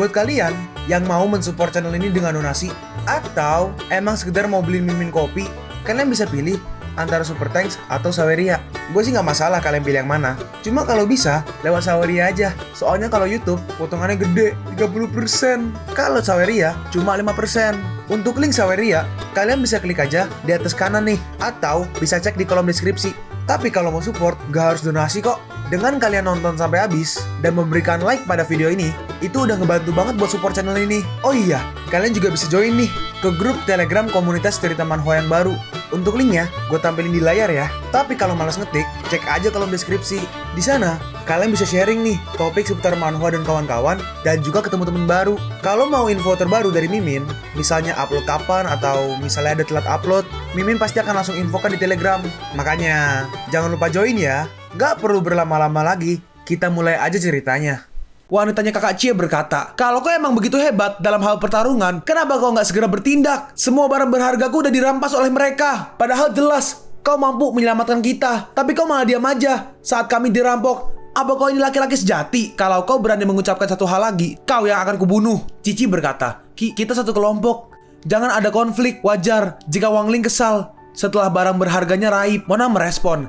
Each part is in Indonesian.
Buat kalian yang mau mensupport channel ini dengan donasi atau emang sekedar mau beli mimin kopi, kalian bisa pilih antara Super Thanks atau Saweria. Gue sih nggak masalah kalian pilih yang mana. Cuma kalau bisa lewat Saweria aja. Soalnya kalau YouTube potongannya gede 30%. Kalau Saweria cuma 5%. Untuk link Saweria, kalian bisa klik aja di atas kanan nih, atau bisa cek di kolom deskripsi. Tapi kalau mau support, gak harus donasi kok. Dengan kalian nonton sampai habis dan memberikan like pada video ini, itu udah ngebantu banget buat support channel ini. Oh iya, kalian juga bisa join nih ke grup Telegram komunitas cerita manhwa yang baru. Untuk linknya, gue tampilin di layar ya. Tapi kalau malas ngetik, cek aja kolom deskripsi. Di sana, kalian bisa sharing nih topik seputar manhwa dan kawan-kawan, dan juga ketemu teman baru. Kalau mau info terbaru dari Mimin, misalnya upload kapan atau misalnya ada telat upload, Mimin pasti akan langsung infokan di Telegram. Makanya, jangan lupa join ya. Gak perlu berlama-lama lagi, kita mulai aja ceritanya. Wanitanya kakak Cie berkata, kalau kau emang begitu hebat dalam hal pertarungan, kenapa kau nggak segera bertindak? Semua barang berhargaku udah dirampas oleh mereka. Padahal jelas kau mampu menyelamatkan kita, tapi kau malah diam aja saat kami dirampok. Apa kau ini laki-laki sejati? Kalau kau berani mengucapkan satu hal lagi, kau yang akan kubunuh. Cici berkata, kita satu kelompok. Jangan ada konflik, wajar jika Wang Ling kesal. Setelah barang berharganya raib, Mona merespon,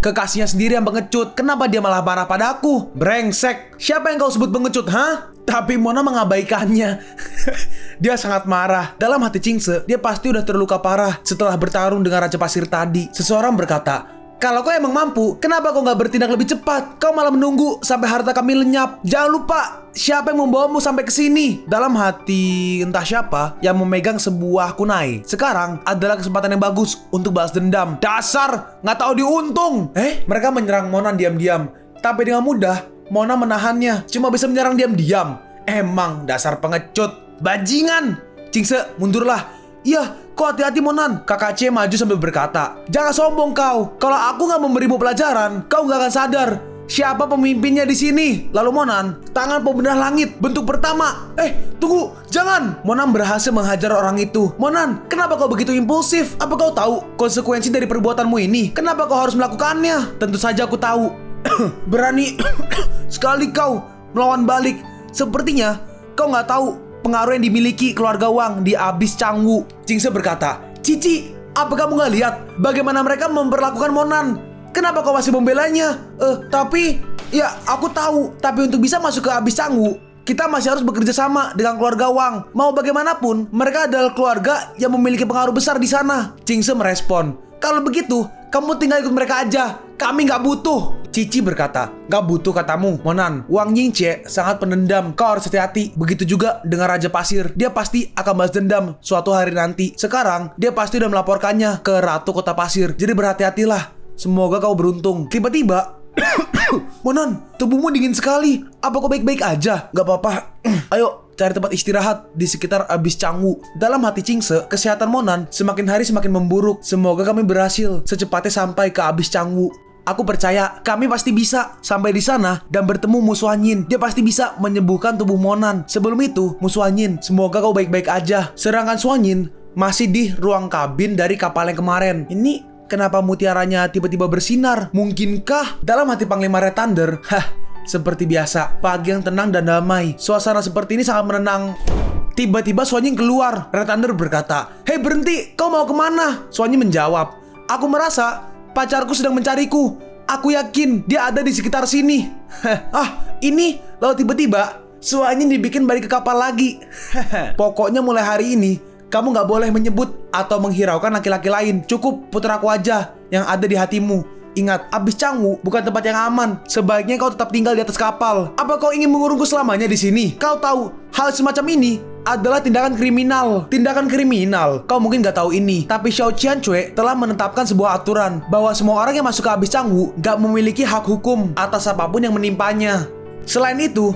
kekasihnya sendiri yang pengecut. Kenapa dia malah marah padaku? Brengsek, siapa yang kau sebut pengecut, ha? Tapi Mona mengabaikannya. Dia sangat marah. Dalam hati Chingse, dia pasti udah terluka parah setelah bertarung dengan Raja Pasir tadi. Seseorang berkata, kalau kau emang mampu, kenapa kau nggak bertindak lebih cepat? Kau malah menunggu sampai harta kami lenyap. Jangan lupa, siapa yang membawamu sampai ke sini? Dalam hati entah siapa yang memegang sebuah kunai. Sekarang adalah kesempatan yang bagus untuk balas dendam. Dasar, nggak tahu diuntung. Mereka menyerang Mona diam-diam. Tapi dengan mudah, Mona menahannya. Cuma bisa menyerang diam-diam. Emang dasar pengecut. Bajingan. Chingse, mundurlah. Iya, kau hati-hati Monan. Kakak C maju sambil berkata, jangan sombong kau. Kalau aku nggak memberimu pelajaran, kau nggak akan sadar siapa pemimpinnya di sini. Lalu Monan, tangan pembedah langit, bentuk pertama. Tunggu, jangan. Monan berhasil menghajar orang itu. Monan, kenapa kau begitu impulsif? Apa kau tahu konsekuensi dari perbuatanmu ini? Kenapa kau harus melakukannya? Tentu saja aku tahu. Berani sekali kau melawan balik. Sepertinya kau nggak tahu pengaruh yang dimiliki keluarga Wang di Abyss Changwu. Chingse berkata, Cici, apa kamu nggak lihat bagaimana mereka memperlakukan Monan? Kenapa kau masih membelanya? Tapi, ya aku tahu. Tapi untuk bisa masuk ke Abyss Changwu, kita masih harus bekerja sama dengan keluarga Wang. Mau bagaimanapun, mereka adalah keluarga yang memiliki pengaruh besar di sana. Chingse merespon, kalau begitu, kamu tinggal ikut mereka aja. Kami nggak butuh. Cici berkata, gak butuh katamu, Monan. Wang Yingche sangat pendendam. Kau harus hati-hati. Begitu juga dengan Raja Pasir. Dia pasti akan balas dendam suatu hari nanti. Sekarang, dia pasti udah melaporkannya ke Ratu Kota Pasir. Jadi berhati-hatilah. Semoga kau beruntung. Tiba-tiba, Monan, tubuhmu dingin sekali. Apa kau baik-baik aja? Gak apa-apa. Ayo, cari tempat istirahat di sekitar Abyss Changwu. Dalam hati Chingse, kesehatan Monan semakin hari semakin memburuk. Semoga kami berhasil secepatnya sampai ke Abyss Changwu. Aku percaya kami pasti bisa sampai di sana dan bertemu Mu Xuanyin. Dia pasti bisa menyembuhkan tubuh Monan. Sebelum itu, Mu Xuanyin, semoga kau baik-baik aja. Sedangkan Xuanyin masih di ruang kabin dari kapal yang kemarin. Ini kenapa mutiaranya tiba-tiba bersinar? Mungkinkah? Dalam hati Panglima Red Thunder, seperti biasa, pagi yang tenang dan damai. Suasana seperti ini sangat menenang. Tiba-tiba Xuanyin keluar. Red Thunder berkata, berhenti, kau mau kemana? Xuanyin menjawab, aku merasa pacarku sedang mencariku. Aku yakin dia ada di sekitar sini. Ini. Lalu tiba-tiba Xuanyin dibikin balik ke kapal lagi. Pokoknya mulai hari ini kamu gak boleh menyebut atau menghiraukan laki-laki lain. Cukup putraku aja yang ada di hatimu. Ingat, Abyss Changwu bukan tempat yang aman. Sebaiknya kau tetap tinggal di atas kapal. Apa kau ingin mengurungku selamanya di sini? Kau tahu, hal semacam ini adalah tindakan kriminal. Tindakan kriminal. Kau mungkin gak tahu ini, tapi Xiao Qianxue telah menetapkan sebuah aturan bahwa semua orang yang masuk ke Abyss Changwu gak memiliki hak hukum atas apapun yang menimpanya. Selain itu,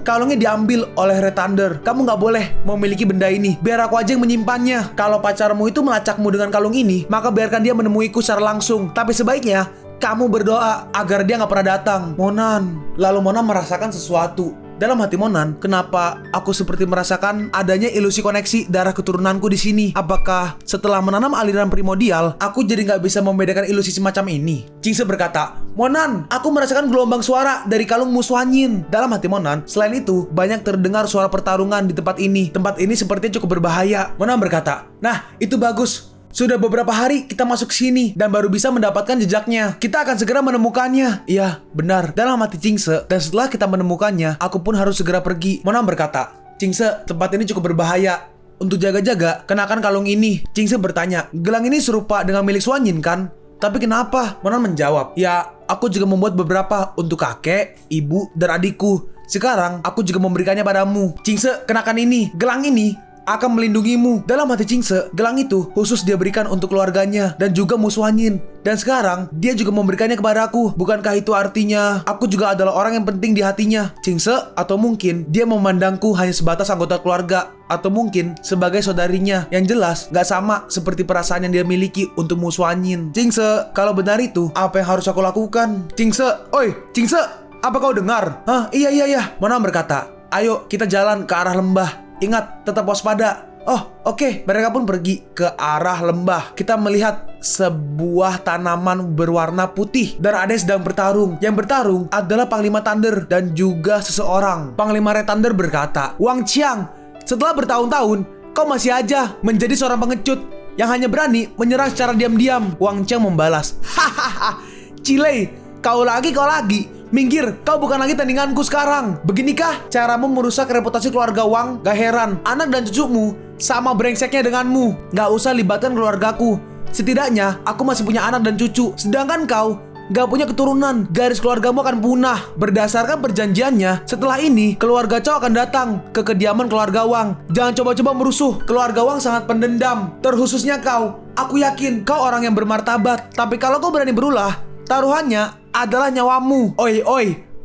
kalungnya diambil oleh Red Thunder. Kamu gak boleh memiliki benda ini. Biar aku aja yang menyimpannya. Kalau pacarmu itu melacakmu dengan kalung ini, maka biarkan dia menemuiku secara langsung. Tapi sebaiknya kamu berdoa agar dia gak pernah datang. Monan. Lalu Mona merasakan sesuatu. Dalam hati Monan, kenapa aku seperti merasakan adanya ilusi koneksi darah keturunanku di sini? Apakah setelah menanam aliran primordial, aku jadi nggak bisa membedakan ilusi semacam ini? Jingse berkata, Monan, aku merasakan gelombang suara dari kalung Muswanyin. Dalam hati Monan, selain itu, banyak terdengar suara pertarungan di tempat ini. Tempat ini sepertinya cukup berbahaya. Monan berkata, nah, itu bagus. Sudah beberapa hari kita masuk sini dan baru bisa mendapatkan jejaknya. Kita akan segera menemukannya. Iya, benar. Dalam hati Jingse, dan setelah kita menemukannya, aku pun harus segera pergi. Monan berkata, Jingse, tempat ini cukup berbahaya. Untuk jaga-jaga, kenakan kalung ini. Jingse bertanya, gelang ini serupa dengan milik Xuanyin kan? Tapi kenapa? Monan menjawab, ya, aku juga membuat beberapa untuk kakek, ibu, dan adikku. Sekarang, aku juga memberikannya padamu. Jingse, kenakan ini. Gelang ini akan melindungimu. Dalam hati Jingse, gelang itu khusus dia berikan untuk keluarganya dan juga Muswanyin. Dan sekarang, dia juga memberikannya kepadaku. Bukankah itu artinya aku juga adalah orang yang penting di hatinya? Jingse, atau mungkin dia memandangku hanya sebatas anggota keluarga, atau mungkin sebagai saudarinya. Yang jelas, gak sama seperti perasaan yang dia miliki untuk Muswanyin. Jingse, kalau benar itu, apa yang harus aku lakukan? Jingse, oi, Jingse, apa kau dengar? Hah, iya. Monan berkata, ayo kita jalan ke arah lembah. Ingat, tetap waspada. Oh, oke. Mereka pun pergi ke arah lembah. Kita melihat sebuah tanaman berwarna putih dan ada yang sedang bertarung. Yang bertarung adalah Panglima Thunder dan juga seseorang. Panglima Red Thunder berkata, Wang Qiang, setelah bertahun-tahun, kau masih aja menjadi seorang pengecut yang hanya berani menyerang secara diam-diam. Wang Qiang membalas, hahaha, Cilei, kau lagi. Minggir, kau bukan lagi tandinganku sekarang. Beginikah caramu merusak reputasi keluarga Wang? Gak heran, anak dan cucumu sama brengseknya denganmu. Gak usah libatkan keluargaku. Setidaknya, aku masih punya anak dan cucu. Sedangkan kau gak punya keturunan. Garis keluargamu akan punah. Berdasarkan perjanjiannya, setelah ini, keluarga Cao akan datang ke kediaman keluarga Wang. Jangan coba-coba merusuh. Keluarga Wang sangat pendendam. Terkhususnya kau. Aku yakin kau orang yang bermartabat. Tapi kalau kau berani berulah, taruhannya adalah nyawamu. Oi,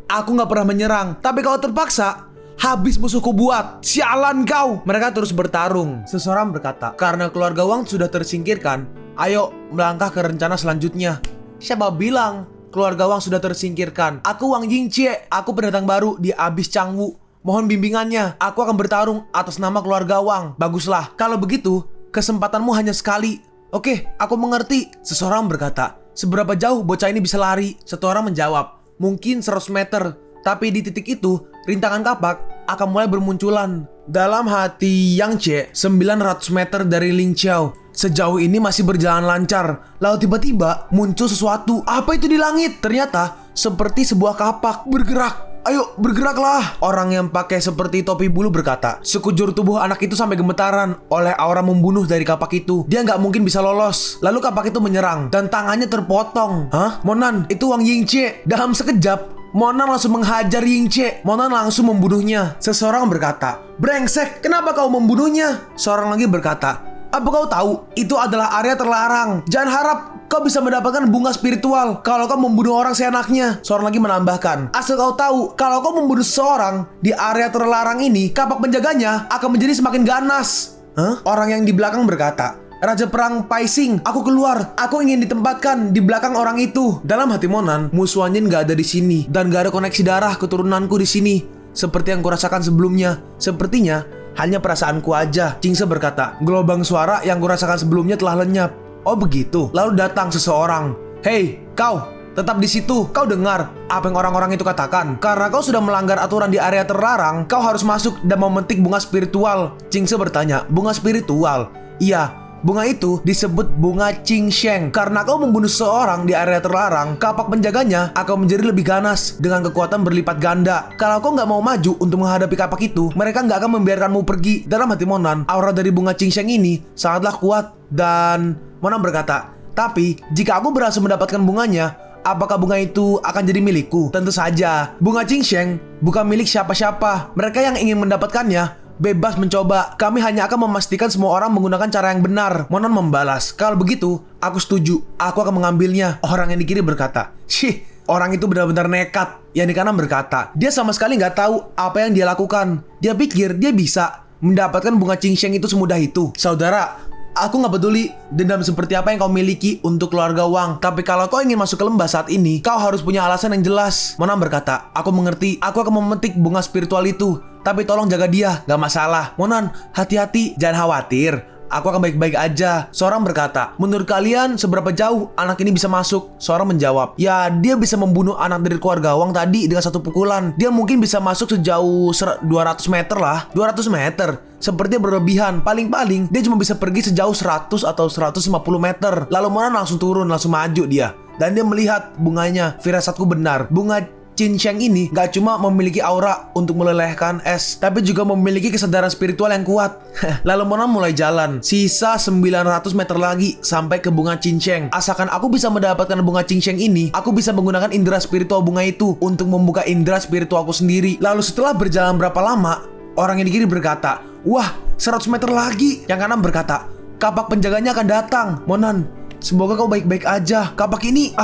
aku gak pernah menyerang. Tapi kalau terpaksa, habis musuhku buat. Sialan kau. Mereka terus bertarung. Seseorang berkata, karena keluarga Wang sudah tersingkirkan, ayo melangkah ke rencana selanjutnya. Siapa bilang keluarga Wang sudah tersingkirkan? Aku Wang Yingqie. Aku pendatang baru di Abyss Changwu. Mohon bimbingannya. Aku akan bertarung atas nama keluarga Wang. Baguslah. Kalau begitu, kesempatanmu hanya sekali. Oke, aku mengerti. Seseorang berkata, seberapa jauh bocah ini bisa lari? Satu orang menjawab, mungkin 100 meter. Tapi di titik itu, rintangan kapak akan mulai bermunculan. Dalam hati Yang Jie, 900 meter dari Ling Xiao. Sejauh ini masih berjalan lancar. Lalu tiba-tiba muncul sesuatu. Apa itu di langit? Ternyata seperti sebuah kapak bergerak. Ayo bergeraklah. Orang yang pakai seperti topi bulu berkata. Sekujur tubuh anak itu sampai gemetaran oleh aura membunuh dari kapak itu. Dia nggak mungkin bisa lolos. Lalu kapak itu menyerang dan tangannya terpotong. Hah? Monan, itu Wang Yingqie. Dalam sekejap, Monan langsung menghajar Yingqie. Monan langsung membunuhnya. Seseorang berkata, brengsek, kenapa kau membunuhnya? Seorang lagi berkata, apa kau tahu? Itu adalah area terlarang. Jangan harap kau bisa mendapatkan bunga spiritual kalau kau membunuh orang seenaknya. Seorang lagi menambahkan, asal kau tahu, kalau kau membunuh seseorang di area terlarang ini, kapak penjaganya akan menjadi semakin ganas. Hah? Orang yang di belakang berkata, Raja Perang Paising, aku keluar. Aku ingin ditempatkan di belakang orang itu. Dalam hati Monan, Muswanyin gak ada di sini dan gak ada koneksi darah keturunanku di sini. Seperti yang kurasakan sebelumnya. Sepertinya hanya perasaanku aja. Jingse berkata, gelombang suara yang kurasakan sebelumnya telah lenyap. Oh begitu. Lalu datang seseorang. Hei, kau tetap di situ. Kau dengar apa yang orang-orang itu katakan? Karena kau sudah melanggar aturan di area terlarang, kau harus masuk dan memetik bunga spiritual. Jingse bertanya, bunga spiritual? Iya, bunga itu disebut bunga Qingsheng. Karena kau membunuh seseorang di area terlarang, kapak penjaganya akan menjadi lebih ganas dengan kekuatan berlipat ganda. Kalau kau nggak mau maju untuk menghadapi kapak itu, mereka nggak akan membiarkanmu pergi. Dalam hati Monan, aura dari bunga Qingsheng ini sangatlah kuat. Dan Monan berkata, tapi jika aku berhasil mendapatkan bunganya, apakah bunga itu akan jadi milikku? Tentu saja. Bunga Qingsheng bukan milik siapa-siapa. Mereka yang ingin mendapatkannya bebas mencoba. Kami hanya akan memastikan semua orang menggunakan cara yang benar. Monan membalas, kalau begitu, aku setuju. Aku akan mengambilnya. Orang yang di kiri berkata, Shih, orang itu benar-benar nekat. Yang di kanan berkata, dia sama sekali nggak tahu apa yang dia lakukan. Dia pikir dia bisa mendapatkan bunga Qingsheng itu semudah itu. Saudara, Aku nggak peduli dendam seperti apa yang kau miliki untuk keluarga Wang. Tapi kalau kau ingin masuk ke lembah saat ini, kau harus punya alasan yang jelas. Monan berkata, aku mengerti, aku akan memetik bunga spiritual itu. Tapi tolong jaga dia, gak masalah. Monan, hati-hati, jangan khawatir. Aku akan baik-baik aja. Seorang berkata, menurut kalian seberapa jauh anak ini bisa masuk? Seorang menjawab, ya dia bisa membunuh anak dari keluarga Wang tadi dengan satu pukulan. Dia mungkin bisa masuk sejauh 200 meter lah. 200 meter. Sepertinya berlebihan. Paling-paling dia cuma bisa pergi sejauh 100 atau 150 meter. Lalu Monan langsung turun, langsung maju dia. Dan dia melihat bunganya. Firasatku benar. Bunga Qinsheng ini gak cuma memiliki aura untuk melelehkan es, tapi juga memiliki kesadaran spiritual yang kuat. Lalu Monan mulai jalan. Sisa 900 meter lagi sampai ke bunga Qinsheng. Asalkan aku bisa mendapatkan bunga Qinsheng ini, aku bisa menggunakan indera spiritual bunga itu untuk membuka indera spiritualku sendiri. Lalu setelah berjalan berapa lama, orang yang di kiri berkata, wah 100 meter lagi. Yang kanan berkata, kapak penjaganya akan datang. Monan, semoga kau baik-baik aja. Kapak ini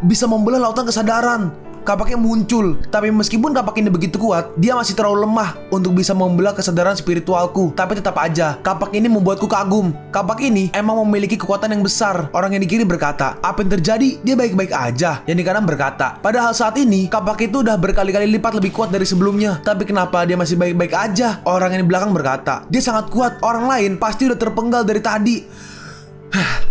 bisa membelah lautan kesadaran. Kapaknya muncul, tapi meskipun kapak ini begitu kuat, dia masih terlalu lemah untuk bisa membelah kesadaran spiritualku. Tapi tetap aja, kapak ini membuatku kagum. Kapak ini emang memiliki kekuatan yang besar. Orang yang di kiri berkata, apa yang terjadi? Dia baik-baik aja. Yang di kanan berkata, padahal saat ini kapak itu udah berkali-kali lipat lebih kuat dari sebelumnya. Tapi kenapa dia masih baik-baik aja? Orang yang di belakang berkata, dia sangat kuat. Orang lain pasti udah terpenggal dari tadi.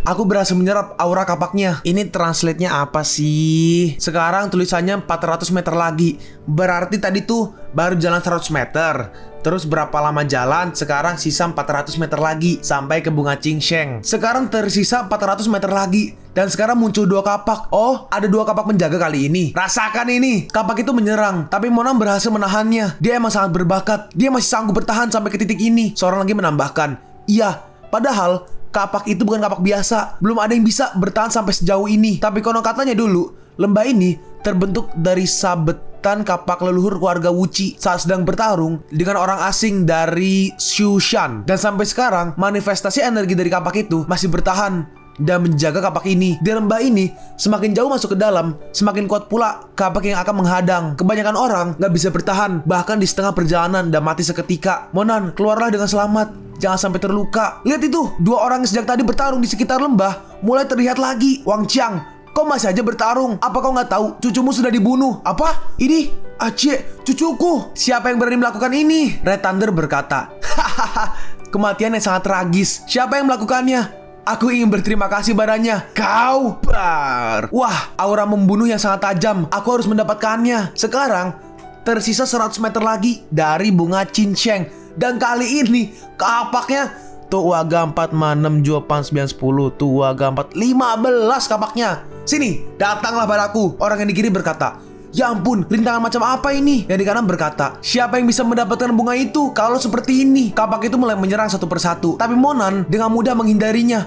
Aku berhasil menyerap aura kapaknya. Ini translate-nya apa sih? Sekarang tulisannya 400 meter lagi. Berarti tadi tuh baru jalan 100 meter. Terus berapa lama jalan? Sekarang sisa 400 meter lagi sampai ke bunga Qinsheng. Sekarang tersisa 400 meter lagi. Dan sekarang muncul 2 kapak. Oh, ada 2 kapak penjaga kali ini. Rasakan ini. Kapak itu menyerang, tapi Monan berhasil menahannya. Dia emang sangat berbakat. Dia masih sanggup bertahan sampai ke titik ini. Seorang lagi menambahkan, iya, padahal kapak itu bukan kapak biasa. Belum ada yang bisa bertahan sampai sejauh ini. Tapi konon katanya dulu, lembah ini terbentuk dari sabetan kapak leluhur keluarga Wuqi saat sedang bertarung dengan orang asing dari Xushan. Dan sampai sekarang, manifestasi energi dari kapak itu masih bertahan dan menjaga kapak ini. Di lembah ini, semakin jauh masuk ke dalam, semakin kuat pula kapak yang akan menghadang. Kebanyakan orang gak bisa bertahan, bahkan di setengah perjalanan dan mati seketika. Monan, keluarlah dengan selamat. Jangan sampai terluka. Lihat itu, 2 orang yang sejak tadi bertarung di sekitar lembah mulai terlihat lagi. Wang Qiang, kau masih aja bertarung. Apa kau nggak tahu cucumu sudah dibunuh? Apa? Ini? Aceh, cucuku. Siapa yang berani melakukan ini? Red Thunder berkata. Hahaha, kematian yang sangat tragis. Siapa yang melakukannya? Aku ingin berterima kasih padanya. Kau bar. Wah, aura membunuh yang sangat tajam. Aku harus mendapatkannya. Sekarang tersisa 100 meter lagi dari bunga Qinsheng. Dan kali ini kapaknya Tuaga 4, 6, 9, 10 Tuaga 4, 15 kapaknya. Sini, datanglah padaku. Orang yang di kiri berkata, ya ampun, rintangan macam apa ini? Yang di kanan berkata, siapa yang bisa mendapatkan bunga itu kalau seperti ini? Kapak itu mulai menyerang satu persatu, tapi Monan dengan mudah menghindarinya.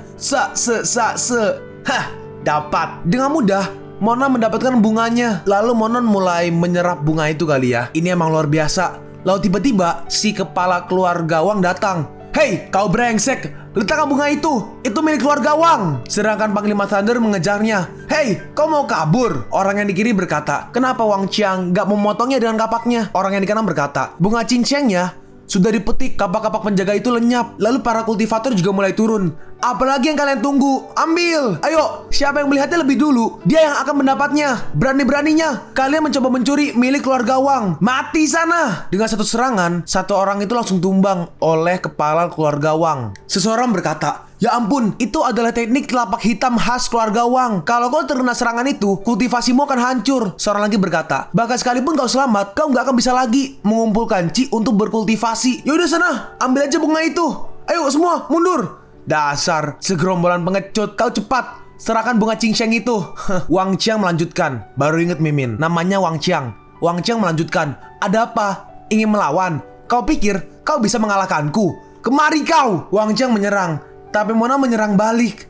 Hah, dapat. Dengan mudah Monan mendapatkan bunganya. Lalu Monan mulai menyerap bunga itu kali ya. Ini emang luar biasa. Lalu tiba-tiba si kepala keluarga Wang datang. Hei, kau brengsek, letakkan bunga itu milik keluarga Wang. Sedangkan Panglima Thunder mengejarnya. Hei, kau mau kabur? Orang yang di kiri berkata, kenapa Wang Qiang gak memotongnya dengan kapaknya? Orang yang di kanan berkata, bunga Qinshengnya sudah dipetik, kapak-kapak penjaga itu lenyap. Lalu para kultivator juga mulai turun. Apalagi yang kalian tunggu? Ambil! Ayo, siapa yang melihatnya lebih dulu, dia yang akan mendapatnya. Berani-beraninya kalian mencoba mencuri milik keluarga Wang. Mati sana! Dengan satu serangan, satu orang itu langsung tumbang oleh kepala keluarga Wang. Seseorang berkata, ya ampun, itu adalah teknik telapak hitam khas keluarga Wang. Kalau kau terkena serangan itu, kultivasimu akan hancur. Seorang lagi berkata, bahkan sekalipun kau selamat, kau nggak akan bisa lagi mengumpulkan Qi untuk berkultivasi. Yaudah sana, ambil aja bunga itu. Ayo semua, mundur. Dasar segerombolan pengecut, kau cepat serahkan bunga Qinsheng itu. Wang Qiang melanjutkan. Baru inget Mimin, namanya Wang Qiang. Wang Qiang melanjutkan, ada apa? Ingin melawan? Kau pikir kau bisa mengalahkanku? Kemari kau! Wang Qiang menyerang, tapi Monan menyerang balik.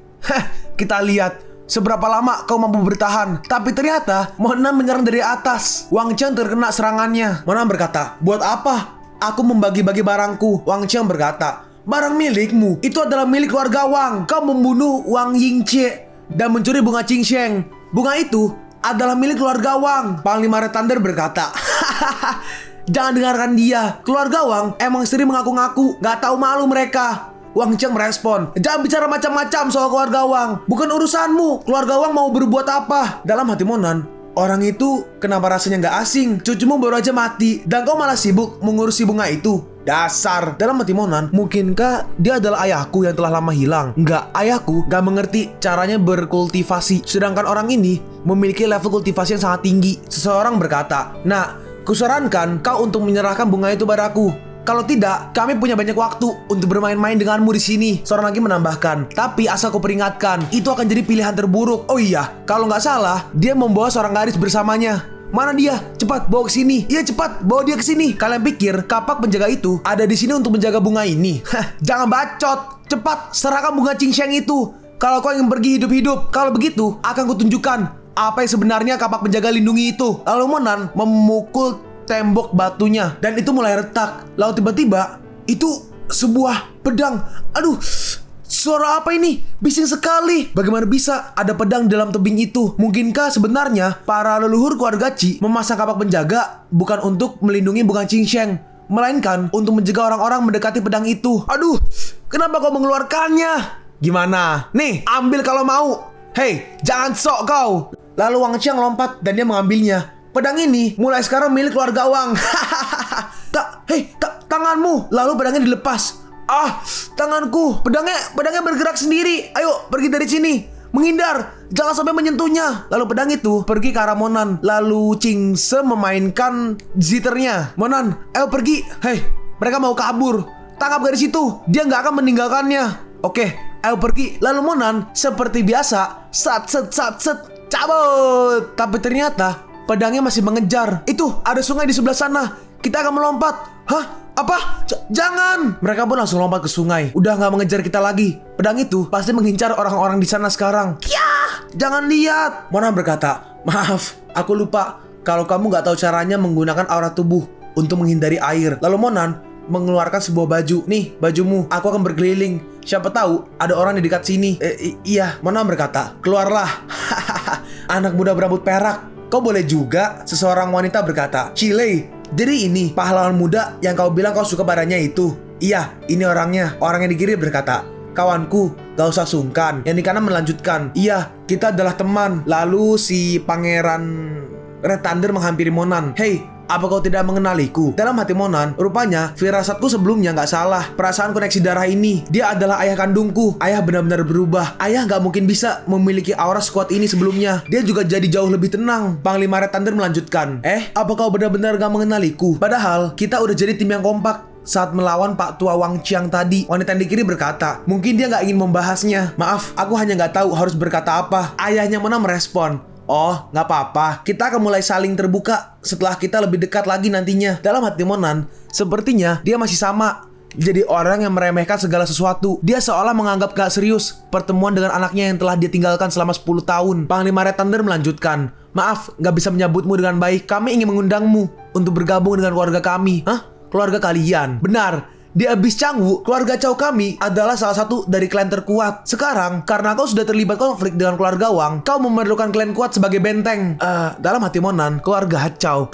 Kita lihat seberapa lama kau mampu bertahan. Tapi ternyata Monan menyerang dari atas. Wang Qiang terkena serangannya. Monan berkata, buat apa aku membagi-bagi barangku? Wang Qiang berkata, barang milikmu itu adalah milik keluarga Wang. Kau membunuh Wang Yingche dan mencuri bunga Qinsheng. Bunga itu adalah milik keluarga Wang. Panglima Red Thunder berkata, jangan dengarkan dia. Keluarga Wang emang sering mengaku-ngaku, gak tahu malu mereka. Wang Qiang merespon, "Jangan bicara macam-macam soal keluarga Wang. Bukan urusanmu. Keluarga Wang mau berbuat apa?" Dalam hati Monan, orang itu kenapa rasanya nggak asing? Cucumu baru aja mati dan kau malah sibuk mengurusi bunga itu. Dasar. Dalam hati Monan, mungkinkah dia adalah ayahku yang telah lama hilang? Enggak, ayahku gak mengerti caranya berkultivasi. Sedangkan orang ini memiliki level kultivasi yang sangat tinggi. Seseorang berkata, "Nah, kusarankan kau untuk menyerahkan bunga itu padaku. Kalau tidak, kami punya banyak waktu untuk bermain-main denganmu di sini." Seorang lagi menambahkan, "Tapi asal kau peringatkan, itu akan jadi pilihan terburuk." Oh iya, kalau nggak salah, dia membawa seorang gadis bersamanya. Mana dia? Cepat bawa ke sini. Iya cepat, bawa dia ke sini. Kalian pikir kapak penjaga itu ada di sini untuk menjaga bunga ini? Hah, jangan bacot. Cepat serahkan bunga cincang itu. Kalau kau ingin pergi hidup-hidup, kalau begitu akan kutunjukkan apa yang sebenarnya kapak penjaga lindungi itu. Lalu Monan memukul tembok batunya dan itu mulai retak. Lalu tiba-tiba itu sebuah pedang. Aduh, suara apa ini? Bising sekali. Bagaimana bisa ada pedang dalam tebing itu? Mungkinkah sebenarnya para leluhur keluarga Qi memasang kapak penjaga bukan untuk melindungi bunga Qingsheng, melainkan untuk mencegah orang-orang mendekati pedang itu? Aduh, kenapa kau mengeluarkannya? Gimana? Nih, ambil kalau mau. Hei, jangan sok kau. Lalu Wang Qiang lompat dan dia mengambilnya. Pedang ini mulai sekarang milik keluarga Wang. Tanganmu. Lalu pedangnya dilepas. Ah, tanganku. Pedangnya bergerak sendiri. Ayo, pergi dari sini. Menghindar. Jangan sampai menyentuhnya. Lalu pedang itu pergi ke arah Monan. Lalu Qingse memainkan zithernya. Monan, ayo pergi. Hei, mereka mau kabur. Tangkap gadis itu. Dia nggak akan meninggalkannya. Oke, ayo pergi. Lalu Monan seperti biasa sat cabut. Tapi ternyata pedangnya masih mengejar. Itu ada sungai di sebelah sana. Kita akan melompat. Hah? Apa? Jangan. Mereka pun langsung lompat ke sungai. Udah gak mengejar kita lagi. Pedang itu pasti mengincar orang-orang di sana sekarang. Yah, jangan lihat. Monan berkata, "Maaf, aku lupa kalau kamu gak tahu caranya menggunakan aura tubuh untuk menghindari air." Lalu Monan mengeluarkan sebuah baju. "Nih, bajumu. Aku akan berkeliling. Siapa tahu ada orang di dekat sini." Iya, Monan berkata, "Keluarlah." Anak muda berambut perak. Kau boleh juga, seseorang wanita berkata. "Chile, jadi ini pahlawan muda yang kau bilang kau suka padanya itu?" "Iya, ini orangnya." Orang yang di kiri berkata, "Kawanku, gak usah sungkan." Yang di kanan melanjutkan, "Iya, kita adalah teman." Lalu si pangeran Red Thunder menghampiri Monan. "Hei, apa kau tidak mengenaliku?" Dalam hati Monan, rupanya firasatku sebelumnya gak salah. Perasaan koneksi darah ini, dia adalah ayah kandungku. Ayah benar-benar berubah. Ayah gak mungkin bisa memiliki aura sekuat ini sebelumnya. Dia juga jadi jauh lebih tenang. Panglima Red Thunder melanjutkan, "Apa kau benar-benar gak mengenaliku? Padahal kita udah jadi tim yang kompak saat melawan Pak Tua Wang Qiang tadi." Wanita yang di kiri berkata, "Mungkin dia gak ingin membahasnya. Maaf, aku hanya gak tahu harus berkata apa." Ayahnya Monan merespon, "Oh, nggak apa-apa. Kita akan mulai saling terbuka setelah kita lebih dekat lagi nantinya." Dalam hati Monan, sepertinya dia masih sama. Jadi orang yang meremehkan segala sesuatu. Dia seolah menganggap gak serius pertemuan dengan anaknya yang telah dia tinggalkan selama 10 tahun. Panglima Red Thunder melanjutkan, "Maaf, gak bisa menyambutmu dengan baik. Kami ingin mengundangmu untuk bergabung dengan keluarga kami." "Hah? Keluarga kalian?" "Benar. Di Abyss Cangwu, keluarga Cao kami adalah salah satu dari klan terkuat. Sekarang, karena kau sudah terlibat konflik dengan keluarga Wang, kau memerlukan klan kuat sebagai benteng." Dalam hati Monan, keluarga Cao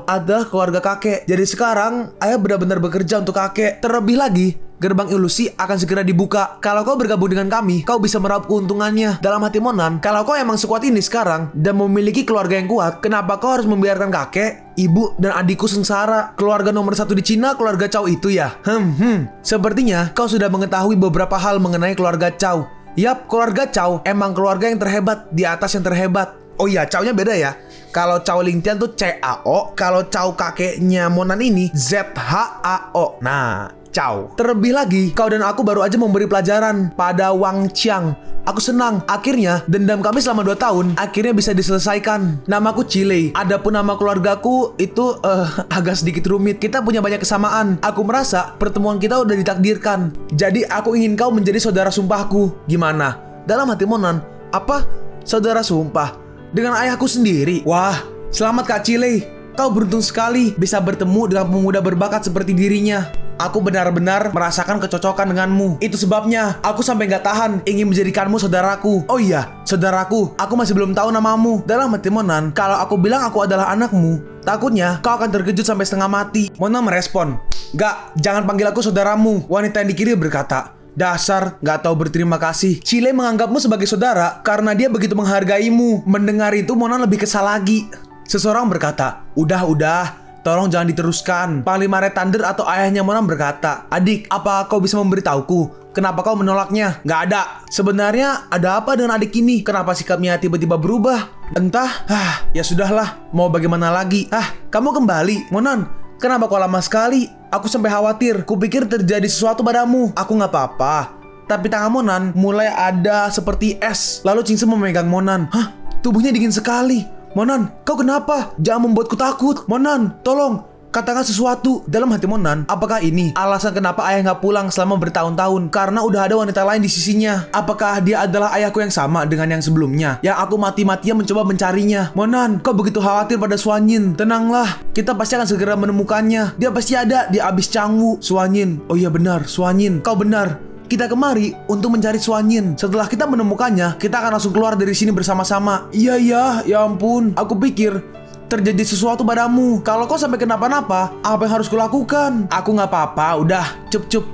adalah keluarga kakek. Jadi sekarang, ayah benar-benar bekerja untuk kakek. Terlebih lagi, gerbang ilusi akan segera dibuka. Kalau kau bergabung dengan kami, kau bisa meraup keuntungannya. Dalam hati Monan, kalau kau emang sekuat ini sekarang dan memiliki keluarga yang kuat, kenapa kau harus membiarkan kakek, ibu, dan adikku sengsara? Keluarga nomor 1 di Cina, keluarga Cao itu ya? Sepertinya kau sudah mengetahui beberapa hal mengenai keluarga Cao. Yap, keluarga Cao emang keluarga yang terhebat di atas yang terhebat. Oh iya, Cao-nya beda ya. Kalau Cao Lingtian tuh CAO, kalau Cao kakeknya Monan ini ZHAO. Nah, Cao. Terlebih lagi, kau dan aku baru aja memberi pelajaran pada Wang Qiang. Aku senang, akhirnya dendam kami selama 2 tahun akhirnya bisa diselesaikan. Namaku Chile. Adapun nama keluargaku itu agak sedikit rumit. Kita punya banyak kesamaan. Aku merasa pertemuan kita udah ditakdirkan. Jadi aku ingin kau menjadi saudara sumpahku. Gimana? Dalam hati Monan, apa? Saudara sumpah? Dengan ayahku sendiri? Wah, selamat Kak Chile. Kau beruntung sekali bisa bertemu dengan pemuda berbakat seperti dirinya. Aku benar-benar merasakan kecocokan denganmu. Itu sebabnya aku sampai gak tahan ingin menjadikanmu saudaraku. Oh iya, saudaraku, aku masih belum tahu namamu. Dalam hati Monan, kalau aku bilang aku adalah anakmu, takutnya kau akan terkejut sampai setengah mati. Monan merespon, "Gak, jangan panggil aku saudaramu." Wanita yang di kiri berkata, Dasar nggak tahu berterima kasih. Chile menganggapmu sebagai saudara karena dia begitu menghargaimu. Mendengar itu Monan lebih kesal lagi. Seseorang berkata, udah, tolong jangan diteruskan. Panglima Red Thunder atau ayahnya Monan berkata, adik, apa kau bisa memberitahuku kenapa kau menolaknya? Nggak ada. Sebenarnya ada apa dengan adik ini? Kenapa sikapnya tiba-tiba berubah? Entah. Ya sudahlah. Mau bagaimana lagi? Kamu kembali. Monan, kenapa kau lama sekali? Aku sampai khawatir. Kupikir terjadi sesuatu padamu. Aku nggak apa-apa. Tapi tangan Monan mulai ada seperti es. Lalu Chingse memegang Monan. Tubuhnya dingin sekali. Monan, kau kenapa? Jangan membuatku takut. Monan, tolong. Katakan sesuatu. Dalam hati Monan, apakah ini alasan kenapa ayah nggak pulang selama bertahun-tahun? Karena udah ada wanita lain di sisinya. Apakah dia adalah ayahku yang sama dengan yang sebelumnya, yang aku mati-matian mencoba mencarinya? Monan, kau begitu khawatir pada Suanyin. Tenanglah, kita pasti akan segera menemukannya. Dia pasti ada di abis Changwu. Suanyin, oh iya benar, Suanyin. Kau benar. Kita kemari untuk mencari Suanyin. Setelah kita menemukannya, kita akan langsung keluar dari sini bersama-sama. Iya, ya ampun. Aku pikir terjadi sesuatu padamu. Kalau kau sampai kenapa-napa, apa yang harus kulakukan? Aku nggak apa-apa, udah, cup.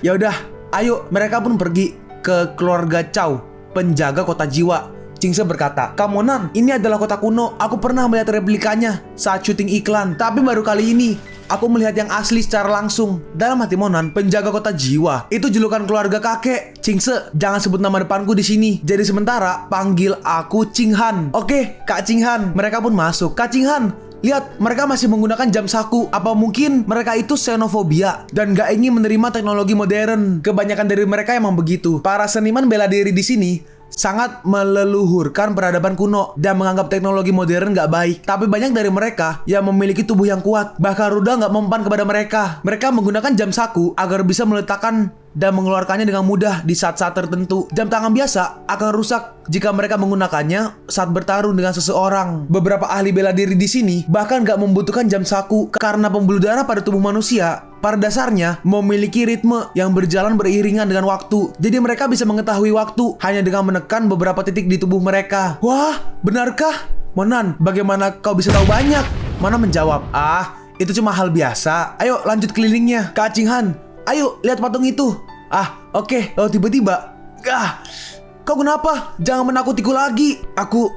Ya udah, ayo. Mereka pun pergi ke keluarga Chow, penjaga kota jiwa. Chingse berkata, Monan, ini adalah kota kuno. Aku pernah melihat replikanya saat syuting iklan, tapi baru kali ini aku melihat yang asli secara langsung. Dalam hati Monan, penjaga kota jiwa itu julukan keluarga kakek. Chingse, jangan sebut nama depanku di sini. Jadi sementara panggil aku Chinghan. Oke, Kak Chinghan. Mereka pun masuk. Kak Chinghan, lihat, mereka masih menggunakan jam saku. Apa mungkin mereka itu xenofobia dan gak ingin menerima teknologi modern? Kebanyakan dari mereka emang begitu. Para seniman bela diri di sini sangat meleluhurkan peradaban kuno dan menganggap teknologi modern gak baik. Tapi banyak dari mereka yang memiliki tubuh yang kuat. Bahkan rudal gak mempan kepada mereka. Mereka menggunakan jam saku agar bisa meletakkan dan mengeluarkannya dengan mudah di saat-saat tertentu. Jam tangan biasa akan rusak jika mereka menggunakannya saat bertarung dengan seseorang. Beberapa ahli bela diri di sini bahkan gak membutuhkan jam saku karena pembuluh darah pada tubuh manusia pada dasarnya memiliki ritme yang berjalan beriringan dengan waktu. Jadi mereka bisa mengetahui waktu hanya dengan menekan beberapa titik di tubuh mereka. Wah, benarkah? Monan, bagaimana kau bisa tahu banyak? Monan menjawab, itu cuma hal biasa. Ayo lanjut kelilingnya. Kak Chinghan, ayo lihat patung itu. Oke. Lalu tiba-tiba, kau kenapa? Jangan menakutiku lagi. Aku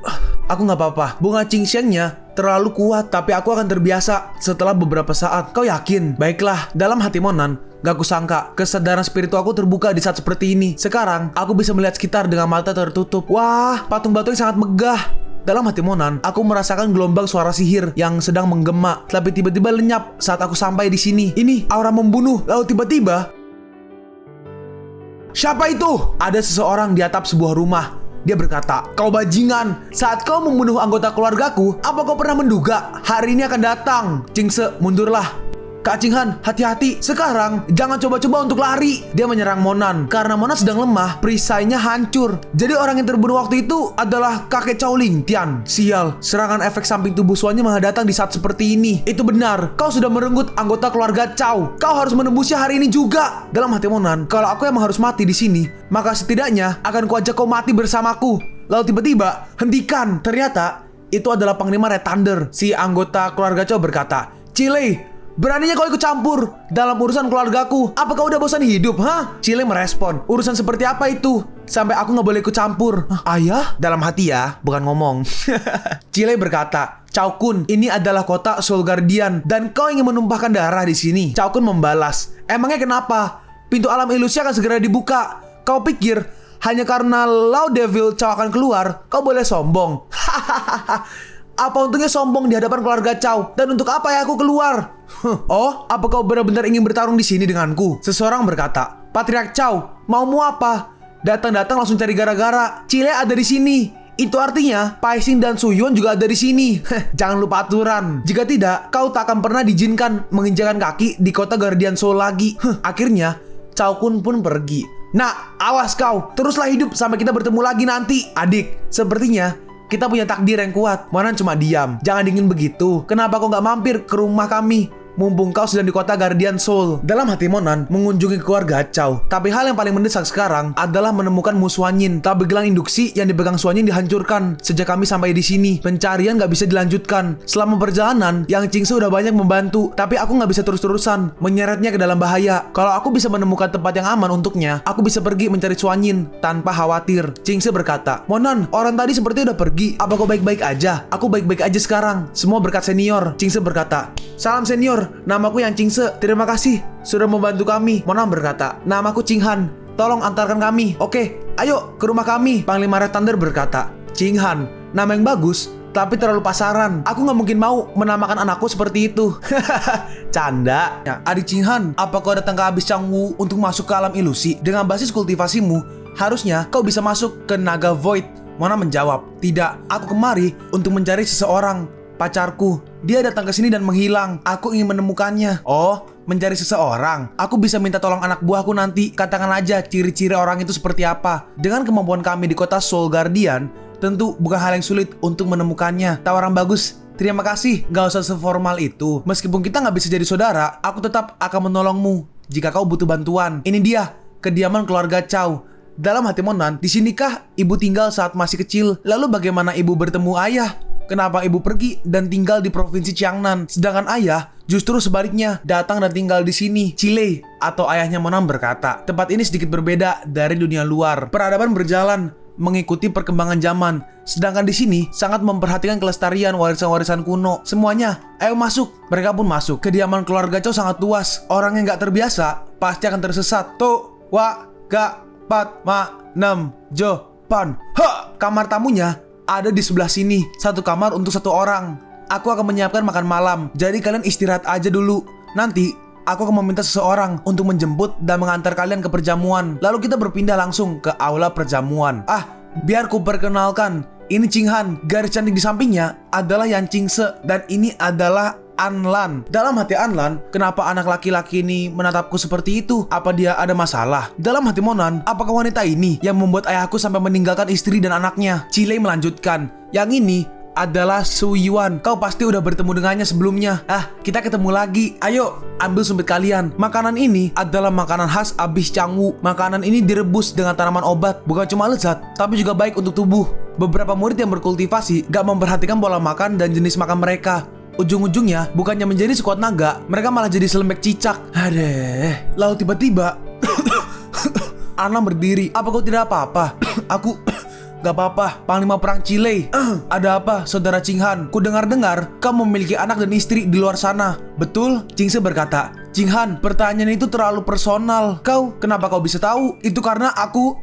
nggak apa-apa. Bunga cincangnya terlalu kuat, tapi aku akan terbiasa setelah beberapa saat. Kau yakin? Baiklah. Dalam hati Monan, gak kusangka kesadaran spiritual aku terbuka di saat seperti ini. Sekarang aku bisa melihat sekitar dengan mata tertutup. Wah, patung batu yang sangat megah. Dalam hati Monan, aku merasakan gelombang suara sihir yang sedang menggema, tapi tiba-tiba lenyap saat aku sampai di sini. Ini aura membunuh. Lalu tiba-tiba, siapa itu? Ada seseorang di atap sebuah rumah. Dia berkata, kau bajingan, saat kau membunuh anggota keluargaku, apa kau pernah menduga hari ini akan datang? Chingse, mundurlah. Kak Chinghan, hati-hati. Sekarang, jangan coba-coba untuk lari. Dia menyerang Monan. Karena Monan sedang lemah, perisainya hancur. Jadi orang yang terbunuh waktu itu adalah kakek Chow Ling Tian. Sial, serangan efek samping tubuh Suanyin malah datang di saat seperti ini. Itu benar, kau sudah merenggut anggota keluarga Chow. Kau harus menembusnya hari ini juga. Dalam hati Monan, kalau aku emang harus mati di sini, maka setidaknya akan kuajak kau mati bersamaku. Lalu tiba-tiba, hentikan. Ternyata, itu adalah Panglima Red Thunder. Si anggota keluarga Chow berkata, Chile, beraninya kau ikut campur dalam urusan keluargaku. Apa kau udah bosan hidup, Chile merespon, urusan seperti apa itu? Sampai aku gak boleh ikut campur. Ayah? Dalam hati ya, bukan ngomong. Chile berkata, Chow Kun, ini adalah kota Soul Guardian dan kau ingin menumpahkan darah di sini. Chow Kun membalas, emangnya kenapa? Pintu alam ilusi akan segera dibuka. Kau pikir hanya karena Lao Devil Chow akan keluar, kau boleh sombong? Apa untungnya sombong di hadapan keluarga Chow? Dan untuk apa ya aku keluar? Oh, apa kau benar-benar ingin bertarung di sini denganku? Seseorang berkata, Patriark Chow, maumu apa? Datang-datang langsung cari gara-gara. Chile ada di sini. Itu artinya Paixing dan Suyuan juga ada di sini. Jangan lupa aturan. Jika tidak, kau tak akan pernah diizinkan menginjakan kaki di kota Guardian Soul lagi. Akhirnya, Chow Kun pun pergi. Nah, awas kau. Teruslah hidup sampai kita bertemu lagi nanti. Adik, sepertinya kita punya takdir yang kuat. Monan cuma diam. Jangan dingin begitu. Kenapa kau gak mampir ke rumah kami? mumpung kau sedang di kota Guardian Soul. Dalam hati Monan mengunjungi keluarga Chow. Tapi hal yang paling mendesak sekarang adalah menemukan Mu Xuanyin. Tapi gelang induksi yang dipegang Xuanyin dihancurkan. Sejak kami sampai di sini, pencarian nggak bisa dilanjutkan. Selama perjalanan, Yang Qingse udah banyak membantu, tapi aku nggak bisa terus-terusan menyeretnya ke dalam bahaya. Kalau aku bisa menemukan tempat yang aman untuknya, aku bisa pergi mencari Xuanyin tanpa khawatir. Qingse berkata, Monan, orang tadi seperti udah pergi. Apa kau baik-baik aja? Aku baik-baik aja sekarang. Semua berkat senior. Qingse berkata, salam senior, namaku Yang Qingse. Terima kasih sudah membantu kami. Monan berkata, namaku Qinghan. Tolong antarkan kami. Oke, ayo ke rumah kami. Panglima Red Thunder berkata, Qinghan, nama yang bagus, tapi terlalu pasaran. Aku nggak mungkin mau menamakan anakku seperti itu. Canda. Ya, adik Qinghan, apa kau datang ke Abyss Changwu untuk masuk ke alam ilusi? Dengan basis kultivasimu, harusnya kau bisa masuk ke Naga Void. Mona menjawab, tidak. Aku kemari untuk mencari seseorang. Pacarku, dia datang ke sini dan menghilang. Aku ingin menemukannya. Oh, mencari seseorang. Aku bisa minta tolong anak buahku nanti. Katakan aja ciri-ciri orang itu seperti apa. Dengan kemampuan kami di kota Soul Guardian, tentu bukan hal yang sulit untuk menemukannya. Tawaran bagus. Terima kasih. Gak usah seformal itu. Meskipun kita gak bisa jadi saudara, aku tetap akan menolongmu jika kau butuh bantuan. Ini dia, kediaman keluarga Chow. Dalam hati Monan, di sinikah ibu tinggal saat masih kecil? Lalu bagaimana ibu bertemu ayah? Kenapa ibu pergi dan tinggal di provinsi Jiangnan, sedangkan ayah justru sebaliknya datang dan tinggal di sini, Chile, atau ayahnya Monan berkata, tempat ini sedikit berbeda dari dunia luar. Peradaban berjalan mengikuti perkembangan zaman, sedangkan di sini sangat memperhatikan kelestarian warisan-warisan kuno. Semuanya, ayo masuk. Mereka pun masuk. Kediaman keluarga Chow sangat luas. Orang yang gak terbiasa pasti akan tersesat. Tuh, wa, ga, pat, ma, nem, jo, pan. Ha! Kamar tamunya ada di sebelah sini. Satu kamar untuk satu orang. Aku akan menyiapkan makan malam. Jadi kalian istirahat aja dulu. Nanti aku akan meminta seseorang untuk menjemput dan mengantar kalian ke perjamuan. Lalu kita berpindah langsung ke aula perjamuan. Biar ku perkenalkan. Ini Qinghan. Garis cantik di sampingnya adalah Yang Qingse. Dan ini adalah Anlan. Dalam hati Anlan, kenapa anak laki-laki ini menatapku seperti itu? Apa dia ada masalah? Dalam hati Monan, apakah wanita ini yang membuat ayahku sampai meninggalkan istri dan anaknya? Chile melanjutkan, yang ini adalah Su Yuan. Kau pasti udah bertemu dengannya sebelumnya. Kita ketemu lagi. Ayo, ambil sumpit kalian. Makanan ini adalah makanan khas Abyss Changwu. Makanan ini direbus dengan tanaman obat. Bukan cuma lezat, tapi juga baik untuk tubuh. Beberapa murid yang berkultivasi gak memperhatikan pola makan dan jenis makan mereka. Ujung-ujungnya, bukannya menjadi sekuat naga, mereka malah jadi selembek cicak. Lalu tiba-tiba Anna berdiri. Apa kau tidak apa-apa? Aku gak apa-apa. Panglima perang Chile. Ada apa, saudara Qinghan? Ku dengar-dengar kau memiliki anak dan istri di luar sana. Betul? Qingse berkata. Qinghan, pertanyaan itu terlalu personal. Kenapa kau bisa tahu? Itu karena aku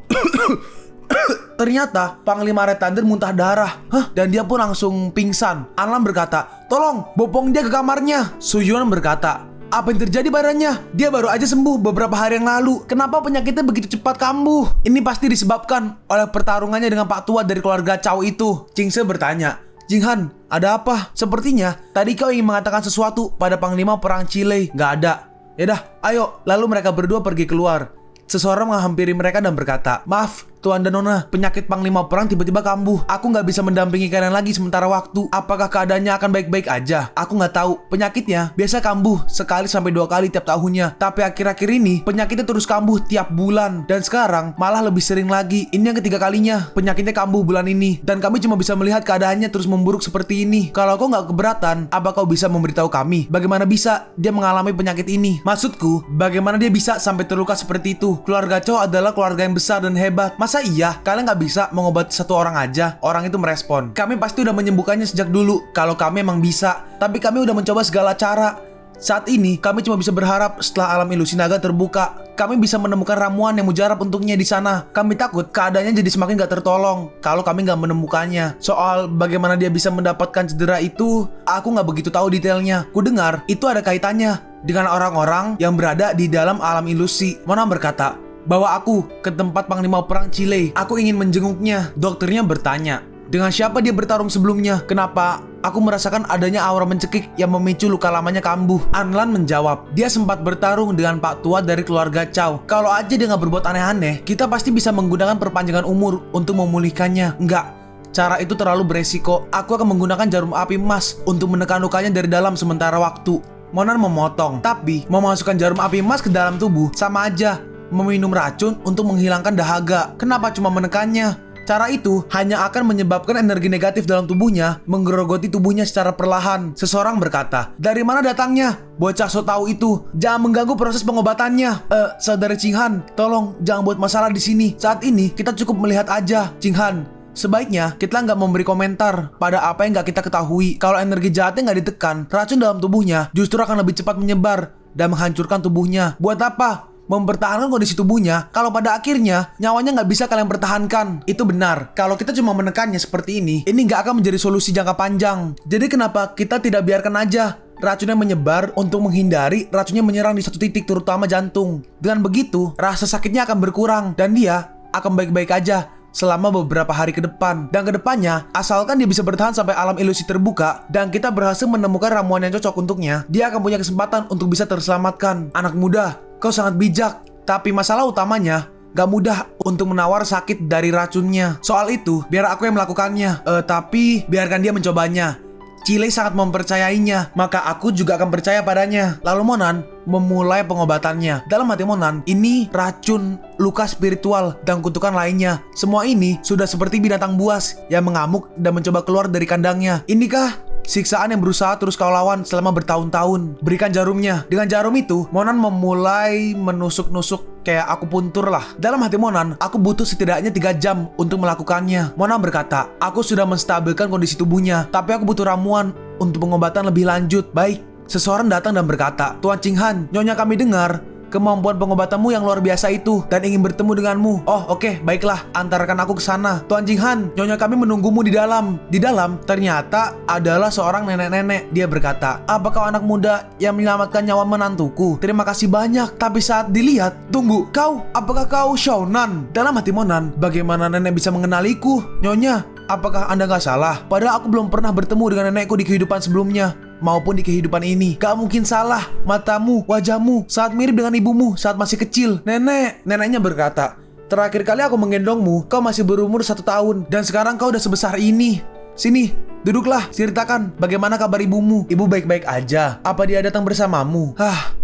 ternyata Panglima Red Thunder muntah darah. Dan dia pun langsung pingsan. Anlan berkata, tolong bopong dia ke kamarnya. Su Yuan berkata, apa yang terjadi badannya? Dia baru aja sembuh beberapa hari yang lalu. Kenapa penyakitnya begitu cepat kambuh? Ini pasti disebabkan oleh pertarungannya dengan Pak Tua dari keluarga Chow itu. Qingse bertanya, Qinghan, ada apa? Sepertinya tadi kau ingin mengatakan sesuatu pada Panglima perang Chile. Gak ada. Yaudah, ayo. Lalu mereka berdua pergi keluar. Seseorang menghampiri mereka dan berkata, maaf, Tuan dan Nona, penyakit Panglima Perang tiba-tiba kambuh. Aku nggak bisa mendampingi kalian lagi sementara waktu. Apakah keadaannya akan baik-baik aja? Aku nggak tahu. Penyakitnya biasa kambuh sekali sampai 2 kali tiap tahunnya. Tapi akhir-akhir ini penyakitnya terus kambuh tiap bulan. Dan sekarang malah lebih sering lagi. Ini yang ketiga kalinya penyakitnya kambuh bulan ini. Dan kami cuma bisa melihat keadaannya terus memburuk seperti ini. Kalau kau nggak keberatan, apa kau bisa memberitahu kami? Bagaimana bisa dia mengalami penyakit ini? Maksudku, bagaimana dia bisa sampai terluka seperti itu? Keluarga Chow adalah keluarga yang besar dan hebat. Masa iya kalian nggak bisa mengobati satu orang aja? Orang itu merespon, kami pasti udah menyembuhkannya sejak dulu kalau kami emang bisa. Tapi kami udah mencoba segala cara. Saat ini kami cuma bisa berharap setelah alam ilusi naga terbuka, kami bisa menemukan ramuan yang mujarab untuknya di sana. Kami takut keadaannya jadi semakin gak tertolong kalau kami gak menemukannya. Soal bagaimana dia bisa mendapatkan cedera itu, aku gak begitu tahu detailnya. Ku dengar itu ada kaitannya dengan orang-orang yang berada di dalam alam ilusi. Mona berkata, bawa aku ke tempat Panglima Perang Chile. Aku ingin menjenguknya. Dokternya bertanya, dengan siapa dia bertarung sebelumnya? Kenapa aku merasakan adanya aura mencekik yang memicu luka lamanya kambuh? Anlan menjawab, dia sempat bertarung dengan Pak Tua dari keluarga Chow. Kalau aja dia nggak berbuat aneh-aneh, kita pasti bisa menggunakan perpanjangan umur untuk memulihkannya. Enggak, cara itu terlalu beresiko. Aku akan menggunakan jarum api emas untuk menekan lukanya dari dalam sementara waktu. Monan memotong. Tapi memasukkan jarum api emas ke dalam tubuh sama aja meminum racun untuk menghilangkan dahaga. Kenapa cuma menekannya? Cara itu hanya akan menyebabkan energi negatif dalam tubuhnya menggerogoti tubuhnya secara perlahan. Seseorang berkata, "Dari mana datangnya? Bocah so tahu itu. Jangan mengganggu proses pengobatannya." Saudara Cinghan, tolong jangan buat masalah di sini. Saat ini kita cukup melihat aja, Cinghan. Sebaiknya kita nggak memberi komentar pada apa yang nggak kita ketahui. Kalau energi jahatnya nggak ditekan, racun dalam tubuhnya justru akan lebih cepat menyebar dan menghancurkan tubuhnya. Buat apa mempertahankan kondisi tubuhnya kalau pada akhirnya nyawanya nggak bisa kalian pertahankan? Itu benar. Kalau kita cuma menekannya seperti ini nggak akan menjadi solusi jangka panjang. Jadi kenapa kita tidak biarkan aja racunnya menyebar untuk menghindari racunnya menyerang di satu titik, terutama jantung. Dengan begitu, rasa sakitnya akan berkurang dan dia akan baik-baik aja selama beberapa hari ke depan. Dan ke depannya, asalkan dia bisa bertahan sampai alam ilusi terbuka dan kita berhasil menemukan ramuan yang cocok untuknya, dia akan punya kesempatan untuk bisa terselamatkan. Anak muda, kau sangat bijak, tapi masalah utamanya gak mudah untuk menawar sakit dari racunnya. Soal itu, biar aku yang melakukannya. Tapi biarkan dia mencobanya. Chile sangat mempercayainya, maka aku juga akan percaya padanya. Lalu Monan memulai pengobatannya. Dalam hati Monan, ini racun, luka spiritual, dan kutukan lainnya. Semua ini sudah seperti binatang buas yang mengamuk dan mencoba keluar dari kandangnya. Inikah siksaan yang berusaha terus kau lawan selama bertahun-tahun? Berikan jarumnya. Dengan jarum itu, Monan memulai menusuk-nusuk kayak aku puntur lah. Dalam hati Monan, aku butuh setidaknya 3 jam untuk melakukannya. Monan berkata, aku sudah menstabilkan kondisi tubuhnya, tapi aku butuh ramuan untuk pengobatan lebih lanjut. Baik, seseorang datang dan berkata, Tuan Cinghan, nyonya kami dengar kemampuan pengobatanmu yang luar biasa itu dan ingin bertemu denganmu. Oh, oke, baiklah, antarkan aku ke sana. Tuan Jinghan, nyonya kami menunggumu di dalam. Di dalam ternyata adalah seorang nenek-nenek. Dia berkata, "Apa kau anak muda yang menyelamatkan nyawa menantuku? Terima kasih banyak." Tapi saat dilihat, tunggu, apakah kau Shonan? Dalam hati Monan, bagaimana nenek bisa mengenaliku? Nyonya, apakah Anda nggak salah? Padahal aku belum pernah bertemu dengan nenekku di kehidupan sebelumnya maupun di kehidupan ini. Gak mungkin salah. Matamu, wajahmu sangat mirip dengan ibumu saat masih kecil. Neneknya berkata, "Terakhir kali aku menggendongmu, kau masih berumur 1 tahun. Dan sekarang kau udah sebesar ini. Sini, duduklah, ceritakan bagaimana kabar ibumu. Ibu baik-baik aja. Apa dia datang bersamamu?"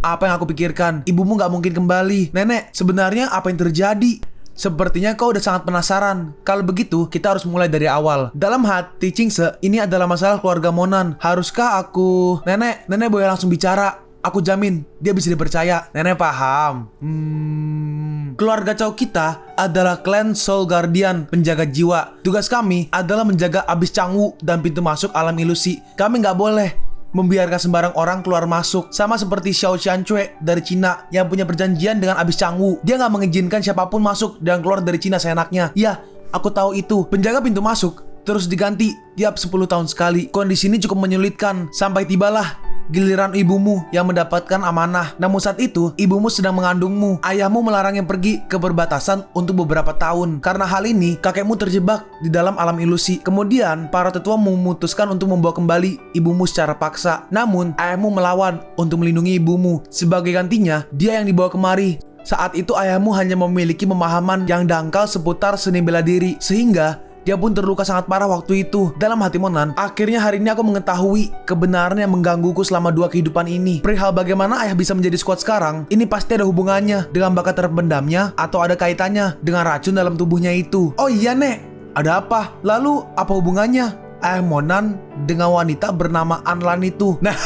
Apa yang aku pikirkan? Ibumu gak mungkin kembali. Nenek, sebenarnya apa yang terjadi? Sepertinya kau udah sangat penasaran. Kalau begitu, kita harus mulai dari awal. Dalam hati Cingse, ini adalah masalah keluarga Monan. Haruskah aku... Nenek boleh langsung bicara. Aku jamin, dia bisa dipercaya. Nenek paham. Keluarga Chow kita adalah klan Soul Guardian, penjaga jiwa. Tugas kami adalah menjaga abis Changwu dan pintu masuk alam ilusi. Kami nggak boleh membiarkan sembarang orang keluar masuk. Sama seperti Xiao Qianque dari Cina yang punya perjanjian dengan abis Changwu. Dia nggak mengizinkan siapapun masuk dan keluar dari Cina seenaknya. Ya, aku tahu itu. Penjaga pintu masuk terus diganti tiap 10 tahun sekali. Kondisi ini cukup menyulitkan sampai tibalah giliran ibumu yang mendapatkan amanah. Namun saat itu, ibumu sedang mengandungmu. Ayahmu melarangnya pergi ke perbatasan untuk beberapa tahun. Karena hal ini, kakekmu terjebak di dalam alam ilusi. Kemudian, para tetua memutuskan untuk membawa kembali ibumu secara paksa. Namun, ayahmu melawan untuk melindungi ibumu. Sebagai gantinya, dia yang dibawa kemari. Saat itu, ayahmu hanya memiliki pemahaman yang dangkal seputar seni bela diri. Sehingga dia pun terluka sangat parah waktu itu. Dalam hati Monan, akhirnya hari ini aku mengetahui kebenaran yang menggangguku selama 2 kehidupan ini. Perihal bagaimana ayah bisa menjadi sekuat sekarang, ini pasti ada hubungannya dengan bakat terpendamnya atau ada kaitannya dengan racun dalam tubuhnya itu. Oh iya, Nek, ada apa? Lalu apa hubungannya ayah Monan dengan wanita bernama Anlan itu? Nah,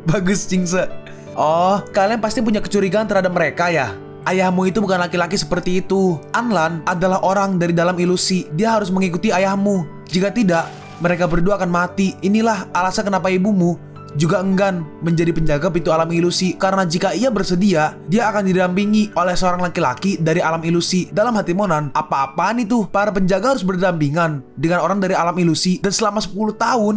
bagus Cingse. Oh, kalian pasti punya kecurigaan terhadap mereka ya? Ayahmu itu bukan laki-laki seperti itu. Anlan adalah orang dari dalam ilusi. Dia harus mengikuti ayahmu. Jika tidak, mereka berdua akan mati. Inilah alasan kenapa ibumu juga enggan menjadi penjaga pintu alam ilusi. Karena jika ia bersedia, dia akan didampingi oleh seorang laki-laki dari alam ilusi. Dalam hati Monan, apa-apaan itu? Para penjaga harus berdampingan dengan orang dari alam ilusi. Dan selama 10 tahun,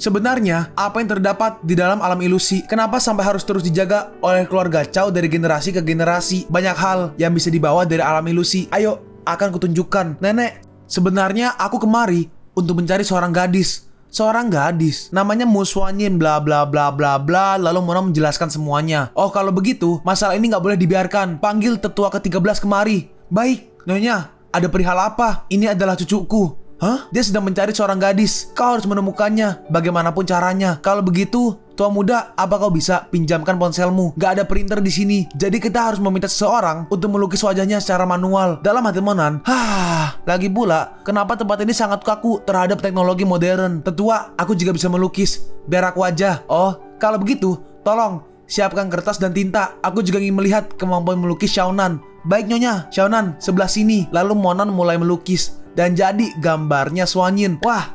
sebenarnya, apa yang terdapat di dalam alam ilusi? Kenapa sampai harus terus dijaga oleh keluarga Chow dari generasi ke generasi? Banyak hal yang bisa dibawa dari alam ilusi. Ayo, akan kutunjukkan. Nenek, sebenarnya aku kemari untuk mencari seorang gadis. Seorang gadis, namanya Muswanyin bla bla bla bla bla. Lalu Mona menjelaskan semuanya. Oh, kalau begitu, masalah ini nggak boleh dibiarkan. Panggil tetua ke-13 kemari. Baik, Nyonya, ada perihal apa? Ini adalah cucuku. Hah? Dia sedang mencari seorang gadis. Kau harus menemukannya bagaimanapun caranya. Kalau begitu, Tua muda, apa kau bisa pinjamkan ponselmu? Gak ada printer di sini, jadi kita harus meminta seseorang untuk melukis wajahnya secara manual. Dalam hati Monan, lagi pula, kenapa tempat ini sangat kaku terhadap teknologi modern? Tetua, aku juga bisa melukis. Biar aku aja. Oh, kalau begitu, tolong siapkan kertas dan tinta. Aku juga ingin melihat kemampuan melukis Xiaonan. Baik Nyonya, Xiaonan sebelah sini. Lalu Monan mulai melukis dan jadi gambarnya Xuanyin. Wah,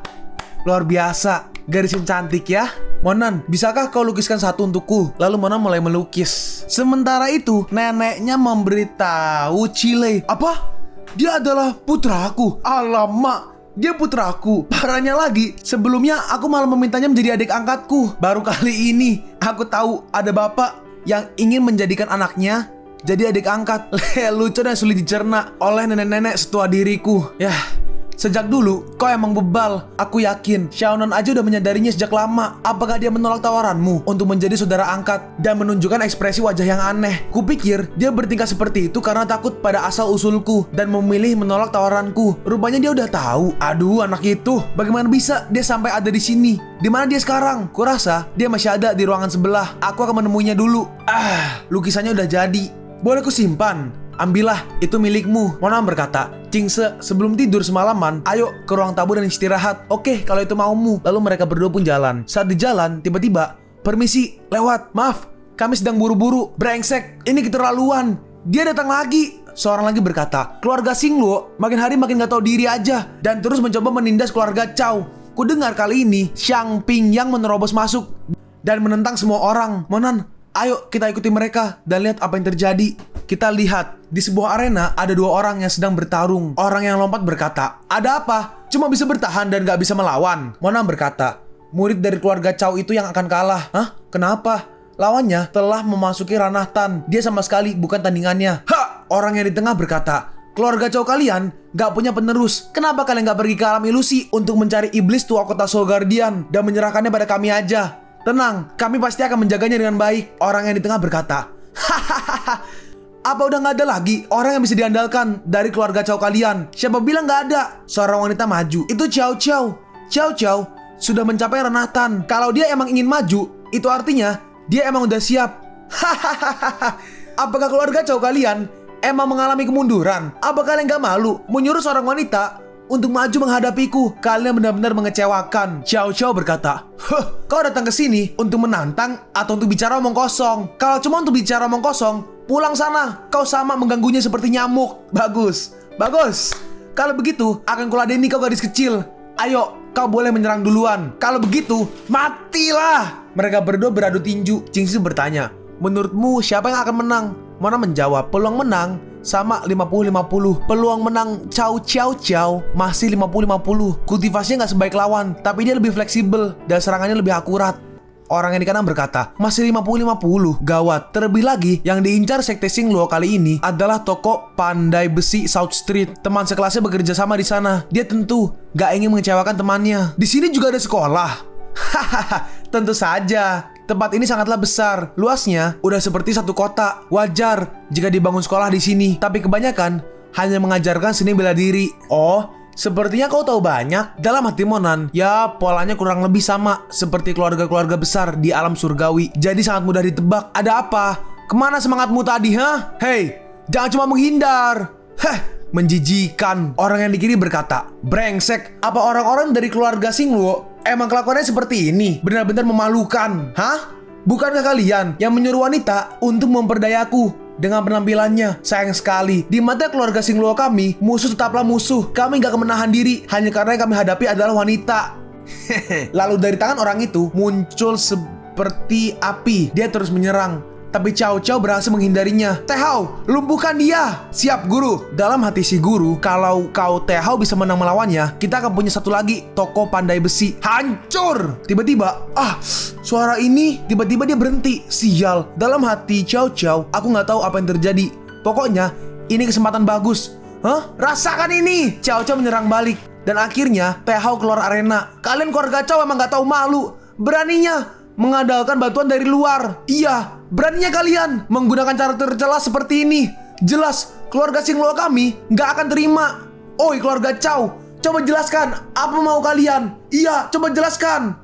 luar biasa. Garis yang cantik ya. Monan, bisakah kau lukiskan satu untukku? Lalu Monan mulai melukis. Sementara itu, neneknya memberitahu Chile. Apa? Dia adalah putraku. Alamak, dia putraku. Parahnya lagi, sebelumnya aku malah memintanya menjadi adik angkatku. Baru kali ini aku tahu ada bapak yang ingin menjadikan anaknya jadi adik angkat. Lucu dan sulit dicerna oleh nenek-nenek setua diriku. Sejak dulu, kau emang bebal. Aku yakin, Xiaonan aja udah menyadarinya sejak lama. Apakah dia menolak tawaranmu untuk menjadi saudara angkat dan menunjukkan ekspresi wajah yang aneh? Kupikir dia bertingkah seperti itu karena takut pada asal-usulku dan memilih menolak tawaranku. Rupanya dia udah tahu. Aduh, anak itu. Bagaimana bisa dia sampai ada di sini? Di mana dia sekarang? Kurasa dia masih ada di ruangan sebelah. Aku akan menemuinya dulu. Lukisannya udah jadi. Boleh ku simpan? Ambillah, itu milikmu. Monan berkata, Cingse, sebelum tidur semalaman, ayo ke ruang tamu dan istirahat. Oke, kalau itu maumu. Lalu mereka berdua pun jalan. Saat di jalan, tiba-tiba, permisi, lewat. Maaf, kami sedang buru-buru. Brengsek, ini keterlaluan. Dia datang lagi. Seorang lagi berkata, keluarga Xingluo makin hari makin gak tahu diri aja dan terus mencoba menindas keluarga Chow. Ku dengar kali ini Xiang Ping yang menerobos masuk dan menentang semua orang. Monan, ayo kita ikuti mereka dan lihat apa yang terjadi. Kita lihat, di sebuah arena ada dua orang yang sedang bertarung. Orang yang lompat berkata, ada apa? Cuma bisa bertahan dan gak bisa melawan. Monan berkata, murid dari keluarga Chow itu yang akan kalah. Hah? Kenapa? Lawannya telah memasuki ranah Tan. Dia sama sekali bukan tandingannya. Orang yang di tengah berkata, keluarga Chow kalian gak punya penerus. Kenapa kalian gak pergi ke alam ilusi untuk mencari iblis tua kota Soul Guardian dan menyerahkannya pada kami aja? Tenang, kami pasti akan menjaganya dengan baik. Orang yang di tengah berkata, apa udah gak ada lagi orang yang bisa diandalkan dari keluarga Chow kalian? Siapa bilang gak ada? Seorang wanita maju. Itu Chow Chow. Chow Chow sudah mencapai ranah Tan. Kalau dia emang ingin maju, itu artinya dia emang udah siap. Apakah keluarga Chow kalian emang mengalami kemunduran? Apa kalian gak malu menyuruh seorang wanita untuk maju menghadapiku? Kalian benar-benar mengecewakan. Chow Chow berkata, kau datang ke sini untuk menantang atau untuk bicara omong kosong? Kalau cuma untuk bicara omong kosong, pulang sana. Kau sama mengganggunya seperti nyamuk. Bagus, bagus. Kalau begitu, akan kuladeni kau gadis kecil. Ayo, kau boleh menyerang duluan. Kalau begitu, matilah. Mereka berdua beradu tinju. Cingsi bertanya, menurutmu siapa yang akan menang? Mona menjawab, peluang menang sama 50-50. Peluang menang Chow masih 50-50. Kultivasinya gak sebaik lawan, tapi dia lebih fleksibel dan serangannya lebih akurat. Orang yang di kanan berkata, masih 50-50. Gawat. Terlebih lagi, yang diincar sekte Xingluo kali ini adalah toko pandai besi South Street. Teman sekelasnya bekerja sama di sana. Dia tentu gak ingin mengecewakan temannya. Di sini juga ada sekolah. Tentu saja. Tempat ini sangatlah besar. Luasnya udah seperti satu kota. Wajar jika dibangun sekolah di sini. Tapi kebanyakan hanya mengajarkan seni bela diri. Oh, sepertinya kau tahu banyak. Dalam hati Monan, ya polanya kurang lebih sama seperti keluarga-keluarga besar di alam surgawi. Jadi sangat mudah ditebak. Ada apa? Kemana semangatmu tadi, ha? Hei, jangan cuma menghindar. Menjijikan. Orang yang di kiri berkata, brengsek, apa orang-orang dari keluarga Xingluo emang kelakuannya seperti ini? Benar-benar memalukan. Hah? Bukankah kalian yang menyuruh wanita untuk memperdayaku dengan penampilannya? Sayang sekali, di mata keluarga Xingluo kami, musuh tetaplah musuh. Kami gak akan menahan diri hanya karena yang kami hadapi adalah wanita. Lalu dari tangan orang itu muncul seperti api. Dia terus menyerang, tapi Chow Chow berhasil menghindarinya. Tehao, lumpuhkan dia. Siap, guru. Dalam hati si guru, kalau kau Tehao bisa menang melawannya, kita akan punya satu lagi toko pandai besi. Hancur. Tiba-tiba, suara ini tiba-tiba dia berhenti. Sial. Dalam hati Chow Chow, aku nggak tahu apa yang terjadi. Pokoknya ini kesempatan bagus. Rasakan ini. Chow Chow menyerang balik dan akhirnya Tehao keluar arena. Kalian keluarga Chow emang nggak tahu malu. Beraninya mengandalkan bantuan dari luar. Iya, beraninya kalian menggunakan cara tercela seperti ini. Jelas keluarga Xingluo kami gak akan terima. Oi keluarga Chow, coba jelaskan apa mau kalian. Iya, coba jelaskan.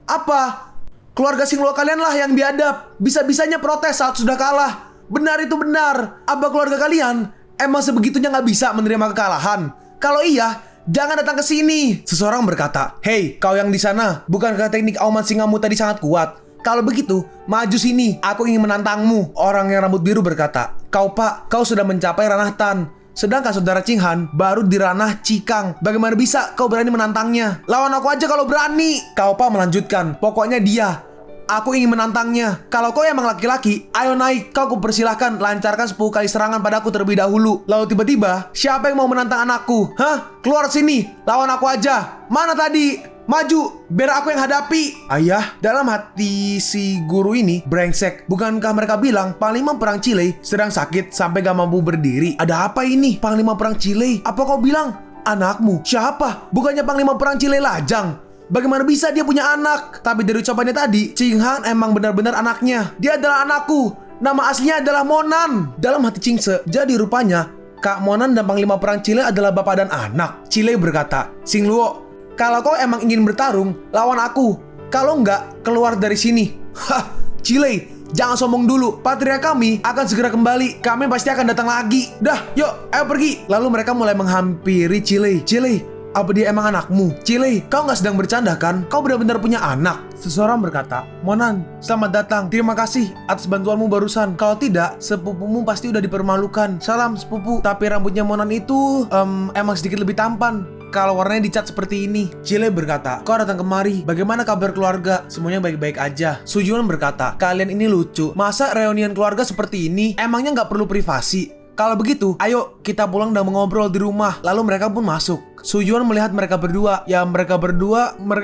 Apa? Keluarga Xingluo kalian lah yang biadab. Bisa-bisanya protes saat sudah kalah. Benar itu benar. Apa keluarga kalian emang sebegitunya nggak bisa menerima kekalahan? Kalau iya, jangan datang ke sini. Seseorang berkata, "Hei, kau yang di sana, bukankah teknik auman singamu tadi sangat kuat? Kalau begitu, maju sini. Aku ingin menantangmu." Orang yang rambut biru berkata, Pak, kau sudah mencapai ranah Tan. Sedangkan saudara Qing Han baru di ranah Cikang. Bagaimana bisa kau berani menantangnya? Lawan aku aja kalau berani. Pak melanjutkan, pokoknya dia. Aku ingin menantangnya. Kalau kau emang laki-laki, ayo naik. Kau kupersilahkan lancarkan 10 kali serangan padaku terlebih dahulu. Lalu tiba-tiba, siapa yang mau menantang anakku? Hah? Keluar sini. Lawan aku aja. Mana tadi? Maju, biar aku yang hadapi. Ayah, dalam hati si guru ini brengsek. Bukankah mereka bilang Panglima Perang Chile sedang sakit sampai gak mampu berdiri? Ada apa ini? Panglima Perang Chile? Apa kau bilang anakmu? Siapa? Bukannya Panglima Perang Chile Lajang? Bagaimana bisa dia punya anak? Tapi dari ucapannya tadi, Qing Han emang benar-benar anaknya. Dia adalah anakku. Nama aslinya adalah Monan. Dalam hati Qing Se, jadi rupanya Kak Monan dan Panglima Perang Chile adalah bapak dan anak. Chile berkata, Xingluo, kalau kau emang ingin bertarung, lawan aku. Kalau enggak, keluar dari sini. Hah, Chile, jangan sombong dulu. Patria kami akan segera kembali. Kami pasti akan datang lagi. Dah, yuk, ayo pergi. Lalu mereka mulai menghampiri Chile. Chile, apa dia emang anakmu? Chile, kau nggak sedang bercanda kan? Kau benar-benar punya anak. Seseorang berkata, Monan, selamat datang. Terima kasih atas bantuanmu barusan. Kalau tidak, sepupumu pasti udah dipermalukan. Salam sepupu. Tapi rambutnya Monan itu emang sedikit lebih tampan kalau warnanya dicat seperti ini. Chile berkata, kau datang kemari. Bagaimana kabar keluarga? Semuanya baik-baik aja. Sujuan berkata, kalian ini lucu. Masa reunian keluarga seperti ini? Emangnya nggak perlu privasi? Kalau begitu, ayo kita pulang dan mengobrol di rumah. Lalu mereka pun masuk. Sujuan melihat mereka berdua. Ya mereka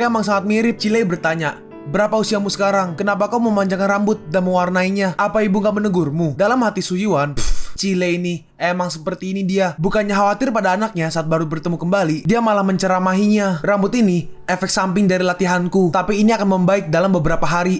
emang sangat mirip. Chile bertanya, berapa usiamu sekarang? Kenapa kau memanjangkan rambut dan mewarnainya? Apa ibu gak menegurmu? Dalam hati Suyuan, Chile ini emang seperti ini dia. Bukannya khawatir pada anaknya saat baru bertemu kembali, dia malah menceramahinya. Rambut ini efek samping dari latihanku, tapi ini akan membaik dalam beberapa hari.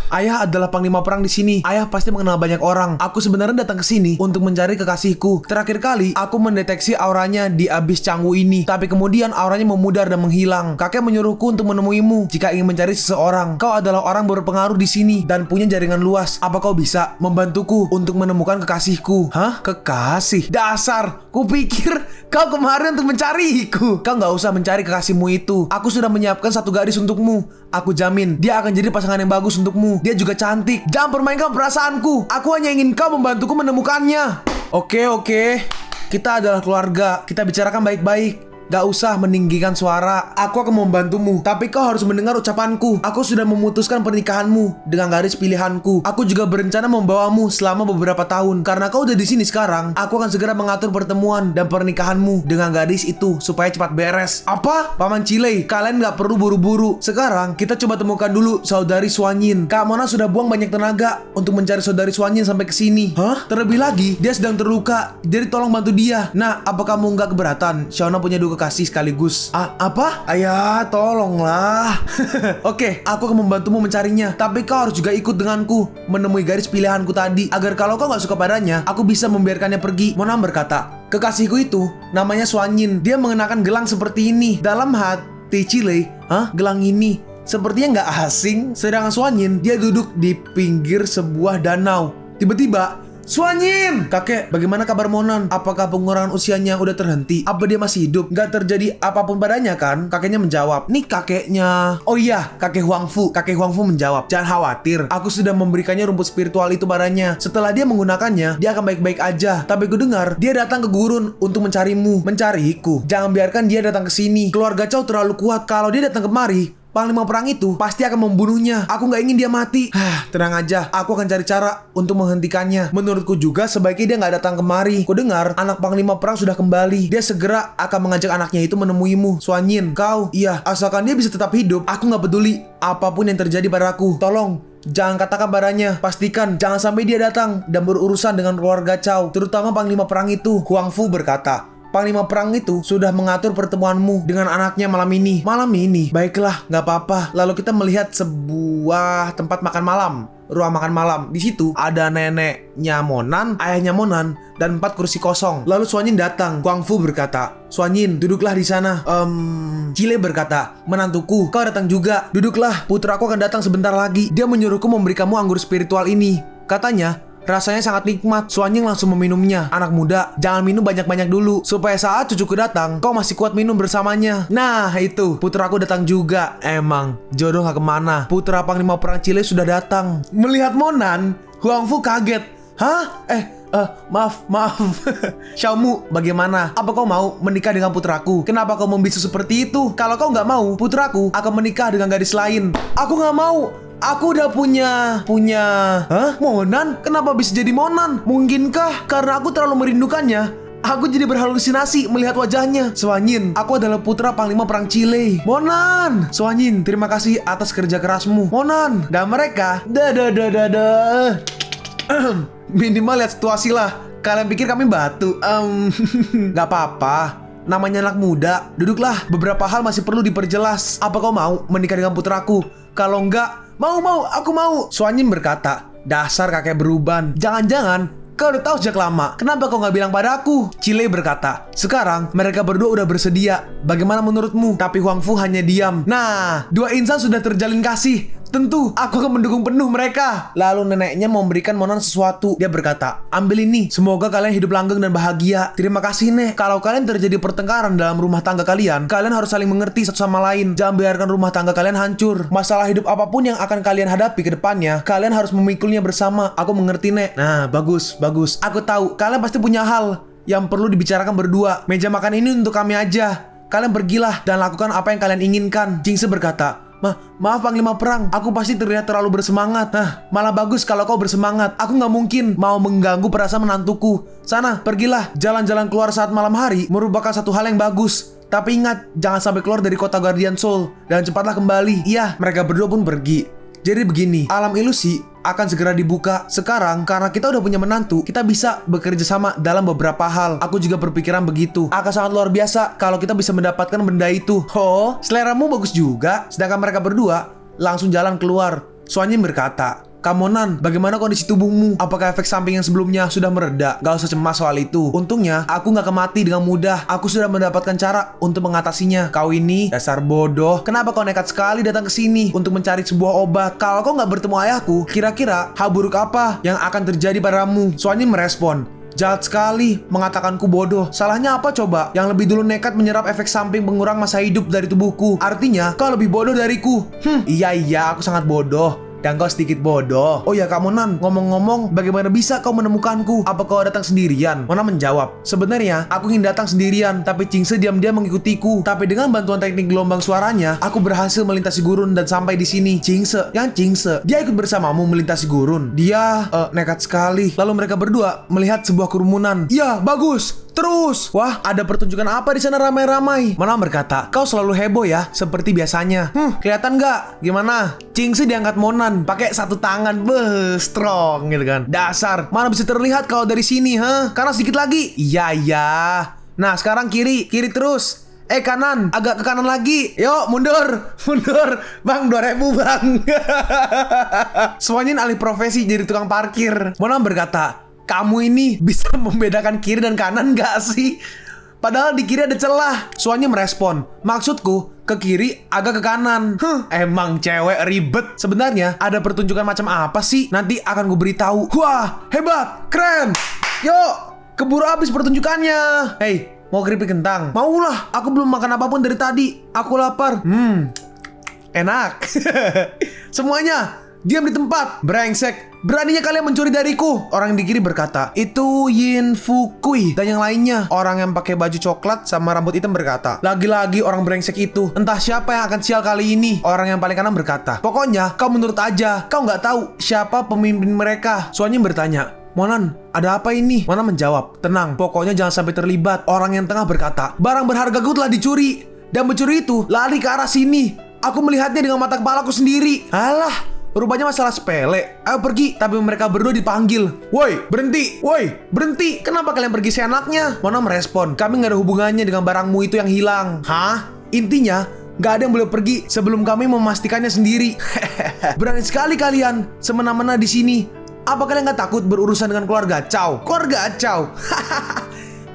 Ayah adalah panglima perang di sini. Ayah pasti mengenal banyak orang. Aku sebenarnya datang ke sini untuk mencari kekasihku. Terakhir kali aku mendeteksi auranya di abis Canggu ini, tapi kemudian auranya memudar dan menghilang. Kakek menyuruhku untuk menemuimu jika ingin mencari seseorang. Kau adalah orang berpengaruh di sini dan punya jaringan luas. Apa kau bisa membantuku untuk menemukan kekasihku? Hah? Kekasih? Dasar, kupikir kau kemarin untuk mencariku. Kau nggak usah mencari kekasihmu itu. Aku sudah menyiapkan satu gadis untukmu. Aku jamin dia akan jadi pasangan yang bagus untukmu. Dia juga cantik. Jangan permainkan perasaanku. Aku hanya ingin kau membantuku menemukannya. Oke. Kita adalah keluarga. Kita bicarakan baik-baik. Gak usah meninggikan suara. Aku akan membantumu, tapi kau harus mendengar ucapanku. Aku sudah memutuskan pernikahanmu dengan gadis pilihanku. Aku juga berencana membawamu selama beberapa tahun. Karena kau udah di sini sekarang, aku akan segera mengatur pertemuan dan pernikahanmu dengan gadis itu supaya cepat beres. Apa? Paman Chile, kalian gak perlu buru-buru. Sekarang kita coba temukan dulu saudari Suanyin. Kak Mona sudah buang banyak tenaga untuk mencari saudari Suanyin sampai ke sini. Hah? Terlebih lagi, dia sedang terluka. Jadi tolong bantu dia. Nah, apa kamu nggak keberatan? Shauna punya dua kasih sekaligus. Apa? Ayah, tolonglah. Oke, aku akan membantumu mencarinya. Tapi kau harus juga ikut denganku menemui gadis pilihanku tadi. Agar kalau kau gak suka padanya, aku bisa membiarkannya pergi. Mona berkata, kekasihku itu namanya Suanyin. Dia mengenakan gelang seperti ini. Dalam hati Chile, gelang ini sepertinya gak asing. Sedangkan Suanyin, dia duduk di pinggir sebuah danau. Tiba-tiba, Suanyin! Kakek, bagaimana kabar Monan? Apakah pengurangan usianya udah terhenti? Apa dia masih hidup? Gak terjadi apapun padanya kan? Kakeknya menjawab, nih kakeknya. Oh iya, kakek Huangfu. Kakek Huangfu menjawab, jangan khawatir. Aku sudah memberikannya rumput spiritual itu padanya. Setelah dia menggunakannya, dia akan baik-baik aja. Tapi ku dengar, dia datang ke gurun untuk mencarimu. Mencariku. Jangan biarkan dia datang ke sini. Keluarga Chow terlalu kuat. Kalau dia datang kemari, Panglima perang itu pasti akan membunuhnya. Aku gak ingin dia mati. Tenang aja, aku akan cari cara untuk menghentikannya. Menurutku juga sebaiknya dia gak datang kemari. Ku dengar anak Panglima perang sudah kembali. Dia segera akan mengajak anaknya itu menemuimu. Suanyin, kau, iya, asalkan dia bisa tetap hidup, aku gak peduli apapun yang terjadi padaku. Tolong, jangan katakan padanya. Pastikan jangan sampai dia datang dan berurusan dengan keluarga Chow, terutama Panglima perang itu. Huangfu berkata, Panglima perang itu sudah mengatur pertemuanmu dengan anaknya malam ini. Malam ini? Baiklah, gak apa-apa. Lalu kita melihat sebuah tempat makan malam. ruang makan malam. Di situ ada neneknya Monan, ayahnya Monan, dan 4 kursi kosong. Lalu Suanyin datang. Huang Fu berkata, "Suanyin, duduklah di sana." Cile berkata, "Menantuku, kau datang juga. Duduklah, putraku akan datang sebentar lagi. Dia menyuruhku memberi kamu anggur spiritual ini. Katanya, rasanya sangat nikmat." Suanyin langsung meminumnya. "Anak muda, jangan minum banyak-banyak dulu, supaya saat cucuku datang, kau masih kuat minum bersamanya." Nah itu, putraku datang juga. Emang, jodoh gak kemana. Putra Panglima Perang Cile sudah datang. Melihat Monan, Huang Fu kaget. "Hah? Maaf. Xiaomu, bagaimana? Apa kau mau menikah dengan putraku? Kenapa kau membisu seperti itu? Kalau kau gak mau, putraku akan menikah dengan gadis lain." "Aku gak mau. Aku udah punya. Hah? Monan? Kenapa bisa jadi Monan? Mungkinkah karena aku terlalu merindukannya? Aku jadi berhalusinasi melihat wajahnya." "Suanyin, aku adalah putra Panglima Perang Cile." "Monan!" "Suanyin, terima kasih atas kerja kerasmu." "Monan!" Dan mereka minimal lihat situasi lah. Kalian pikir kami batu? Gak apa-apa. Namanya anak muda. Duduklah. Beberapa hal masih perlu diperjelas. Apa kau mau menikah dengan putraku? Kalau enggak, mau. Aku mau. Suanyin berkata, "Dasar kakek beruban. Jangan-jangan kau udah tahu sejak lama. Kenapa kau nggak bilang padaku?" Cile berkata, "Sekarang mereka berdua udah bersedia. Bagaimana menurutmu?" Tapi Huang Fu hanya diam. Nah, dua insan sudah terjalin kasih. Tentu, aku akan mendukung penuh mereka. Lalu neneknya memberikan Monan sesuatu. Dia berkata, "Ambil ini. Semoga kalian hidup langgeng dan bahagia." "Terima kasih, Nek. Kalau kalian terjadi pertengkaran dalam rumah tangga kalian harus saling mengerti satu sama lain. Jangan biarkan rumah tangga kalian hancur. Masalah hidup apapun yang akan kalian hadapi ke depannya, kalian harus memikulnya bersama. Aku mengerti, Nek." Nah, bagus. Aku tahu, kalian pasti punya hal yang perlu dibicarakan berdua. Meja makan ini untuk kami aja. Kalian pergilah dan lakukan apa yang kalian inginkan. Jingse berkata, Maaf Panglima Perang, aku pasti terlihat terlalu bersemangat." "Nah, malah bagus kalau kau bersemangat. Aku nggak mungkin mau mengganggu perasaan menantuku. Sana, pergilah. Jalan-jalan keluar saat malam hari merupakan satu hal yang bagus. Tapi ingat, jangan sampai keluar dari kota Guardian Soul. Dan cepatlah kembali." Iya, mereka berdua pun pergi. Jadi begini, alam ilusi akan segera dibuka. Sekarang, karena kita udah punya menantu, kita bisa bekerja sama dalam beberapa hal. Aku juga berpikiran begitu. Akan sangat luar biasa kalau kita bisa mendapatkan benda itu. "Oh, seleramu bagus juga." Sedangkan mereka berdua langsung jalan keluar. Suanyin berkata, "Kamonan, bagaimana kondisi tubuhmu? Apakah efek samping yang sebelumnya sudah mereda?" "Gak usah cemas soal itu. Untungnya, aku gak mati dengan mudah. Aku sudah mendapatkan cara untuk mengatasinya." "Kau ini dasar bodoh. Kenapa kau nekat sekali datang ke sini untuk mencari sebuah obat? Kalau kau gak bertemu ayahku, kira-kira hal buruk apa yang akan terjadi padamu?" Suanyin merespon, "Jahat sekali mengatakanku bodoh. Salahnya apa coba? Yang lebih dulu nekat menyerap efek samping pengurang masa hidup dari tubuhku. Artinya, kau lebih bodoh dariku." Iya, aku sangat bodoh. Dan kau sedikit bodoh." "Oh ya Monan, ngomong-ngomong, bagaimana bisa kau menemukanku? Apa kau datang sendirian?" Monan menjawab, "Sebenarnya aku ingin datang sendirian, tapi Jingse diam-diam mengikutiku. Tapi dengan bantuan teknik gelombang suaranya, aku berhasil melintasi gurun dan sampai di sini." Jingse, dia ikut bersamamu melintasi gurun?" "Dia nekat sekali." Lalu mereka berdua melihat sebuah kerumunan. "Ya, bagus. Terus, wah, ada pertunjukan apa di sana ramai-ramai?" Monan berkata, "Kau selalu heboh ya, seperti biasanya." Kelihatan nggak? Gimana?" Jingse diangkat Monan pakai satu tangan, strong gitu kan. "Dasar, mana bisa terlihat kalau dari sini, Karena sedikit lagi." Iya. "Nah, sekarang kiri terus. Kanan, agak ke kanan lagi. Yuk, mundur. Bang, 2.000 bang." Suanyin alih profesi jadi tukang parkir. Monan berkata, "Kamu ini bisa membedakan kiri dan kanan gak sih? Padahal di kiri ada celah." Suanyin merespon, "Maksudku, ke kiri agak ke kanan." Emang cewek ribet. Sebenarnya ada pertunjukan macam apa sih? Nanti akan gue beritahu. Wah, hebat, keren. Yuk, keburu habis pertunjukannya. Hei, mau keripik kentang? Maulah, aku belum makan apapun dari tadi. Aku lapar. Enak. Semuanya diam di tempat. Brengsek, beraninya kalian mencuri dariku. Orang di kiri berkata, "Itu Yin Fukui." Dan yang lainnya, orang yang pakai baju coklat sama rambut hitam berkata, "Lagi-lagi orang brengsek itu. Entah siapa yang akan sial kali ini." Orang yang paling kanan berkata, "Pokoknya kau menurut aja. Kau nggak tahu siapa pemimpin mereka." Suanyin bertanya, "Monan, ada apa ini?" Monan menjawab, "Tenang, pokoknya jangan sampai terlibat." Orang yang tengah berkata, "Barang berhargaku telah dicuri. Dan pencuri itu lari ke arah sini. Aku melihatnya dengan mata kepalaku sendiri." Alah, rupanya masalah sepele. Ayo pergi. Tapi mereka berdua dipanggil. Woi, berhenti. Kenapa kalian pergi seenaknya?" Monan merespon, "Kami gak ada hubungannya dengan barangmu itu yang hilang." Hah? Intinya, Gak ada yang boleh pergi sebelum kami memastikannya sendiri. Berani sekali kalian semena-mena di sini. Apa kalian gak takut berurusan dengan keluarga Chow? Keluarga Chow?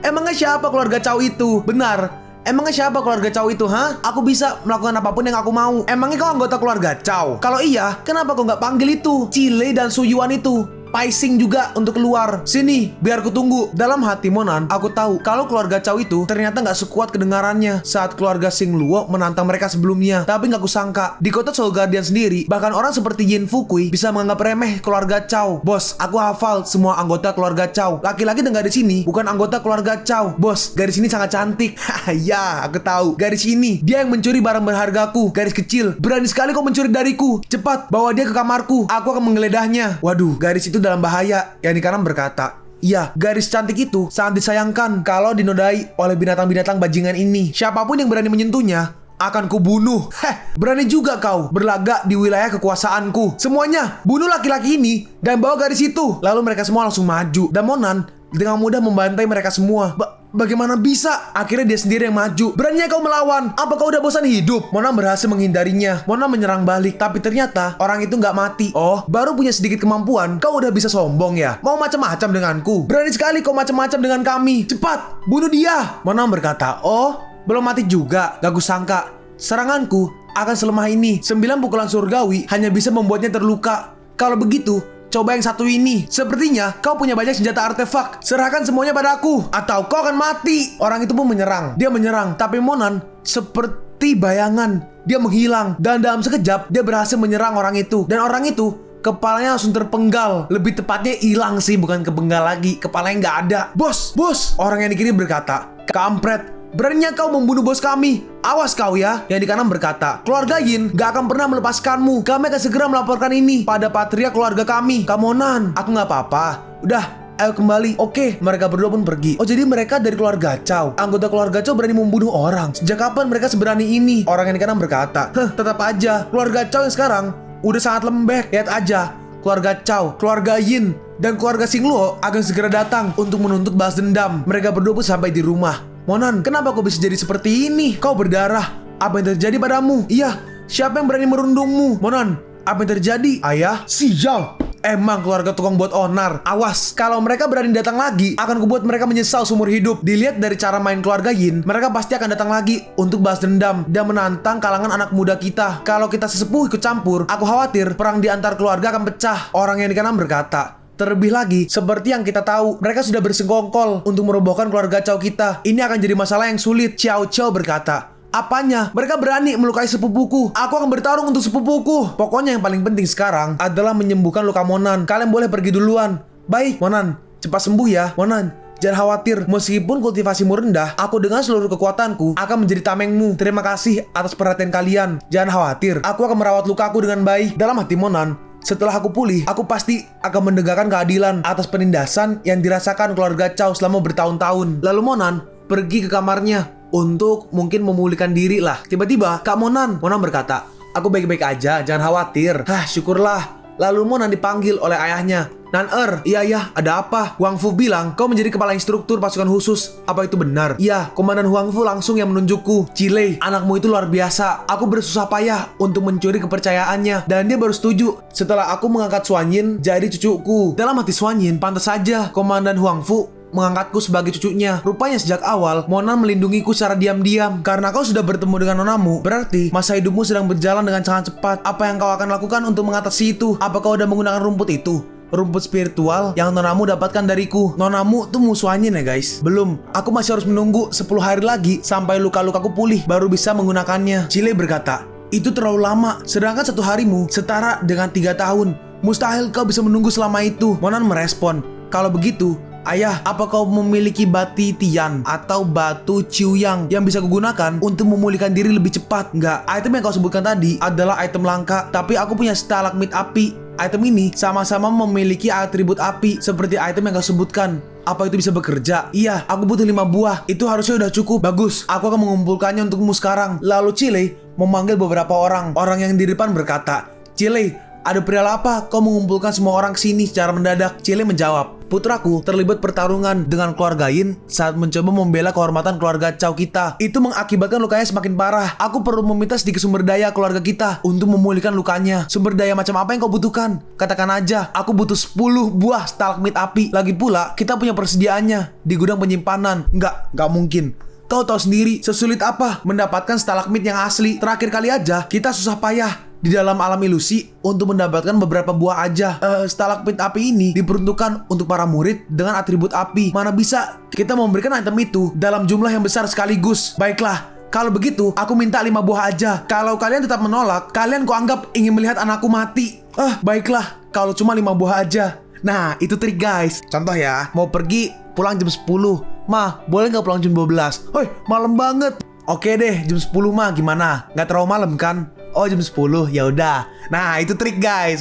Emangnya siapa keluarga Chow itu? Benar. Emangnya siapa keluarga Chow itu, ha? Aku bisa melakukan apapun yang aku mau. Emangnya kau anggota keluarga Chow? Kalau iya, kenapa kau nggak panggil itu Chile dan Suyuan itu? Paising juga untuk keluar. Sini, biar ku tunggu. Dalam hati Monan, aku tahu kalau keluarga Chow itu ternyata nggak sekuat kedengarannya saat keluarga Sing Luo menantang mereka sebelumnya. Tapi nggak kusangka, di kota Seoul Guardian sendiri, bahkan orang seperti Yin Fukui bisa menganggap remeh keluarga Chow. Bos, aku hafal semua anggota keluarga Chow. Laki-laki dan gadis ini bukan anggota keluarga Chow. Bos, gadis ini sangat cantik. Ya, aku tahu. Gadis ini, dia yang mencuri barang berhargaku. Gadis kecil, berani sekali kau mencuri dariku. Cepat, bawa dia ke kamarku. Aku akan menggeledah. Waduh, gadis itu dalam bahaya. Yang di kanan berkata, iya, gadis cantik itu sangat disayangkan kalau dinodai oleh binatang-binatang bajingan ini. Siapapun yang berani menyentuhnya akan kubunuh. Berani juga kau berlagak di wilayah kekuasaanku. Semuanya, bunuh laki-laki ini dan bawa gadis itu. Lalu mereka semua langsung maju. Dan Monan dengan mudah membantai mereka semua. Bagaimana bisa? Akhirnya dia sendiri yang maju. Beraninya kau melawan? Apa kau udah bosan hidup? Monan berhasil menghindarinya. Monan menyerang balik, tapi ternyata orang itu nggak mati. Oh, baru punya sedikit kemampuan, kau udah bisa sombong ya? Mau macam-macam denganku? Berani sekali kau macam-macam dengan kami. Cepat, bunuh dia. Monan berkata, oh, belum mati juga. Gak kusangka seranganku akan selemah ini. 9 pukulan surgawi hanya bisa membuatnya terluka. Kalau begitu, coba yang satu ini. Sepertinya kau punya banyak senjata artefak. Serahkan semuanya padaku, atau kau akan mati. Orang itu pun menyerang. Dia menyerang, tapi Monan seperti bayangan. Dia menghilang, dan dalam sekejap dia berhasil menyerang orang itu. Dan orang itu kepalanya langsung terpenggal. Lebih tepatnya hilang sih, bukan kepenggal lagi. Kepalanya nggak ada. Bos, orang yang di kiri berkata, kampret, beraninya kau membunuh bos kami. Awas kau ya. Yang di kanan berkata, keluarga Yin gak akan pernah melepaskanmu. Kami akan segera melaporkan ini pada patria keluarga kami. Kamonan, aku gak apa-apa. Udah, ayo kembali. Oke, mereka berdua pun pergi. Oh, jadi mereka dari keluarga Chow. Anggota keluarga Chow berani membunuh orang. Sejak kapan mereka seberani ini? Orang yang di kanan berkata, tetap aja, keluarga Chow yang sekarang udah sangat lembek. Lihat aja, keluarga Chow, keluarga Yin, dan keluarga Sing Luo akan segera datang untuk menuntut balas dendam. Mereka berdua pun sampai di rumah. Monan, kenapa kau bisa jadi seperti ini? Kau berdarah. Apa yang terjadi padamu? Iya, siapa yang berani merundungmu? Monan, apa yang terjadi? Ayah, sial. Emang keluarga tukang buat onar. Awas, kalau mereka berani datang lagi, akan kubuat mereka menyesal seumur hidup. Dilihat dari cara main keluarga Yin, mereka pasti akan datang lagi untuk balas dendam dan menantang kalangan anak muda kita. Kalau kita sesepuh ikut campur, aku khawatir perang di antar keluarga akan pecah. Orang yang di kanan berkata, terlebih lagi, seperti yang kita tahu, mereka sudah bersengkongkol untuk merobohkan keluarga Chow kita. Ini akan jadi masalah yang sulit. Xiao Chow berkata, apanya? Mereka berani melukai sepupuku. Aku akan bertarung untuk sepupuku. Pokoknya yang paling penting sekarang adalah menyembuhkan luka Monan. Kalian boleh pergi duluan. Baik, Monan. Cepat sembuh ya, Monan. Jangan khawatir, meskipun kultivasimu rendah, aku dengan seluruh kekuatanku akan menjadi tamengmu. Terima kasih atas perhatian kalian. Jangan khawatir, aku akan merawat lukaku dengan baik. Dalam hati Monan, setelah aku pulih, aku pasti akan menegakkan keadilan atas penindasan yang dirasakan keluarga Chow selama bertahun-tahun. Lalu Monan pergi ke kamarnya untuk mungkin memulihkan diri lah. Tiba-tiba, Kak Monan berkata, aku baik-baik aja, jangan khawatir. Syukurlah. Lalu Monan dipanggil oleh ayahnya. Nan-er, iya, ada apa? Huang Fu bilang, kau menjadi kepala instruktur pasukan khusus. Apa itu benar? Iya, Komandan Huang Fu langsung yang menunjukku. Chile, anakmu itu luar biasa. Aku bersusah payah untuk mencuri kepercayaannya. Dan dia baru setuju setelah aku mengangkat Xuan Yin jadi cucuku. Dalam hati Xuan Yin, pantas saja Komandan Huang Fu mengangkatku sebagai cucunya. Rupanya sejak awal Monan melindungiku secara diam-diam. Karena kau sudah bertemu dengan nonamu, berarti masa hidupmu sedang berjalan dengan sangat cepat. Apa yang kau akan lakukan untuk mengatasi itu? Apa kau udah menggunakan rumput itu? Rumput spiritual yang nonamu dapatkan dariku. Nonamu tuh musuhannya ya guys. Belum, aku masih harus menunggu 10 hari lagi sampai luka-lukaku pulih baru bisa menggunakannya. Chile berkata, itu terlalu lama. Sedangkan 1 harimu setara dengan 3 tahun. Mustahil kau bisa menunggu selama itu. Monan merespon, kalau begitu, ayah, apa kau memiliki bati Tian atau batu Ciuyang yang bisa kugunakan untuk memulihkan diri lebih cepat? Enggak, item yang kau sebutkan tadi adalah item langka, tapi aku punya stalagmit api. Item ini sama-sama memiliki atribut api seperti item yang kau sebutkan. Apa itu bisa bekerja? Iya, aku butuh 5 buah. Itu harusnya udah cukup. Bagus, aku akan mengumpulkannya untukmu sekarang. Lalu Chile memanggil beberapa orang. Orang yang di depan berkata, Chile, Ada perihal apa kau mengumpulkan semua orang sini secara mendadak? Chile menjawab, putraku terlibat pertarungan dengan keluarga Yin saat mencoba membela kehormatan keluarga Chow kita. Itu mengakibatkan lukanya semakin parah. Aku perlu meminta sedikit sumber daya keluarga kita untuk memulihkan lukanya. Sumber daya macam apa yang kau butuhkan? Katakan aja, aku butuh 10 buah stalagmit api. Lagi pula, kita punya persediaannya di gudang penyimpanan. Nggak mungkin. Kau tahu sendiri sesulit apa mendapatkan stalagmit yang asli. Terakhir kali aja kita susah payah di dalam alam ilusi untuk mendapatkan beberapa buah aja. Stalagmit api ini diperuntukkan untuk para murid dengan atribut api. Mana bisa kita memberikan item itu dalam jumlah yang besar sekaligus. Baiklah, kalau begitu aku minta 5 buah aja. Kalau kalian tetap menolak, kalian kuanggap ingin melihat anakku mati. Baiklah, kalau cuma 5 buah aja. Nah, itu trik guys. Contoh ya, mau pergi pulang jam 10. Ma, boleh nggak pulang jam 12? Hoi, malam banget. Oke deh, jam 10 mah gimana? Nggak terlalu malam kan? Oh, jam 10, ya udah. Nah, itu trik guys.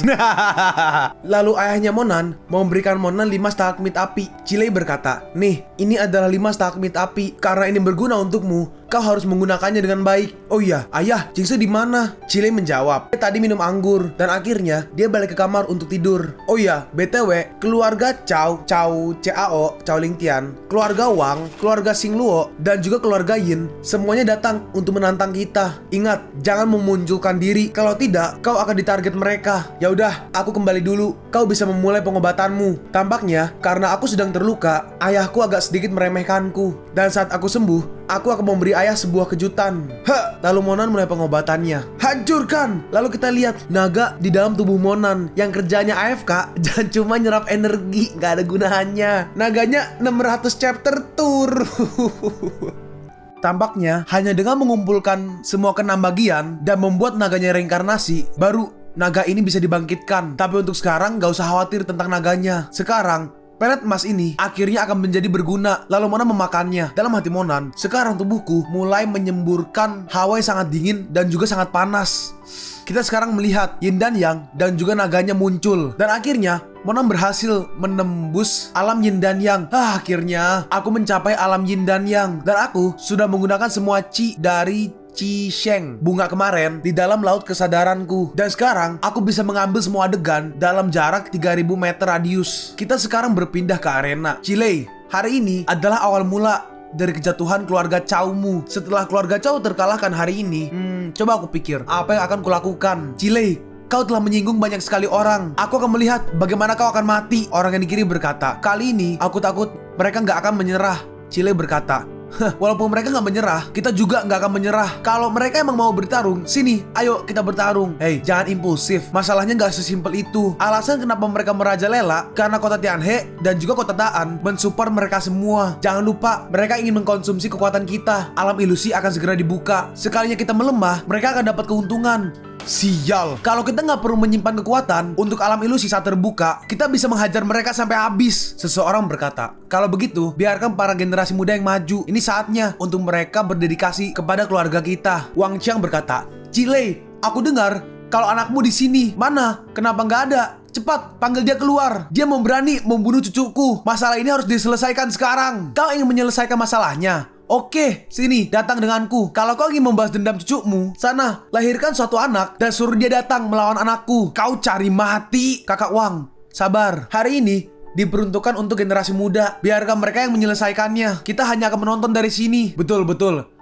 Lalu ayahnya Monan memberikan Monan 5 stalagmit api. Chile berkata, nih, ini adalah 5 stalagmit api. Karena ini berguna untukmu, kau harus menggunakannya dengan baik. Oh iya, ayah, Jingse di mana? Chile menjawab, dia tadi minum anggur dan akhirnya dia balik ke kamar untuk tidur. Oh iya, BTW, keluarga Chow Cao Lingtian, keluarga Wang, keluarga Xingluo, dan juga keluarga Yin, semuanya datang untuk menantang kita. Ingat, jangan memunculkan diri. Kalau tidak, kau akan ditarget mereka. Ya udah, aku kembali dulu. Kau bisa memulai pengobatanmu. Tampaknya, karena aku sedang terluka, ayahku agak sedikit meremehkanku. Dan saat aku sembuh, aku akan memberi ayah sebuah kejutan. Lalu Monan mulai pengobatannya. Hancurkan! Lalu kita lihat naga di dalam tubuh Monan yang kerjanya AFK dan cuma nyerap energi, nggak ada gunanya. Naganya 600 chapter tour. Tampaknya hanya dengan mengumpulkan semua keenam bagian dan membuat naganya reinkarnasi, baru naga ini bisa dibangkitkan. Tapi untuk sekarang gak usah khawatir tentang naganya. Sekarang pelet emas ini akhirnya akan menjadi berguna. Lalu Monan memakannya. Dalam hati Monan, sekarang tubuhku mulai menyemburkan hawa yang sangat dingin dan juga sangat panas. Kita sekarang melihat Yin dan Yang dan juga naganya muncul. Dan akhirnya Monan berhasil menembus alam Yin dan Yang. Akhirnya aku mencapai alam Yin dan Yang. Dan aku sudah menggunakan semua Qi dari Qi Sheng, bunga kemarin, di dalam laut kesadaranku. Dan sekarang aku bisa mengambil semua adegan dalam jarak 3000 meter radius. Kita sekarang berpindah ke arena. Chile, hari ini adalah awal mula dari kejatuhan keluarga Chowmu. Setelah keluarga Chow terkalahkan hari ini, coba aku pikir, apa yang akan kulakukan? Chile, kau telah menyinggung banyak sekali orang. Aku akan melihat bagaimana kau akan mati. Orang yang di kiri berkata, kali ini aku takut mereka nggak akan menyerah. Chile berkata, walaupun mereka nggak menyerah, kita juga nggak akan menyerah. Kalau mereka emang mau bertarung, sini, ayo kita bertarung. Hei, jangan impulsif. Masalahnya nggak sesimpel itu. Alasan kenapa mereka merajalela karena kota Tianhe dan juga kota Daan mensupport mereka semua. Jangan lupa, mereka ingin mengkonsumsi kekuatan kita. Alam ilusi akan segera dibuka. Sekalinya kita melemah, mereka akan dapat keuntungan. Sial, kalau kita nggak perlu menyimpan kekuatan untuk alam ilusi saat terbuka, kita bisa menghajar mereka sampai habis. Seseorang berkata, kalau begitu, biarkan para generasi muda yang maju. Ini saatnya untuk mereka berdedikasi kepada keluarga kita. Wang Qiang berkata, Chile, aku dengar kalau anakmu di sini. Mana? Kenapa nggak ada? Cepat, panggil dia keluar. Dia berani membunuh cucuku. Masalah ini harus diselesaikan sekarang. Kau ingin menyelesaikan masalahnya? Oke, sini, datang denganku. Kalau kau ingin membalas dendam cucumu, sana, lahirkan suatu anak dan suruh dia datang melawan anakku. Kau cari mati. Kakak Wang, sabar. Hari ini diperuntukkan untuk generasi muda. Biarkan mereka yang menyelesaikannya. Kita hanya akan menonton dari sini. Betul.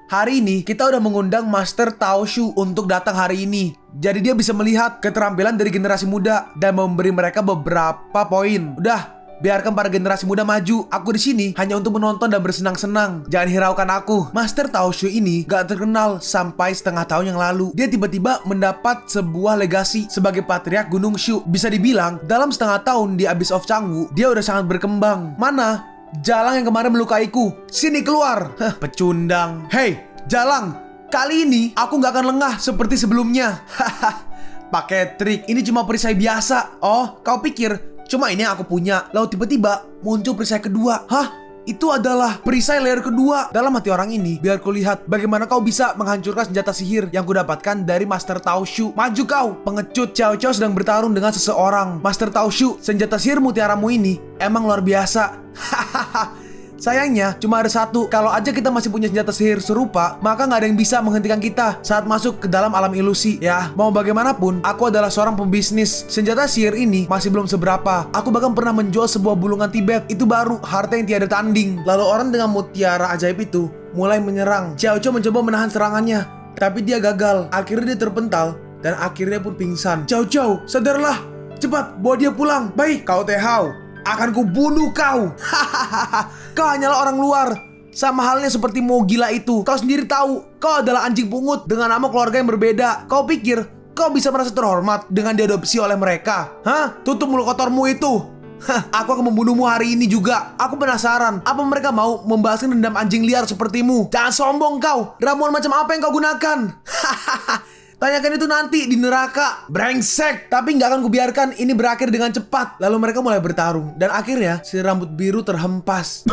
Hari ini kita udah mengundang Master Tao Shu untuk datang hari ini. Jadi dia bisa melihat keterampilan dari generasi muda dan memberi mereka beberapa poin. Udah, biarkan para generasi muda maju. Aku di sini hanya untuk menonton dan bersenang-senang. Jangan hiraukan aku. Master Tao Shu ini gak terkenal sampai setengah tahun yang lalu. Dia tiba-tiba mendapat sebuah legasi sebagai patriark Gunung Shu. Bisa dibilang dalam setengah tahun di Abyss of Changwu, dia udah sangat berkembang. Mana Jalang yang kemarin melukaiku? Sini keluar. Pecundang. Hei, Jalang, kali ini aku gak akan lengah seperti sebelumnya. Pakai trik. Ini cuma perisai biasa. Oh, kau pikir cuma ini yang aku punya? Lalu tiba-tiba muncul perisai kedua. Hah? Itu adalah perisai layer kedua. Dalam hati orang ini, biar ku lihat bagaimana kau bisa menghancurkan senjata sihir yang kudapatkan dari Master Tao Shu. Maju kau, pengecut. Cao Cao sedang bertarung dengan seseorang. Master Tao Shu, senjata sihir mutiaramu ini emang luar biasa. Hahaha. Sayangnya cuma ada satu, kalau aja kita masih punya senjata sihir serupa, maka nggak ada yang bisa menghentikan kita saat masuk ke dalam alam ilusi. Ya, mau bagaimanapun, aku adalah seorang pembisnis. Senjata sihir ini masih belum seberapa. Aku bahkan pernah menjual sebuah bulungan Tibet. Itu baru harta yang tiada tanding. Lalu orang dengan mutiara ajaib itu mulai menyerang. Xiao Zhou mencoba menahan serangannya, tapi dia gagal. Akhirnya dia terpental dan akhirnya pun pingsan. Xiao Zhou, sadarlah. Cepat, bawa dia pulang. Baik, Cao Te Hao, akan kubunuh kau. Hahaha. Kau hanyalah orang luar. Sama halnya seperti Mo gila itu. Kau sendiri tahu, kau adalah anjing pungut dengan nama keluarga yang berbeda. Kau pikir kau bisa merasa terhormat dengan diadopsi oleh mereka? Hah? Tutup mulut kotormu itu. Aku akan membunuhmu hari ini juga. Aku penasaran, apa mereka mau membalaskan dendam anjing liar sepertimu? Jangan sombong kau. Ramuan macam apa yang kau gunakan? Tanyakan itu nanti di neraka. Brengsek. Tapi nggak akan kubiarkan ini berakhir dengan cepat. Lalu mereka mulai bertarung dan akhirnya si rambut biru terhempas.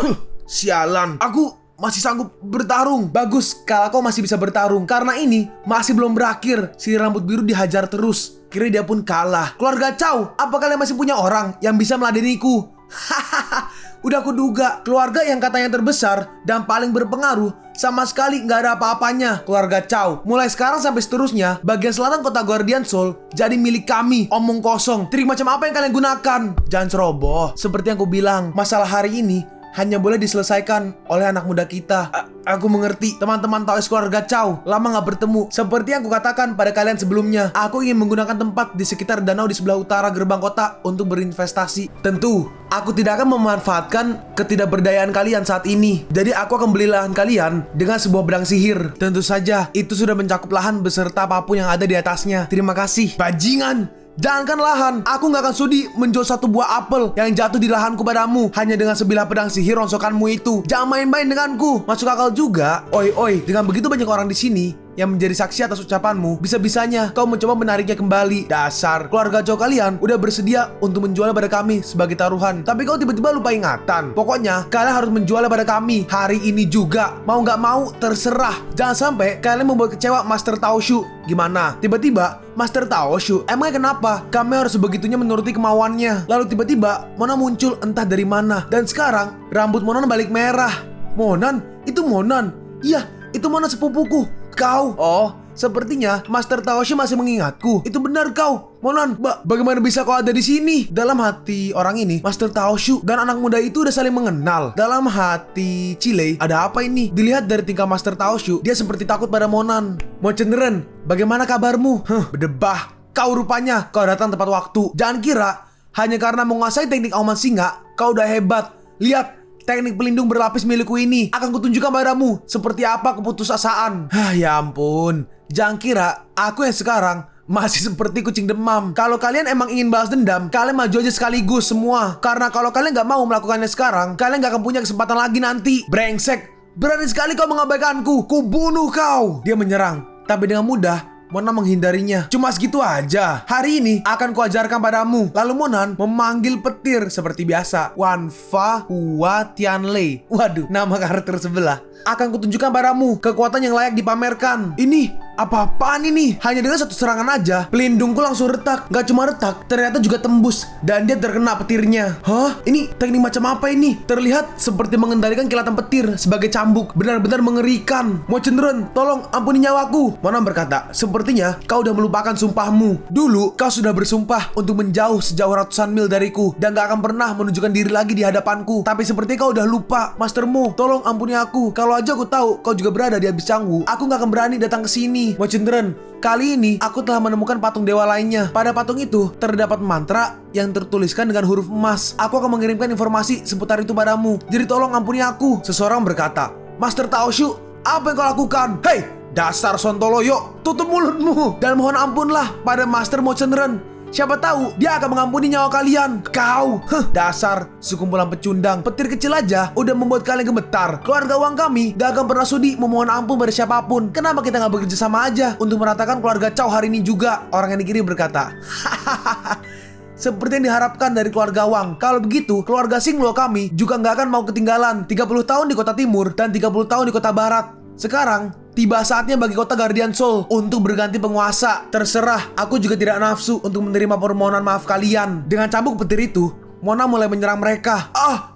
Sialan, aku masih sanggup bertarung. Bagus kalau kau masih bisa bertarung, karena ini masih belum berakhir. Si rambut biru dihajar terus. Kira dia pun kalah. Keluarga Cao, apa kalian masih punya orang yang bisa meladeniku? Hahaha. Udah kuduga, keluarga yang katanya terbesar dan paling berpengaruh sama sekali nggak ada apa-apanya. Keluarga Cao, mulai sekarang sampai seterusnya, bagian selatan kota Guardian Soul jadi milik kami. Omong kosong. Trik macam apa yang kalian gunakan? Jangan ceroboh. Seperti yang ku bilang, masalah hari ini hanya boleh diselesaikan oleh anak muda kita. Aku mengerti, teman-teman Taois keluarga Cao. Lama gak bertemu. Seperti yang kukatakan pada kalian sebelumnya, aku ingin menggunakan tempat di sekitar danau di sebelah utara gerbang kota untuk berinvestasi. Tentu, aku tidak akan memanfaatkan ketidakberdayaan kalian saat ini. Jadi aku akan beli lahan kalian dengan sebuah pedang sihir. Tentu saja, itu sudah mencakup lahan beserta apapun yang ada di atasnya. Terima kasih. Bajingan! Jangankan lahan, aku gak akan sudi menjual satu buah apel yang jatuh di lahanku padamu hanya dengan sebilah pedang sihir rongsokanmu itu. Jangan main-main denganku. Masuk akal juga. Oi, dengan begitu banyak orang di sini yang menjadi saksi atas ucapanmu, bisa-bisanya kau mencoba menariknya kembali. Dasar keluarga Cao kalian udah bersedia untuk menjualnya pada kami sebagai taruhan, tapi kau tiba-tiba lupa ingatan. Pokoknya kalian harus menjualnya pada kami hari ini juga. Mau nggak mau terserah. Jangan sampai kalian membuat kecewa Master Tao Shu. Gimana? Tiba-tiba Master Tao Shu, emangnya kenapa? Kami harus sebegitunya menuruti kemauannya. Lalu tiba-tiba Mona muncul entah dari mana, dan sekarang rambut Monan balik merah. Monan? Itu Monan? Iya, itu Monan sepupuku. Kau? Oh, sepertinya Master Tao Shu masih mengingatku. Itu benar kau, Monan. Bagaimana bisa kau ada di sini? Dalam hati orang ini, Master Tao Shu dan anak muda itu udah saling mengenal. Dalam hati Chile, ada apa ini? Dilihat dari tingkah Master Tao Shu, dia seperti takut pada Monan. Mo Chenren, bagaimana kabarmu? Berdebah. Kau rupanya, kau datang tepat waktu. Jangan kira hanya karena menguasai teknik auman singa, kau udah hebat. Lihat, teknik pelindung berlapis milikku ini akan kutunjukkan padamu seperti apa keputusasaan. Ya ampun. Jangan kira aku yang sekarang masih seperti kucing demam. Kalau kalian emang ingin balas dendam, kalian maju aja sekaligus semua. Karena kalau kalian gak mau melakukannya sekarang, kalian gak akan punya kesempatan lagi nanti. Brengsek, berani sekali kau mengabaikanku. Kubunuh kau. Dia menyerang, tapi dengan mudah Mona menghindarinya. Cuma segitu aja. Hari ini akan kuajarkan padamu. Lalu Monan memanggil petir seperti biasa. Wan Fa Hua Tianlei. Waduh, nama karakter sebelah. Akan kutunjukkan padamu kekuatan yang layak dipamerkan. Ini apa-apaan ini? Hanya dengan satu serangan aja, pelindungku langsung retak. Gak cuma retak, ternyata juga tembus. Dan dia terkena petirnya. Hah? Ini teknik macam apa ini? Terlihat seperti mengendalikan kilatan petir sebagai cambuk. Benar-benar mengerikan. Mo Chenren, tolong ampuni nyawaku. Monan berkata, sepertinya kau udah melupakan sumpahmu. Dulu kau sudah bersumpah untuk menjauh sejauh ratusan mil dariku dan gak akan pernah menunjukkan diri lagi di hadapanku. Tapi seperti kau udah lupa. Master Mo, tolong ampuni aku. Kalau aja aku tahu kau juga berada di habis canggu, aku gak akan berani datang ke sini. Mo Chenren, kali ini aku telah menemukan patung dewa lainnya. Pada patung itu terdapat mantra yang tertuliskan dengan huruf emas. Aku akan mengirimkan informasi seputar itu padamu. Jadi tolong ampuni aku. Seseorang berkata, Master Tao Shu, apa yang kau lakukan? Hei, dasar sontoloyo, tutup mulutmu dan mohon ampunlah pada Master Mo Chenren. Siapa tahu dia akan mengampuni nyawa kalian. Kau, dasar sekumpulan pecundang. Petir kecil aja udah membuat kalian gemetar. Keluarga Wang kami gak akan pernah sudi memohon ampun pada siapapun. Kenapa kita gak bekerja sama aja untuk meratakan keluarga Cao hari ini juga? Orang yang di kiri berkata, seperti yang diharapkan dari keluarga Wang. Kalau begitu, keluarga Xingluo kami juga nggak akan mau ketinggalan. 30 tahun di kota timur dan 30 tahun di kota barat. Sekarang, tiba saatnya bagi kota Guardian Soul untuk berganti penguasa. Terserah, aku juga tidak nafsu untuk menerima permohonan maaf kalian. Dengan cambuk petir itu, Mona mulai menyerang mereka.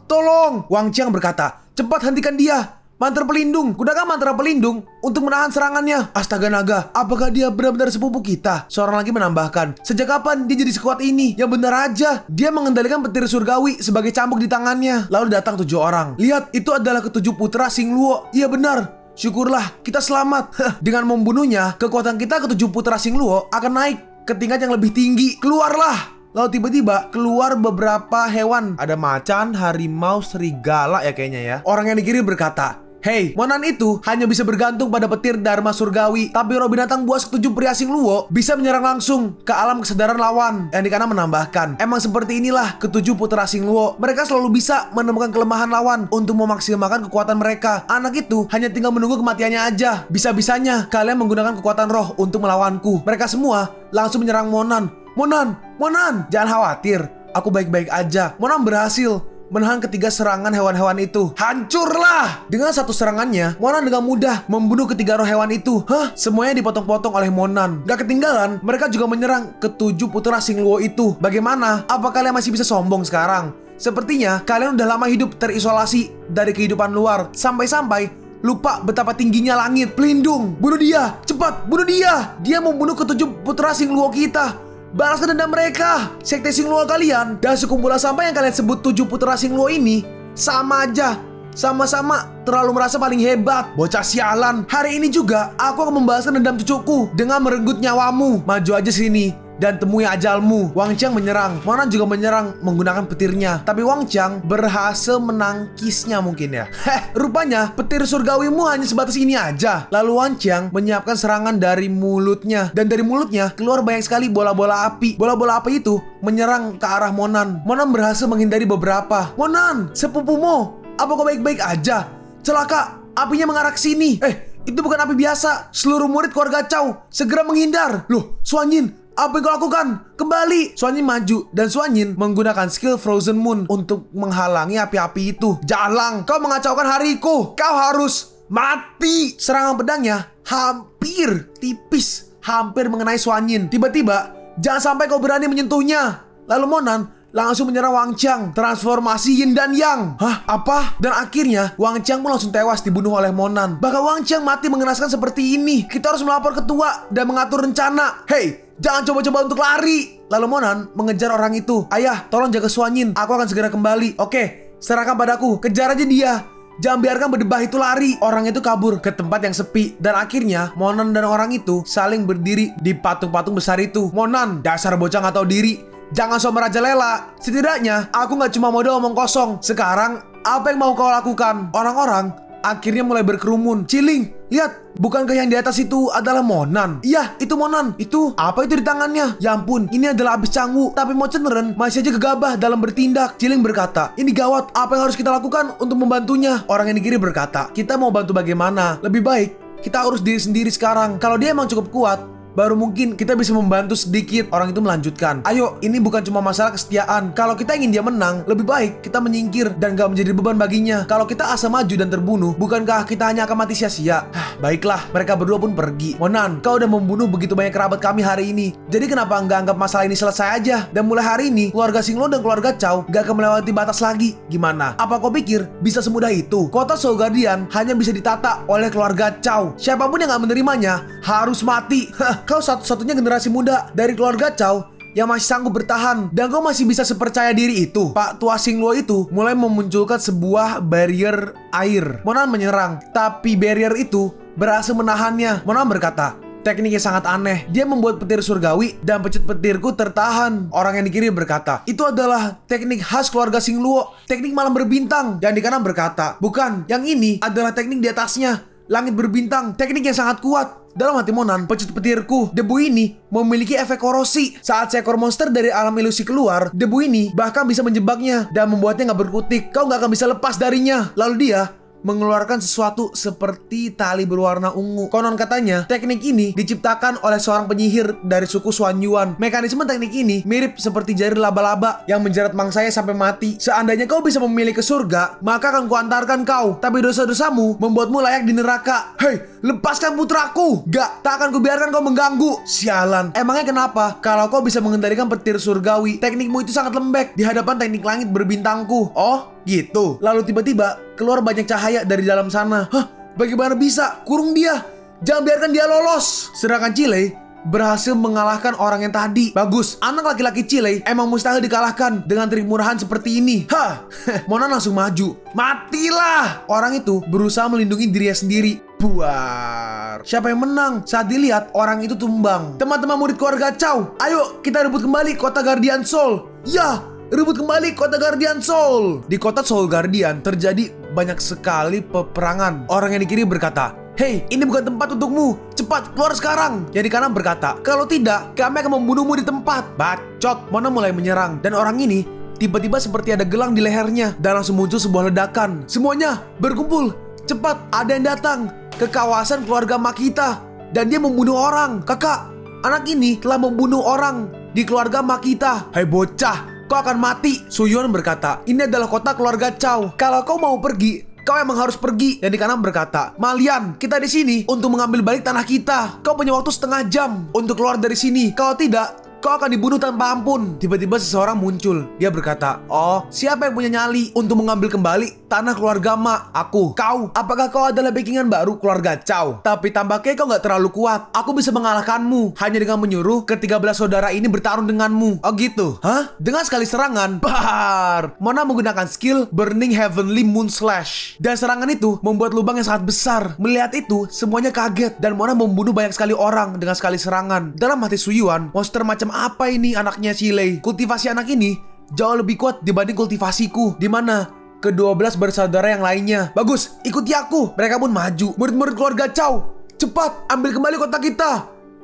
Tolong! Wang Qiang berkata, cepat hentikan dia. Mantra pelindung, gunakan mantra pelindung untuk menahan serangannya. Astaga naga, apakah dia benar-benar sepupu kita? Seorang lagi menambahkan, sejak kapan dia jadi sekuat ini? Yang benar aja, dia mengendalikan petir surgawi sebagai cambuk di tangannya. Lalu datang 7 orang. Lihat, itu adalah ketujuh putra Xingluo. Iya benar. Syukurlah, kita selamat. Dengan membunuhnya, kekuatan kita ketujuh putra Xingluo akan naik ke tingkat yang lebih tinggi. Keluarlah. Lalu tiba-tiba keluar beberapa hewan. Ada macan, harimau, serigala ya kayaknya ya. Orang yang di kiri berkata, "Hei, Monan itu hanya bisa bergantung pada petir Dharma Surgawi. Tapi roh binatang buas ketujuh pria Xingluo bisa menyerang langsung ke alam kesadaran lawan." Yang di kanan menambahkan, emang seperti inilah ketujuh putra Xingluo. Mereka selalu bisa menemukan kelemahan lawan untuk memaksimalkan kekuatan mereka. Anak itu hanya tinggal menunggu kematiannya aja. Bisa-bisanya kalian menggunakan kekuatan roh untuk melawanku. Mereka semua langsung menyerang Monan. Monan, jangan khawatir. Aku baik-baik aja. Monan berhasil menahan ketiga serangan hewan-hewan itu. Hancurlah! Dengan satu serangannya, Monan dengan mudah membunuh ketiga roh hewan itu. Semuanya dipotong-potong oleh Monan. Gak ketinggalan, mereka juga menyerang ketujuh putra Xingluo itu. Bagaimana? Apa kalian masih bisa sombong sekarang? Sepertinya kalian udah lama hidup terisolasi dari kehidupan luar. Sampai-sampai lupa betapa tingginya langit. Pelindung! Bunuh dia! Cepat! Bunuh dia! Dia membunuh ketujuh putra Xingluo kita. Balaskan dendam mereka. Sekte Xingluo kalian dan sekumpulan sampah yang kalian sebut 7 putra Xingluo ini sama aja. Sama-sama terlalu merasa paling hebat. Bocah sialan. Hari ini juga aku akan membalaskan dendam cucuku dengan merenggut nyawamu. Maju aja sini dan temui ajalmu. Wang Qiang menyerang. Monan juga menyerang menggunakan petirnya. Tapi Wang Qiang berhasil menangkisnya mungkin ya. Rupanya petir surgawimu hanya sebatas ini aja. Lalu Wang Qiang menyiapkan serangan dari mulutnya. Dan dari mulutnya keluar banyak sekali bola-bola api. Bola-bola api itu menyerang ke arah Monan. Monan berhasil menghindari beberapa. Monan, sepupumu, apa kau baik-baik aja? Celaka, apinya mengarah ke sini. Itu bukan api biasa. Seluruh murid keluarga Cao segera menghindar. Loh, Suanyin, apa yang kau lakukan? Kembali! Suanyin maju dan Suanyin menggunakan skill Frozen Moon untuk menghalangi api-api itu. Jalang, kau mengacaukan hariku. Kau harus mati. Serangan pedangnya hampir tipis, hampir mengenai Suanyin. Tiba-tiba, jangan sampai kau berani menyentuhnya. Lalu Monan langsung menyerang Wang Qiang. Transformasi Yin dan Yang. Apa? Dan akhirnya Wang Qiang pun langsung tewas dibunuh oleh Monan. Bahkan Wang Qiang mati mengenaskan seperti ini. Kita harus melapor ketua dan mengatur rencana. Hei, jangan coba-coba untuk lari. Lalu Monan mengejar orang itu. Ayah, tolong jaga Suanyin. Aku akan segera kembali. Oke, serahkan padaku. Kejar aja dia. Jangan biarkan berdebah itu lari. Orang itu kabur ke tempat yang sepi. Dan akhirnya Monan dan orang itu saling berdiri di patung-patung besar itu. Monan, dasar bocah gak tahu diri. Jangan sok merajalela. Setidaknya aku gak cuma modal omong kosong. Sekarang apa yang mau kau lakukan? Orang-orang akhirnya mulai berkerumun. Ciling, lihat, bukankah yang di atas itu adalah Monan? Iya, itu Monan. Itu apa itu di tangannya? Ya ampun, ini adalah abis canggu. Tapi Mo Ceneren masih aja gegabah dalam bertindak. Ciling berkata, ini gawat, apa yang harus kita lakukan untuk membantunya? Orang yang di kiri berkata, kita mau bantu bagaimana? Lebih baik kita urus diri sendiri sekarang. Kalau dia emang cukup kuat, baru mungkin kita bisa membantu sedikit. Orang itu melanjutkan, ayo, ini bukan cuma masalah kesetiaan. Kalau kita ingin dia menang, lebih baik kita menyingkir dan gak menjadi beban baginya. Kalau kita asa maju dan terbunuh, bukankah kita hanya akan mati sia-sia? Baiklah, mereka berdua pun pergi. Monan, kau udah membunuh begitu banyak kerabat kami hari ini. Jadi kenapa nggak anggap masalah ini selesai aja? Dan mulai hari ini, keluarga Xingluo dan keluarga Cao gak akan melewati batas lagi. Gimana? Apa kau pikir bisa semudah itu? Kota Soul Guardian hanya bisa ditata oleh keluarga Cao. Siapapun yang gak menerimanya harus mati. Kau satu-satunya generasi muda dari keluarga Cao yang masih sanggup bertahan. Dan kau masih bisa sepercaya diri itu. Pak tua Xingluo itu mulai memunculkan sebuah barrier air. Monan menyerang, tapi barrier itu berhasil menahannya. Monan berkata, tekniknya sangat aneh. Dia membuat petir surgawi dan pecut petirku tertahan. Orang yang di kiri berkata, itu adalah teknik khas keluarga Xingluo, teknik malam berbintang. Dan di kanan berkata, bukan, yang ini adalah teknik di atasnya, langit berbintang, teknik yang sangat kuat. Dalam hati Monan, pecut petirku, debu ini memiliki efek korosi. Saat seekor monster dari alam ilusi keluar, debu ini bahkan bisa menjebaknya dan membuatnya gak berkutik. Kau gak akan bisa lepas darinya. Lalu dia mengeluarkan sesuatu seperti tali berwarna ungu. Konon katanya, teknik ini diciptakan oleh seorang penyihir dari suku Xuan Yuan. Mekanisme teknik ini mirip seperti jari laba-laba yang menjerat mangsanya sampai mati. Seandainya kau bisa memilih ke surga, maka akan kuantarkan kau. Tapi dosa-dosamu membuatmu layak di neraka. Hei, lepaskan putraku! Gak, tak akan kubiarkan kau mengganggu. Sialan, emangnya kenapa kalau kau bisa mengendalikan petir surgawi? Teknikmu itu sangat lembek di hadapan teknik langit berbintangku. Oh, gitu. Lalu tiba-tiba keluar banyak cahaya dari dalam sana. Hah? Bagaimana bisa? Kurung dia! Jangan biarkan dia lolos! Sedangkan Chile berhasil mengalahkan orang yang tadi. Bagus, anak laki-laki Chile emang mustahil dikalahkan dengan trik murahan seperti ini. Hah, Monan langsung maju. Matilah! Orang itu berusaha melindungi dirinya sendiri. Buar. Siapa yang menang? Saat dilihat, orang itu tumbang. Teman-teman murid keluarga Chow, ayo kita rebut kembali kota Guardian Soul. Ya, rebut kembali kota Guardian Soul. Di kota Soul Guardian terjadi banyak sekali peperangan. Orang yang di kiri berkata, "Hei, ini bukan tempat untukmu. Cepat, keluar sekarang." Yang di kanan berkata, "Kalau tidak, kami akan membunuhmu di tempat." Bacot. Mona mulai menyerang. Dan orang ini tiba-tiba seperti ada gelang di lehernya. Dan langsung muncul sebuah ledakan. Semuanya berkumpul. Cepat, ada yang datang ke kawasan keluarga Makita. Dan dia membunuh orang. Kakak, anak ini telah membunuh orang di keluarga Makita. Hai bocah, kau akan mati. Suyun berkata, "Ini adalah kota keluarga Chow. Kalau kau mau pergi, kau emang harus pergi." Yang di kanan berkata, "Malian, kita di sini untuk mengambil balik tanah kita. Kau punya waktu setengah jam untuk keluar dari sini. Kalau tidak, kau akan dibunuh tanpa ampun." Tiba-tiba seseorang muncul. Dia berkata, "Oh, siapa yang punya nyali untuk mengambil kembali tanah keluarga Ma? Aku." "Kau? Apakah kau adalah backingan baru keluarga Chow? Tapi tampaknya kau gak terlalu kuat. Aku bisa mengalahkanmu hanya dengan menyuruh ke-13 saudara ini bertarung denganmu." "Oh gitu? Hah?" Dengan sekali serangan, bar, Mona menggunakan skill Burning Heavenly Moon Slash. Dan serangan itu membuat lubang yang sangat besar. Melihat itu, semuanya kaget. Dan Mona membunuh banyak sekali orang dengan sekali serangan. Dalam hati Suyuan, monster macam apa ini anaknya Chile? Kultivasi anak ini jauh lebih kuat dibanding kultivasiku. Di mana ke-12 bersaudara yang lainnya. Bagus, ikuti aku. Mereka pun maju. Murid-murid keluarga Chow, cepat ambil kembali kota kita.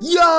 Ya,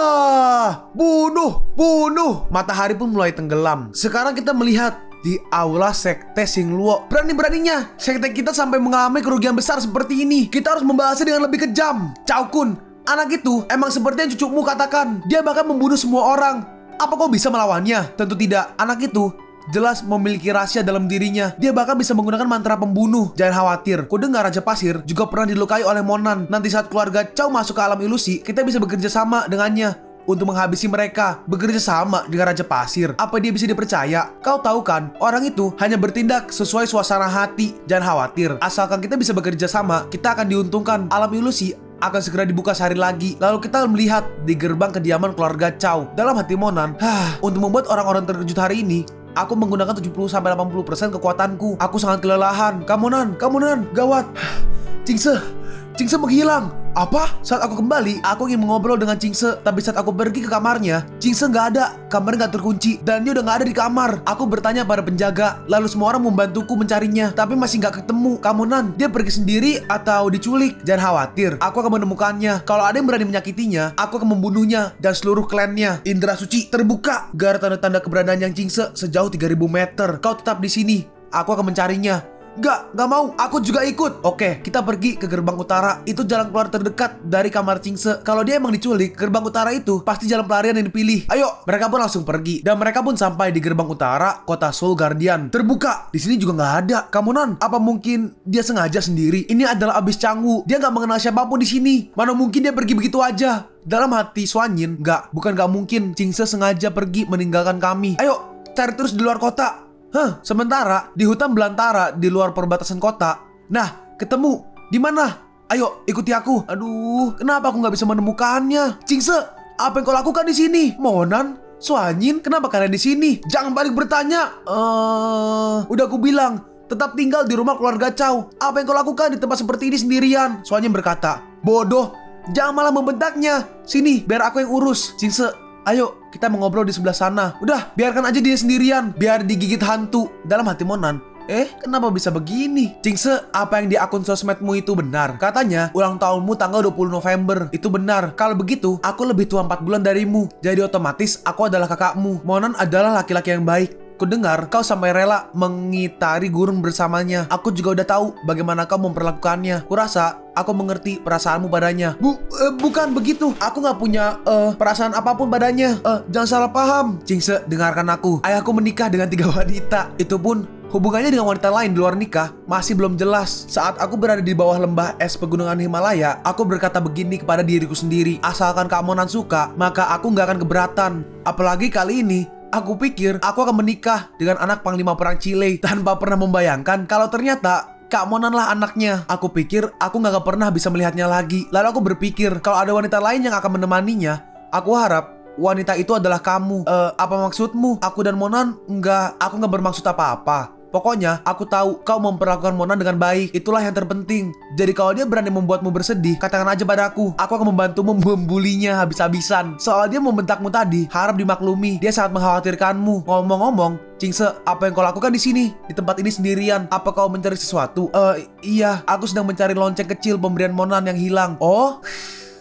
bunuh, bunuh. Matahari pun mulai tenggelam. Sekarang kita melihat di aula sekte Xingluo. Berani-beraninya sekte kita sampai mengalami kerugian besar seperti ini. Kita harus membalasnya dengan lebih kejam. Chow Kun, anak itu emang seperti yang cucumu katakan. Dia bahkan membunuh semua orang. Apa kau bisa melawannya? Tentu tidak. Anak itu jelas memiliki rahasia dalam dirinya. Dia bahkan bisa menggunakan mantra pembunuh. Jangan khawatir, ku dengar Raja Pasir juga pernah dilukai oleh Monan. Nanti saat keluarga Chow masuk ke alam ilusi, kita bisa bekerja sama dengannya untuk menghabisi mereka. Bekerja sama dengan Raja Pasir, apa dia bisa dipercaya? Kau tahu kan, orang itu hanya bertindak sesuai suasana hati. Jangan khawatir, asalkan kita bisa bekerja sama, kita akan diuntungkan. Alam ilusi akan segera dibuka sehari lagi. Lalu kita melihat di gerbang kediaman keluarga Chow. Dalam hati Monan, untuk membuat orang-orang terkejut hari ini, aku menggunakan 70-80% kekuatanku. Aku sangat kelelahan. Kamonan, gawat. Cingse menghilang. Apa? Saat aku kembali, aku ingin mengobrol dengan Cingse. Tapi saat aku pergi ke kamarnya, Cingse nggak ada. Kamarnya nggak terkunci dan dia udah nggak ada di kamar. Aku bertanya pada penjaga, lalu semua orang membantuku mencarinya, tapi masih nggak ketemu. Kamunan, dia pergi sendiri atau diculik? Jangan khawatir, aku akan menemukannya. Kalau ada yang berani menyakitinya, aku akan membunuhnya dan seluruh klannya. Indra Suci terbuka. Gar tanda-tanda keberadaan yang Cingse sejauh 3000 meter. Kau tetap di sini. Aku akan mencarinya. Gak mau, aku juga ikut. Oke, kita pergi ke gerbang utara. Itu jalan keluar terdekat dari kamar Cingse. Kalau dia emang diculik, gerbang utara itu pasti jalan pelarian yang dipilih. Ayo, mereka pun langsung pergi. Dan mereka pun sampai di gerbang utara kota Soul Guardian. Terbuka, di sini juga nggak ada. Kamunan, apa mungkin dia sengaja sendiri? Ini adalah abis Cangwu. Dia nggak mengenal siapapun di sini. Mana mungkin dia pergi begitu aja? Dalam hati Suanyin, bukan nggak mungkin. Cingse sengaja pergi meninggalkan kami. Ayo, cari terus di luar kota. Sementara di hutan belantara di luar perbatasan kota. Nah, ketemu. Di mana? Ayo, ikuti aku. Aduh, kenapa aku nggak bisa menemukannya? Cingse, apa yang kau lakukan di sini? Monan, Suanyin, kenapa kalian di sini? Jangan balik bertanya. Udah aku bilang, tetap tinggal di rumah keluarga Chow. Apa yang kau lakukan di tempat seperti ini sendirian? Suanyin berkata, bodoh, jangan malah membentaknya. Sini, biar aku yang urus. Cingse, ayo, kita mengobrol di sebelah sana. Udah, biarkan aja dia sendirian. Biar digigit hantu. Dalam hati Monan, kenapa bisa begini? Cingse, apa yang di akun sosmedmu itu benar? Katanya, ulang tahunmu tanggal 20 November. Itu benar. Kalau begitu, aku lebih tua 4 bulan darimu. Jadi otomatis, aku adalah kakakmu. Monan adalah laki-laki yang baik. Kudengar kau sampai rela mengitari gurun bersamanya. Aku juga udah tahu bagaimana kau memperlakukannya. Kurasa aku mengerti perasaanmu padanya. Bukan begitu. Aku nggak punya perasaan apapun padanya. Jangan salah paham. Cingse, dengarkan aku. Ayahku menikah dengan 3 wanita. Itu pun hubungannya dengan wanita lain di luar nikah masih belum jelas. Saat aku berada di bawah lembah es pegunungan Himalaya, aku berkata begini kepada diriku sendiri. Asalkan Kak Monan suka, maka aku nggak akan keberatan. Apalagi kali ini aku pikir aku akan menikah dengan anak panglima perang Chile tanpa pernah membayangkan kalau ternyata Kak Monan lah anaknya. Aku pikir aku gak pernah bisa melihatnya lagi. Lalu aku berpikir kalau ada wanita lain yang akan menemaninya, aku harap wanita itu adalah kamu. Apa maksudmu? Aku dan Monan aku gak bermaksud apa-apa. Pokoknya aku tahu kau memperlakukan Monan dengan baik. Itulah yang terpenting. Jadi kalau dia berani membuatmu bersedih, katakan aja padaku. Aku akan membantumu membulinya habis-habisan. Soal dia membentakmu tadi, harap dimaklumi. Dia sangat mengkhawatirkanmu. Ngomong-ngomong, Cingse, apa yang kau lakukan di sini? Di tempat ini sendirian? Apa kau mencari sesuatu? Iya, aku sedang mencari lonceng kecil pemberian Monan yang hilang. Oh?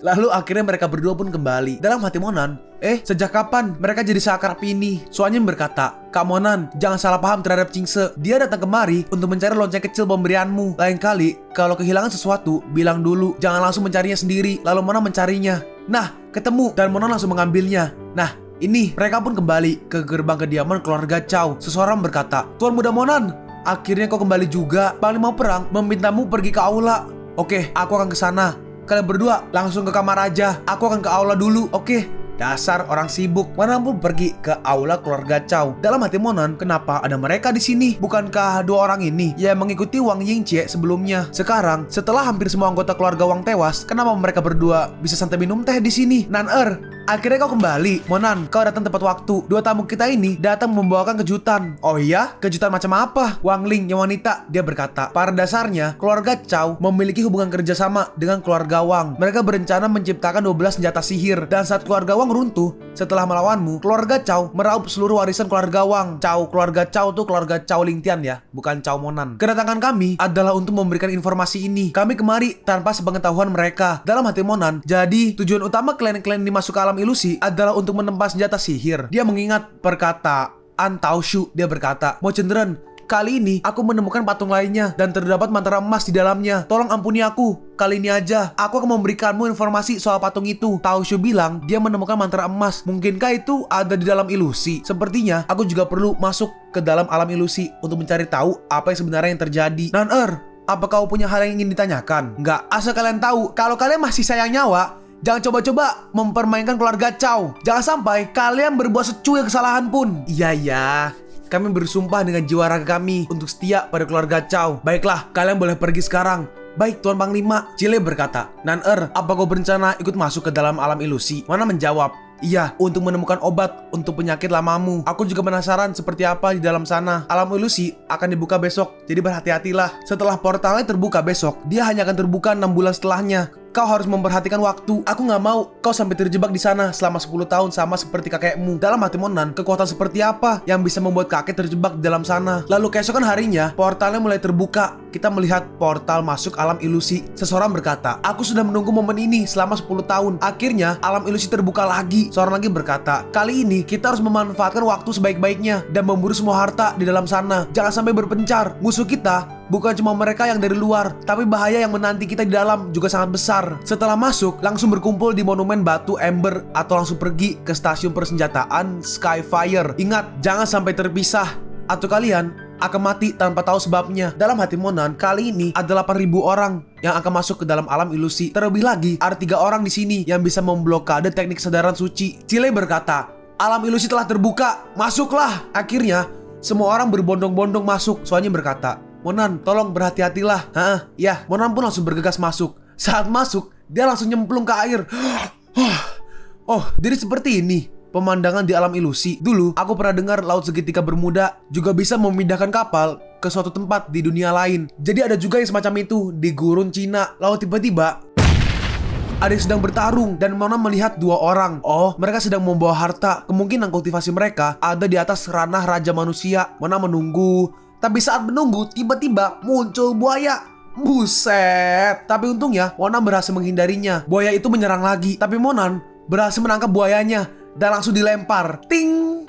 Lalu akhirnya mereka berdua pun kembali. Dalam hati Monan, sejak kapan mereka jadi seakrab ini? Suanyim berkata, Kak Monan, jangan salah paham terhadap Cingse. Dia datang kemari untuk mencari lonceng kecil pemberianmu. Lain kali, kalau kehilangan sesuatu, bilang dulu. Jangan langsung mencarinya sendiri, lalu Monan mencarinya. Nah, ketemu, dan Monan langsung mengambilnya. Nah, ini, mereka pun kembali ke gerbang kediaman keluarga Chow. Seseorang berkata, Tuan Muda Monan, akhirnya kau kembali juga. Panglima Perang memintamu pergi ke aula. Oke, aku akan ke sana. Kalian berdua langsung ke kamar aja. Aku akan ke aula dulu, oke? Dasar orang sibuk. Monan pun pergi ke aula keluarga Chow. Dalam hati Monan, kenapa ada mereka di sini? Bukankah dua orang ini yang mengikuti Wang Yingxie sebelumnya? Sekarang, setelah hampir semua anggota keluarga Wang tewas, kenapa mereka berdua bisa santai minum teh di sini? Nan-er, akhirnya kau kembali. Monan, kau datang tepat waktu. Dua tamu kita ini datang membawakan kejutan. Oh iya? Kejutan macam apa? Wang Ling yang wanita, dia berkata. Pada dasarnya, keluarga Chow memiliki hubungan kerjasama dengan keluarga Wang. Mereka berencana menciptakan 12 senjata sihir. Dan saat keluarga Wang runtuh setelah melawanmu, keluarga Chow meraup seluruh warisan keluarga Wang. Keluarga Chow tuh keluarga Chow Lingtian ya, bukan Chow Monan. Kedatangan kami adalah untuk memberikan informasi ini. Kami kemari tanpa sepengetahuan mereka. Dalam hati Monan, jadi tujuan utama klien-klien dimasuk ke alam ilusi adalah untuk menempa senjata sihir. Dia mengingat perkataan Tao Shu. Dia berkata, Mo Cenderen, kali ini aku menemukan patung lainnya dan terdapat mantra emas di dalamnya. Tolong ampuni aku. Kali ini aja, aku akan memberikanmu informasi soal patung itu. Tao Shu bilang dia menemukan mantra emas. Mungkinkah itu ada di dalam ilusi? Sepertinya aku juga perlu masuk ke dalam alam ilusi untuk mencari tahu apa yang sebenarnya yang terjadi. Nan-er, apa kau punya hal yang ingin ditanyakan? Enggak, asal kalian tahu, kalau kalian masih sayang nyawa, jangan coba-coba mempermainkan keluarga Chow. Jangan sampai kalian berbuat secuil kesalahan pun. Iya. Kami bersumpah dengan jiwa raga kami untuk setia pada keluarga Chow. Baiklah, kalian boleh pergi sekarang. Baik, Tuan Panglima. Chile berkata, Nan-er, apa kau berencana ikut masuk ke dalam alam ilusi? Mana menjawab, iya, untuk menemukan obat untuk penyakit lamamu. Aku juga penasaran seperti apa di dalam sana. Alam ilusi akan dibuka besok, jadi berhati-hatilah. Setelah portalnya terbuka besok, dia hanya akan terbuka 6 bulan setelahnya. Kau harus memperhatikan waktu. Aku gak mau kau sampai terjebak di sana selama 10 tahun sama seperti kakekmu. Dalam hati Monan, kekuatan seperti apa yang bisa membuat kakek terjebak di dalam sana? Lalu keesokan harinya, portalnya mulai terbuka. Kita melihat portal masuk alam ilusi. Seseorang berkata, aku sudah menunggu momen ini selama 10 tahun. Akhirnya, alam ilusi terbuka lagi. Seorang lagi berkata, kali ini kita harus memanfaatkan waktu sebaik-baiknya dan memburu semua harta di dalam sana. Jangan sampai berpencar. Musuh kita bukan cuma mereka yang dari luar, tapi bahaya yang menanti kita di dalam juga sangat besar. Setelah masuk, langsung berkumpul di monumen batu ember atau langsung pergi ke stasiun persenjataan Skyfire. Ingat, jangan sampai terpisah atau kalian akan mati tanpa tahu sebabnya. Dalam hati Monan, kali ini ada 8.000 orang yang akan masuk ke dalam alam ilusi. Terlebih lagi, ada 3 orang di sini yang bisa memblokade teknik kesadaran suci. Chile berkata, alam ilusi telah terbuka, masuklah. Akhirnya, semua orang berbondong-bondong masuk. Soalnya berkata, Monan, tolong berhati-hatilah. Ya, Monan pun langsung bergegas masuk. Saat masuk, dia langsung nyemplung ke air. Oh, jadi seperti ini pemandangan di alam ilusi. Dulu, aku pernah dengar Laut Segitiga Bermuda juga bisa memindahkan kapal ke suatu tempat di dunia lain. Jadi ada juga yang semacam itu di gurun Cina. Lalu tiba-tiba ada yang sedang bertarung dan Mona melihat 2 orang. Oh, mereka sedang membawa harta. Kemungkinan kultivasi mereka ada di atas ranah Raja Manusia. Mona menunggu. Tapi saat menunggu, tiba-tiba muncul buaya. Buset. Tapi untungnya Monan berhasil menghindarinya. Buaya itu menyerang lagi, tapi Monan berhasil menangkap buayanya dan langsung dilempar. Ting.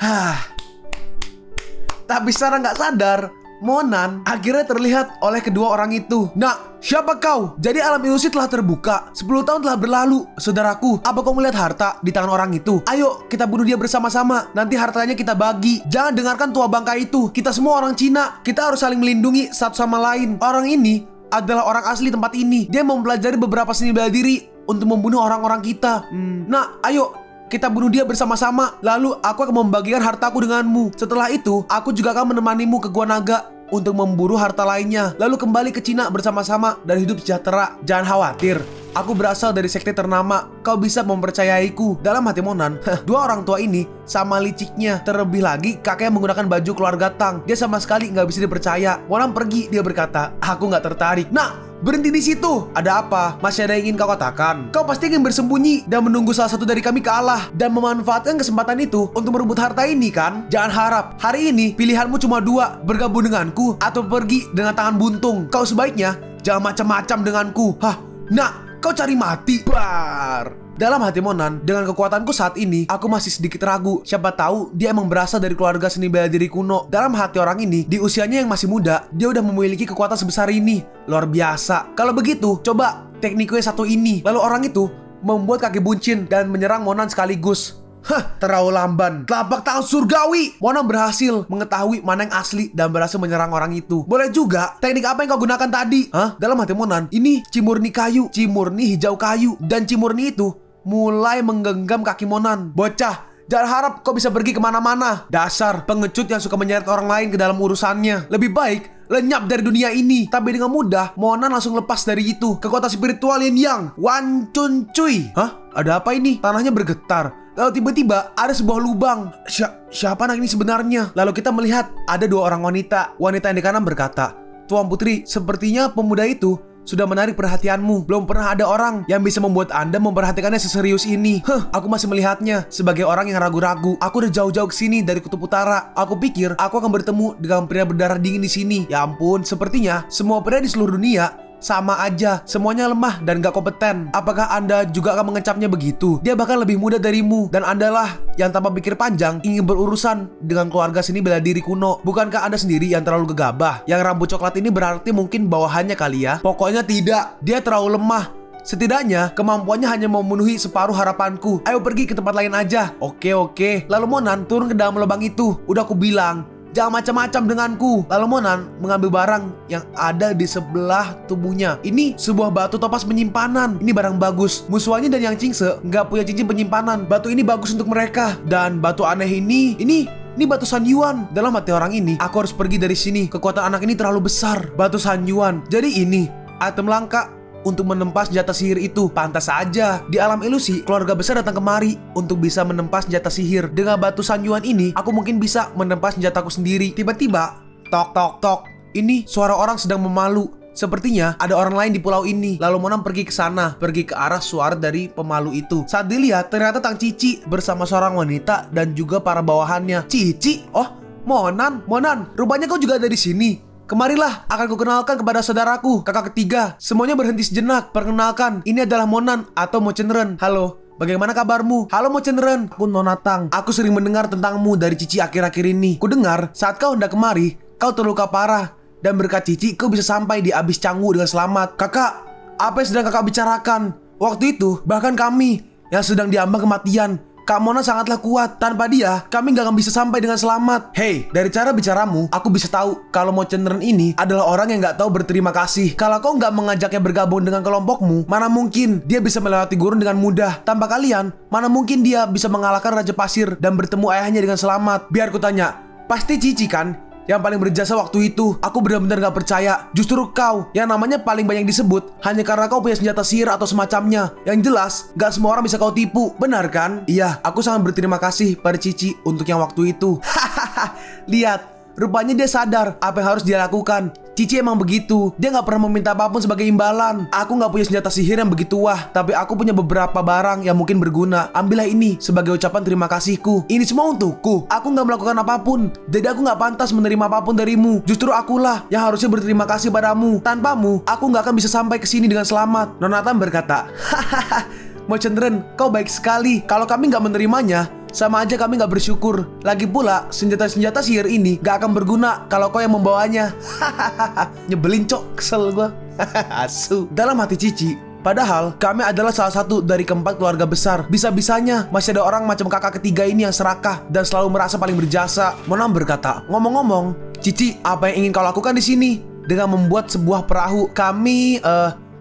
Tapi secara nggak sadar, Monan akhirnya terlihat oleh kedua orang itu. Nah, siapa kau? Jadi alam ilusi telah terbuka. 10 tahun telah berlalu. Saudaraku, apa kau melihat harta di tangan orang itu? Ayo, kita bunuh dia bersama-sama. Nanti hartanya kita bagi. Jangan dengarkan tua bangka itu. Kita semua orang Cina. Kita harus saling melindungi satu sama lain. Orang ini adalah orang asli tempat ini. Dia mempelajari beberapa seni bela diri untuk membunuh orang-orang kita. Nah, ayo kita bunuh dia bersama-sama. Lalu aku akan membagikan hartaku denganmu. Setelah itu, aku juga akan menemanimu ke Gua Naga untuk memburu harta lainnya, lalu kembali ke Cina bersama-sama dan hidup sejahtera. Jangan khawatir, aku berasal dari sekte ternama. Kau bisa mempercayaiku. Dalam hati Monan, dua orang tua ini sama liciknya. Terlebih lagi kakek yang menggunakan baju keluarga Tang. Dia sama sekali nggak bisa dipercaya. Monan pergi, dia berkata, aku nggak tertarik. Nah, berhenti di situ. Ada apa? Masih ada yang ingin kau katakan? Kau pasti ingin bersembunyi dan menunggu salah satu dari kami kalah dan memanfaatkan kesempatan itu untuk merebut harta ini, kan? Jangan harap hari ini pilihanmu cuma dua, bergabung denganku atau pergi dengan tangan buntung. Kau sebaiknya jangan macam-macam denganku. Hah? Nak, kau cari mati. Bar. Dalam hati Monan, dengan kekuatanku saat ini, aku masih sedikit ragu. Siapa tahu dia emang berasal dari keluarga seni bela diri kuno. Dalam hati orang ini, di usianya yang masih muda, dia udah memiliki kekuatan sebesar ini. Luar biasa. Kalau begitu, coba teknikku yang satu ini. Lalu orang itu membuat kaki buncin dan menyerang Monan sekaligus. Terlalu lamban. Telapak tangan surgawi. Monan berhasil mengetahui mana yang asli dan berhasil menyerang orang itu. Boleh juga. Teknik apa yang kau gunakan tadi? Dalam hati Monan, ini cimurni kayu, cimurni hijau kayu, dan cimurni itu mulai menggenggam kaki Monan. Bocah, jangan harap kau bisa pergi kemana-mana. Dasar pengecut yang suka menyeret orang lain ke dalam urusannya. Lebih baik lenyap dari dunia ini. Tapi dengan mudah Monan langsung lepas dari itu. Kekuatan spiritual Yin Yang, Wan Chun Cui. Ada apa ini? Tanahnya bergetar. Lalu tiba-tiba ada sebuah lubang. Siapa anak ini sebenarnya? Lalu kita melihat ada dua orang wanita. Wanita yang di kanan berkata, Tuan Putri, sepertinya pemuda itu sudah menarik perhatianmu. Belum pernah ada orang yang bisa membuat Anda memperhatikannya seserius ini. Aku masih melihatnya sebagai orang yang ragu-ragu. Aku udah jauh-jauh ke sini dari Kutub Utara. Aku pikir aku akan bertemu dengan pria berdarah dingin di sini. Ya ampun, sepertinya semua pria di seluruh dunia sama aja, semuanya lemah dan gak kompeten. Apakah Anda juga akan mengecapnya begitu? Dia bahkan lebih muda darimu, dan Andalah yang tanpa pikir panjang ingin berurusan dengan keluarga seni bela diri kuno. Bukankah Anda sendiri yang terlalu gegabah? Yang rambut coklat ini berarti mungkin bawahannya kali ya? Pokoknya tidak, dia terlalu lemah. Setidaknya kemampuannya hanya memenuhi separuh harapanku. Ayo pergi ke tempat lain aja. Oke. Lalu Monan turun ke dalam lubang itu. Udah aku bilang, jangan macam-macam denganku. Lalu Monan mengambil barang yang ada di sebelah tubuhnya. Ini sebuah batu topas penyimpanan. Ini barang bagus. Musuhannya dan Yang Qingse nggak punya cincin penyimpanan. Batu ini bagus untuk mereka. Dan batu aneh ini batu San Yuan. Dalam hati orang ini, aku harus pergi dari sini. Kekuatan anak ini terlalu besar. Batu San Yuan. Jadi ini item langka untuk menempa senjata sihir itu. Pantas saja di alam ilusi keluarga besar datang kemari untuk bisa menempa senjata sihir. Dengan batu San Yuan ini, aku mungkin bisa menempa senjataku sendiri. Tiba-tiba, tok tok tok. Ini suara orang sedang memalu. Sepertinya ada orang lain di pulau ini. Lalu Monan pergi ke sana, pergi ke arah suara dari pemalu itu. Saat dilihat, ternyata Tang Cici bersama seorang wanita dan juga para bawahannya. Cici? Oh, Monan, rupanya kau juga ada di sini. Kemarilah, akan kukenalkan kepada saudaraku, kakak ketiga. Semuanya berhenti sejenak. Perkenalkan, ini adalah Monan atau Mo Chenren. Halo, bagaimana kabarmu? Halo Mo Chenren, aku Nona Tang. Aku sering mendengar tentangmu dari Cici akhir-akhir ini. Kudengar saat kau hendak kemari, kau terluka parah. Dan berkat Cici, kau bisa sampai di Abis Canggu dengan selamat. Kakak, apa yang sedang kakak bicarakan? Waktu itu, bahkan kami yang sedang diambang kematian. Kak Mona sangatlah kuat. Tanpa dia, kami gak akan bisa sampai dengan selamat. Hei, dari cara bicaramu, aku bisa tahu kalau Mo Chenren ini adalah orang yang gak tahu berterima kasih. Kalau kau gak mengajaknya bergabung dengan kelompokmu, mana mungkin dia bisa melewati gurun dengan mudah. Tanpa kalian, mana mungkin dia bisa mengalahkan Raja Pasir dan bertemu ayahnya dengan selamat. Biar ku tanya, pasti Cici kan yang paling berjasa waktu itu. Aku benar-benar gak percaya. Justru kau yang namanya paling banyak disebut hanya karena kau punya senjata sihir atau semacamnya. Yang jelas gak semua orang bisa kau tipu. Benar kan? Iya, aku sangat berterima kasih pada Cici untuk yang waktu itu. Hahaha. Lihat, rupanya dia sadar apa yang harus dia lakukan. Cici emang begitu. Dia gak pernah meminta apapun sebagai imbalan. Aku gak punya senjata sihir yang begitu wah, tapi aku punya beberapa barang yang mungkin berguna. Ambillah ini sebagai ucapan terima kasihku. Ini semua untukku. Aku gak melakukan apapun, jadi aku gak pantas menerima apapun darimu. Justru akulah yang harusnya berterima kasih padamu. Tanpamu, aku gak akan bisa sampai ke sini dengan selamat. Nona Tang berkata, hahaha, Mo Chenren, kau baik sekali. Kalau kami gak menerimanya, sama aja kami gak bersyukur. Lagi pula, senjata-senjata sihir ini gak akan berguna kalau kau yang membawanya. Hahaha. Nyebelin cok, kesel gue. Asu. Dalam hati Cici, padahal kami adalah salah satu dari keempat keluarga besar. Bisa-bisanya masih ada orang macam kakak ketiga ini yang serakah dan selalu merasa paling berjasa. Monan berkata, ngomong-ngomong, Cici, apa yang ingin kau lakukan di sini? Dengan membuat sebuah perahu.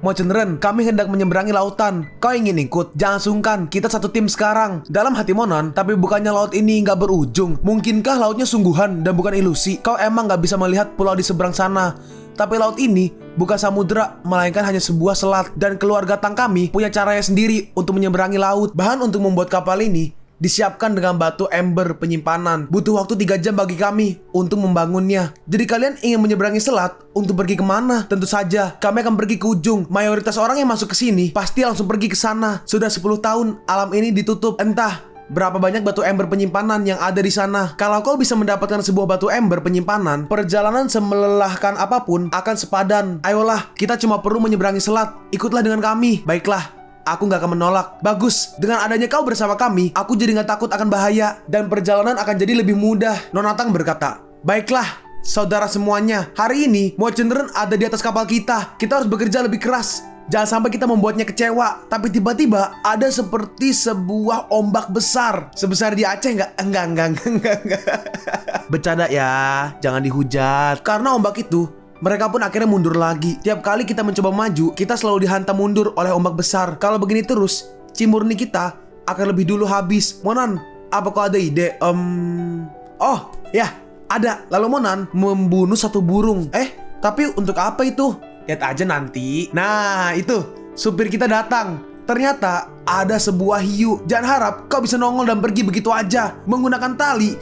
Mo Chenren, kami hendak menyeberangi lautan. Kau ingin ikut? Jangan sungkan, kita satu tim sekarang. Dalam hati Monan, tapi bukannya laut ini nggak berujung? Mungkinkah lautnya sungguhan dan bukan ilusi? Kau emang nggak bisa melihat pulau di seberang sana? Tapi laut ini bukan samudera, melainkan hanya sebuah selat. Dan keluarga Tang kami punya caranya sendiri untuk menyeberangi laut. Bahan untuk membuat kapal ini disiapkan dengan batu ember penyimpanan. Butuh waktu 3 jam bagi kami untuk membangunnya. Jadi kalian ingin menyeberangi selat untuk pergi kemana? Tentu saja kami akan pergi ke ujung. Mayoritas orang yang masuk ke sini pasti langsung pergi ke sana. Sudah 10 tahun alam ini ditutup. Entah berapa banyak batu ember penyimpanan yang ada di sana. Kalau kau bisa mendapatkan sebuah batu ember penyimpanan, perjalanan semelelahkan apapun akan sepadan. Ayolah, kita cuma perlu menyeberangi selat. Ikutlah dengan kami. Baiklah, aku gak akan menolak. Bagus, dengan adanya kau bersama kami, aku jadi gak takut akan bahaya. Dan perjalanan akan jadi lebih mudah. Nona Tang berkata, baiklah, saudara semuanya. Hari ini, Mo Chenren ada di atas kapal kita. Kita harus bekerja lebih keras. Jangan sampai kita membuatnya kecewa. Tapi tiba-tiba ada seperti sebuah ombak besar. Sebesar di Aceh nggak? Enggak. Bercanda ya, jangan dihujat. Karena ombak itu, mereka pun akhirnya mundur lagi. Tiap kali kita mencoba maju, kita selalu dihantam mundur oleh ombak besar. Kalau begini terus, cimurni kita akan lebih dulu habis. Monan, apa kau ada ide? Oh, ya, ada. Lalu Monan membunuh satu burung. Tapi untuk apa itu? Lihat aja nanti. Nah, itu, supir kita datang. Ternyata ada sebuah hiu. Jangan harap kau bisa nongol dan pergi begitu aja. Menggunakan tali,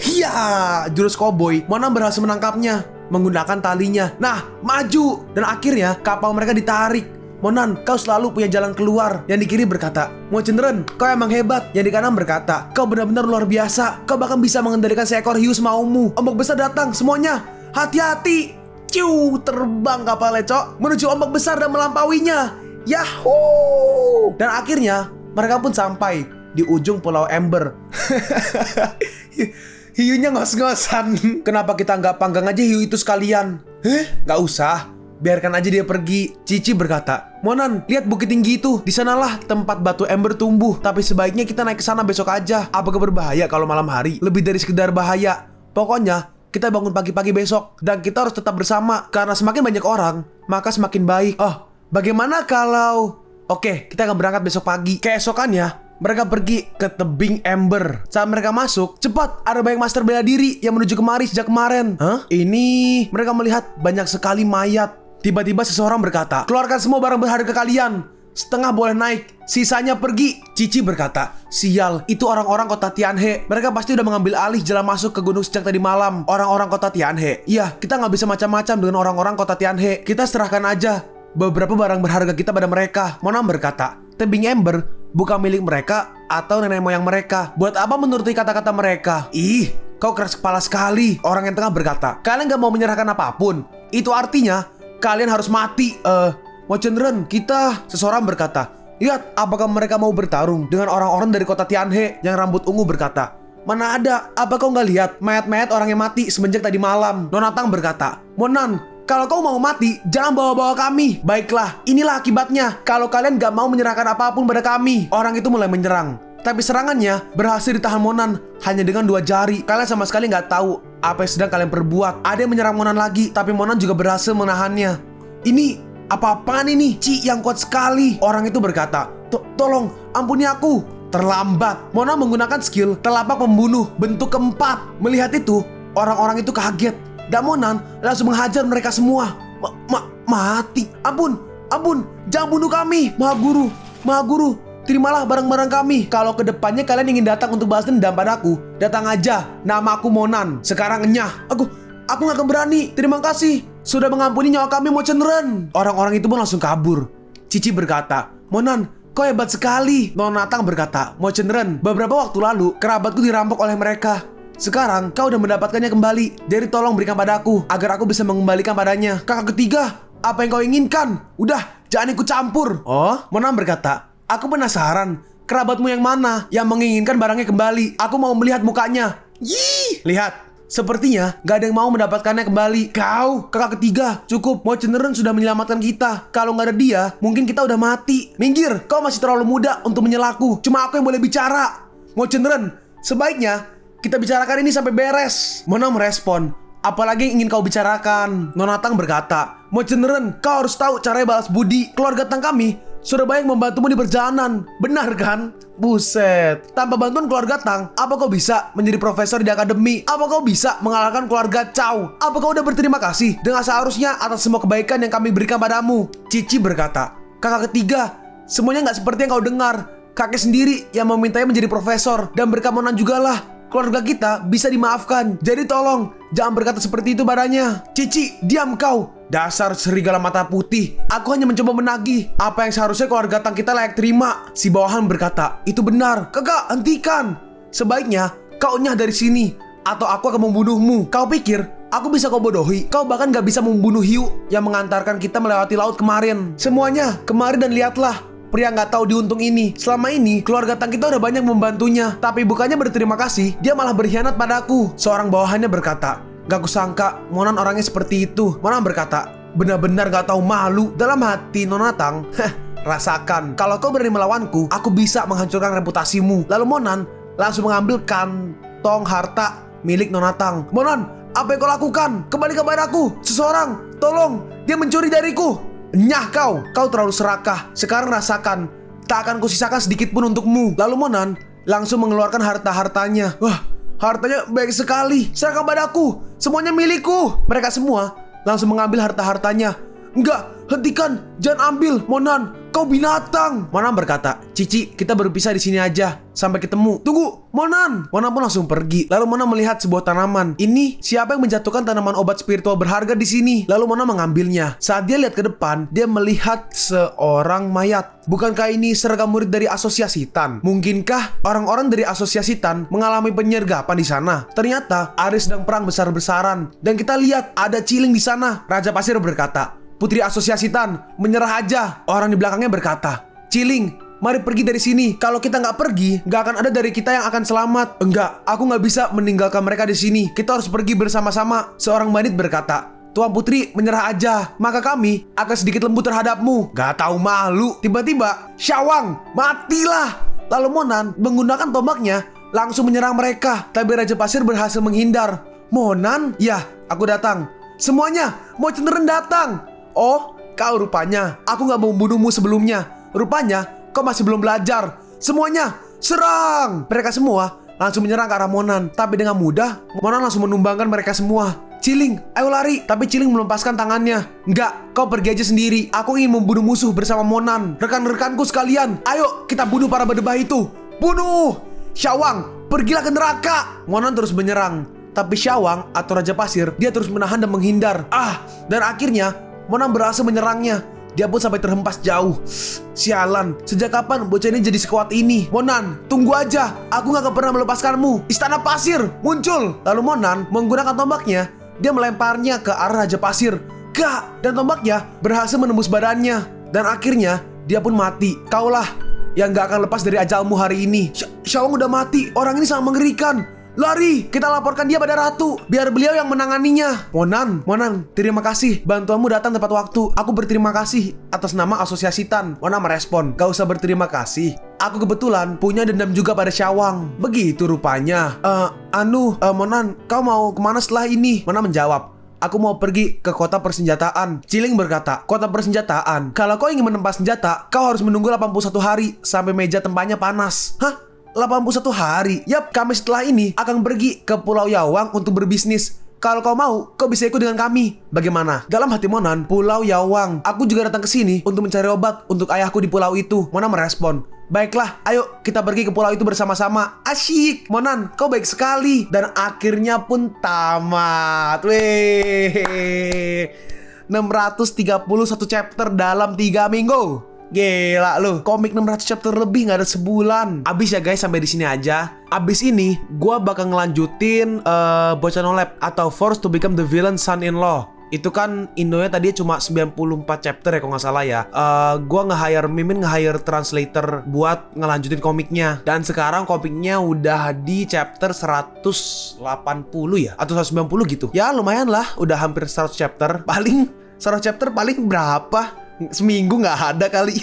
jurus koboi. Monan berhasil menangkapnya menggunakan talinya. Nah, maju. Dan akhirnya kapal mereka ditarik. Monan, kau selalu punya jalan keluar. Yang di kiri berkata, Mo Chenren, kau emang hebat. Yang di kanan berkata, kau benar-benar luar biasa. Kau bahkan bisa mengendalikan seekor hiu semaumu. Ombak besar datang, semuanya hati-hati. Ciu, terbang kapalnya, Cok, menuju ombak besar dan melampauinya. Yahoo! Dan akhirnya mereka pun sampai di ujung Pulau Ember. Hiunya ngos-ngosan. Kenapa kita nggak panggang aja hiu itu sekalian? Nggak usah, biarkan aja dia pergi. Cici berkata, Monan, lihat bukit tinggi itu. Di sanalah tempat batu ember tumbuh. Tapi sebaiknya kita naik ke sana besok aja. Apakah berbahaya kalau malam hari? Lebih dari sekedar bahaya. Pokoknya kita bangun pagi-pagi besok. Dan kita harus tetap bersama. Karena semakin banyak orang, maka semakin baik. Oh, bagaimana kalau... Oke, kita akan berangkat besok pagi. Keesokannya, mereka pergi ke tebing ember. Saat mereka masuk, cepat, ada banyak master bela diri yang menuju kemari sejak kemarin. Ini... Mereka melihat banyak sekali mayat. Tiba-tiba seseorang berkata, keluarkan semua barang berharga kalian. Setengah boleh naik, sisanya pergi. Cici berkata, sial, itu orang-orang kota Tianhe. Mereka pasti udah mengambil alih jalan masuk ke gunung sejak tadi malam. Orang-orang kota Tianhe. Iya, kita nggak bisa macam-macam dengan orang-orang kota Tianhe. Kita serahkan aja beberapa barang berharga kita pada mereka. Monan berkata, tebing ember bukan milik mereka atau nenek moyang mereka. Buat apa menuruti kata-kata mereka? Ih, kau keras kepala sekali. Orang yang tengah berkata, kalian nggak mau menyerahkan apapun. Itu artinya kalian harus mati. Mo Chenren, kita... Seseorang berkata, lihat, apakah mereka mau bertarung dengan orang-orang dari kota Tianhe? Yang rambut ungu berkata, mana ada, apa kau nggak lihat mayat-mayat orang yang mati semenjak tadi malam? Nona Tang berkata, Monan, kalau kau mau mati, jangan bawa-bawa kami. Baiklah, inilah akibatnya. Kalau kalian nggak mau menyerahkan apapun pada kami. Orang itu mulai menyerang. Tapi serangannya berhasil ditahan Monan hanya dengan 2 jari. Kalian sama sekali nggak tahu apa yang sedang kalian perbuat. Ada yang menyerang Monan lagi, tapi Monan juga berhasil menahannya. Ini... apa-apaan ini? Ci yang kuat sekali. Orang itu berkata, tolong, ampuni aku. Terlambat. Monan menggunakan skill telapak pembunuh bentuk keempat. Melihat itu, orang-orang itu kaget. Dan Monan langsung menghajar mereka semua. Mati. Ampun, jangan bunuh kami. Maha Guru, terimalah barang-barang kami. Kalau kedepannya kalian ingin datang untuk balas dendam padaku, datang aja. Nama aku Monan. Sekarang enyah. Aku gak akan berani. Terima kasih sudah mengampuni nyawa kami, Mo Chenren. Orang-orang itu pun langsung kabur. Cici berkata, Monan, kau hebat sekali. Nona Tang berkata, Mo Chenren, beberapa waktu lalu kerabatku dirampok oleh mereka. Sekarang kau udah mendapatkannya kembali. Jadi tolong berikan padaku agar aku bisa mengembalikan padanya. Kakak ketiga, apa yang kau inginkan? Udah, jangan ikut campur. Oh, Monan berkata, aku penasaran, kerabatmu yang mana yang menginginkan barangnya kembali? Aku mau melihat mukanya. Yih, lihat. Sepertinya gak ada yang mau mendapatkannya kembali. Kau, kakak ketiga, cukup. Mo Chenren sudah menyelamatkan kita. Kalau gak ada dia, mungkin kita udah mati. Minggir, kau masih terlalu muda untuk menyelaku. Cuma aku yang boleh bicara. Mo Chenren, sebaiknya kita bicarakan ini sampai beres. Monan merespon, Apalagi yang ingin kau bicarakan? Nona Tang berkata, Mo Ceneren, kau harus tahu caranya balas budi. Keluarga Tang kami sudah banyak membantumu di perjalanan. Benar kan? Buset. Tanpa bantuan keluarga Tang, apa kau bisa menjadi profesor di akademi? Apa kau bisa mengalahkan keluarga Chow? Apa kau udah berterima kasih dengan seharusnya atas semua kebaikan yang kami berikan padamu? Cici berkata, kakak ketiga, semuanya nggak seperti yang kau dengar. Kakek sendiri yang memintanya menjadi profesor, dan berkat Monan juga lah keluarga kita bisa dimaafkan. Jadi tolong, jangan berkata seperti itu padanya. Cici, diam kau. Dasar serigala mata putih. Aku hanya mencoba menagih apa yang seharusnya keluarga Tang kita layak terima. Si bawahan berkata, itu benar. Kakak, hentikan. Sebaiknya kau nyah dari sini, atau aku akan membunuhmu. Kau pikir aku bisa kau bodohi? Kau bahkan gak bisa membunuh Hiu yang mengantarkan kita melewati laut kemarin. Semuanya, kemari dan lihatlah. Pria nggak tahu diuntung ini. Selama ini keluarga Tang kita udah banyak membantunya, tapi bukannya berterima kasih, dia malah berkhianat padaku. Seorang bawahannya berkata, gak kusangka Monan orangnya seperti itu. Monan berkata, benar-benar gak tahu malu. Dalam hati Nona Tang, rasakan, kalau kau berani melawanku, aku bisa menghancurkan reputasimu. Lalu Monan langsung mengambil kantong harta milik Nona Tang. Monan, apa yang kau lakukan? Kembali kepadaku. Seseorang, tolong, dia mencuri dariku. Nyah kau terlalu serakah. Sekarang rasakan, tak akan kusisakan sedikit pun untukmu. Lalu Monan langsung mengeluarkan harta-hartanya. Wah, hartanya baik sekali. Serahkan padaku, semuanya milikku. Mereka semua langsung mengambil harta-hartanya. Enggak, hentikan, jangan ambil. Monan, kau binatang. Monan berkata, Cici, kita berpisah di sini aja sampai ketemu. Tunggu, Monan. Monan pun langsung pergi. Lalu Monan melihat sebuah tanaman. Ini siapa yang menjatuhkan tanaman obat spiritual berharga di sini? Lalu Monan mengambilnya. Saat dia lihat ke depan, dia melihat seorang mayat. Bukankah ini seragam murid dari Asosiasi Tan? Mungkinkah orang-orang dari Asosiasi Tan mengalami penyergapan di sana? Ternyata ada sedang perang besar-besaran, dan kita lihat ada Ciling di sana. Raja Pasir berkata, Putri Asosiasi Tan, menyerah aja. Orang di belakangnya berkata, Ciling, mari pergi dari sini. Kalau kita nggak pergi, nggak akan ada dari kita yang akan selamat. Enggak, aku nggak bisa meninggalkan mereka di sini. Kita harus pergi bersama-sama. Seorang bandit berkata, Tuan Putri, menyerah aja. Maka kami akan sedikit lembut terhadapmu. Gak tahu malu. Tiba-tiba, Syawang, matilah. Lalu Monan menggunakan tombaknya langsung menyerang mereka. Tapi Raja Pasir berhasil menghindar. Monan? Ya, aku datang. Semuanya, mau cenderung datang. Oh, kau rupanya. Aku gak mau membunuhmu sebelumnya. Rupanya, kau masih belum belajar. Semuanya, serang. Mereka semua langsung menyerang ke arah Monan. Tapi dengan mudah, Monan langsung menumbangkan mereka semua. Ciling, ayo lari. Tapi Ciling melepaskan tangannya. Enggak, kau pergi aja sendiri. Aku ingin membunuh musuh bersama Monan. Rekan-rekanku sekalian, ayo kita bunuh para berdebah itu. Bunuh! Syawang, pergilah ke neraka. Monan terus menyerang. Tapi Syawang atau Raja Pasir, dia terus menahan dan menghindar. Dan akhirnya Monan berhasil menyerangnya. Dia pun sampai terhempas jauh. Sialan, sejak kapan bocah ini jadi sekuat ini? Monan, tunggu aja. Aku gak akan pernah melepaskanmu. Istana Pasir, muncul. Lalu Monan menggunakan tombaknya. Dia melemparnya ke arah Raja Pasir. Gak, dan tombaknya berhasil menembus badannya. Dan akhirnya dia pun mati. Kaulah yang gak akan lepas dari ajalmu hari ini. Syawang udah mati. Orang ini sangat mengerikan. Lari, kita laporkan dia pada Ratu, biar beliau yang menanganinya. Monan, terima kasih. Bantuanmu datang tepat waktu. Aku berterima kasih atas nama Asosiasi Tan. Monan merespon, gak usah berterima kasih. Aku kebetulan punya dendam juga pada Syawang. Begitu rupanya. Monan, kau mau kemana setelah ini? Monan menjawab, aku mau pergi ke kota persenjataan. Ciling berkata, kota persenjataan? Kalau kau ingin menempa senjata, kau harus menunggu 81 hari sampai meja tempatnya panas. Hah? 81 hari? Yap, kami setelah ini akan pergi ke Pulau Yawang untuk berbisnis. Kalau kau mau, kau bisa ikut dengan kami. Bagaimana? Dalam hati Monan, Pulau Yawang. Aku juga datang ke sini untuk mencari obat untuk ayahku di pulau itu. Monan merespon, baiklah, ayo kita pergi ke pulau itu bersama-sama. Asyik, Monan, kau baik sekali. Dan akhirnya pun tamat. Weh, 631 chapter dalam 3 minggu. Gila lu, komik 600 chapter lebih gak ada sebulan. Abis ya guys, sampai di sini aja. Abis ini, gua bakal ngelanjutin Bocah No Lab atau Forced to Become the Villain Son-in-Law. Itu kan Indonya tadi cuma 94 chapter ya kalau nggak salah ya. Gua Mimin nge-hire translator buat ngelanjutin komiknya. Dan sekarang komiknya udah di chapter 180 ya, atau 190 gitu. Ya lumayan lah, udah hampir 100 chapter. Paling 100 chapter paling berapa? Seminggu nggak ada kali.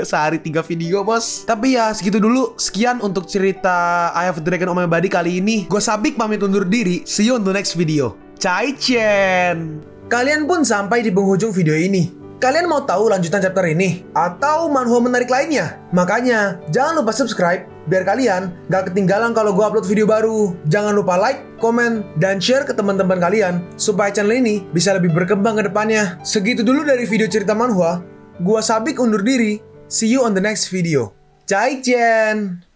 Sehari 3 video bos. Tapi ya segitu dulu. Sekian untuk cerita Eye of the Dragon Omega Body kali ini. Gue Sabik pamit undur diri. See you on the next video. Chai Chen. Kalian pun sampai di penghujung video ini. Kalian mau tahu lanjutan chapter ini? Atau manhwa menarik lainnya? Makanya, jangan lupa subscribe biar kalian gak ketinggalan kalau gue upload video baru. Jangan lupa like, komen, dan share ke teman-teman kalian supaya channel ini bisa lebih berkembang ke depannya. Segitu dulu dari video cerita manhwa. Gua Sabik undur diri. See you on the next video. Chai Chen!